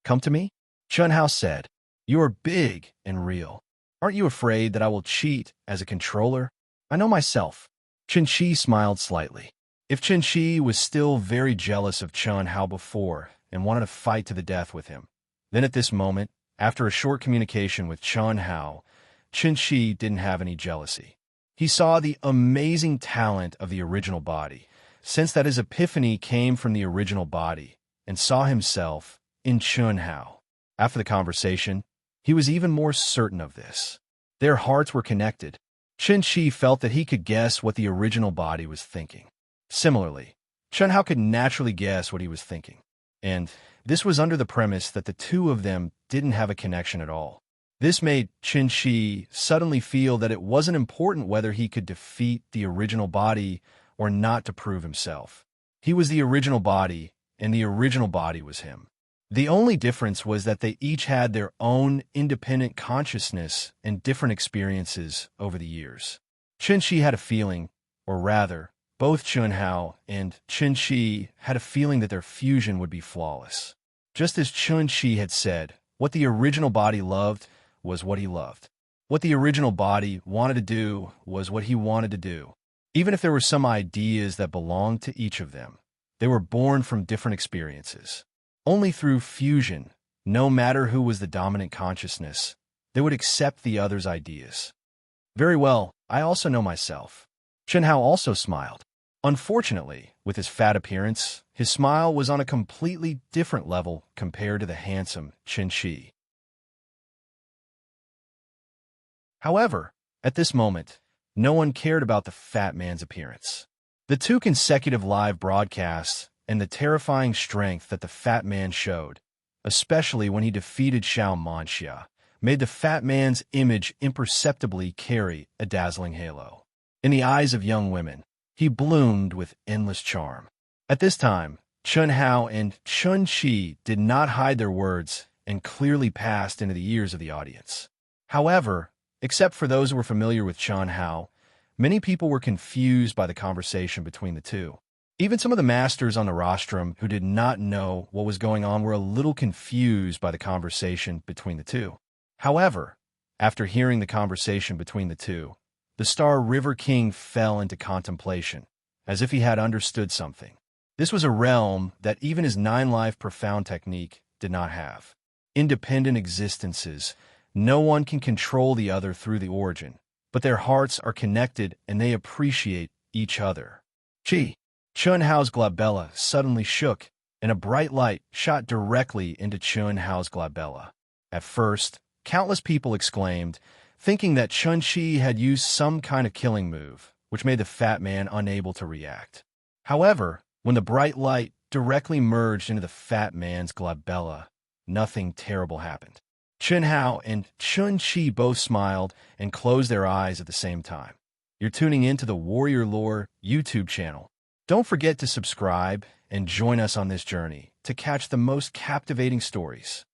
Come to me? Chen Hao said. You are big and real. Aren't you afraid that I will cheat as a controller? I know myself. Chen Qi smiled slightly. If Chen Qi was still very jealous of Chen Hao before and wanted to fight to the death with him, then at this moment, after a short communication with Chen Hao, Chen Qi didn't have any jealousy. He saw the amazing talent of the original body, sensed that his epiphany came from the original body, and saw himself in Chen Hao. After the conversation, he was even more certain of this. Their hearts were connected. Chen Qi felt that he could guess what the original body was thinking. Similarly, Chen Hao could naturally guess what he was thinking. And this was under the premise that the two of them didn't have a connection at all. This made Chen Qi suddenly feel that it wasn't important whether he could defeat the original body or not to prove himself. He was the original body, and the original body was him. The only difference was that they each had their own independent consciousness and different experiences over the years. Chen Qi had a feeling, or rather, both Chen Hao and Chen Qi had a feeling that their fusion would be flawless. Just as Chen Qi had said, what the original body loved was what he loved. What the original body wanted to do was what he wanted to do. Even if there were some ideas that belonged to each of them, they were born from different experiences. Only through fusion, no matter who was the dominant consciousness, they would accept the other's ideas. Very well, I also know myself. Chen Hao also smiled. Unfortunately, with his fat appearance, his smile was on a completely different level compared to the handsome Chen Qi. However, at this moment, no one cared about the fat man's appearance. The 2 consecutive live broadcasts and the terrifying strength that the fat man showed, especially when he defeated Xiao Manxia, made the fat man's image imperceptibly carry a dazzling halo. In the eyes of young women, he bloomed with endless charm. At this time, Chen Hao and Chen Qi did not hide their words and clearly passed into the ears of the audience. However, except for those who were familiar with Chen Hao, many people were confused by the conversation between the two. Even some of the masters on the rostrum who did not know what was going on were a little confused by the conversation between the two. However, after hearing the conversation between the two, the Star River King fell into contemplation, as if he had understood something. This was a realm that even his 9-life profound technique did not have. Independent existences, no one can control the other through the origin, but their hearts are connected and they appreciate each other. Chen Hao's glabella suddenly shook, and a bright light shot directly into Chen Hao's glabella. At first, countless people exclaimed, thinking that Chen Qi had used some kind of killing move, which made the fat man unable to react. However, when the bright light directly merged into the fat man's glabella, nothing terrible happened. Chen Hao and Chen Qi both smiled and closed their eyes at the same time. You're tuning into the Warrior Lore YouTube channel. Don't forget to subscribe and join us on this journey to catch the most captivating stories.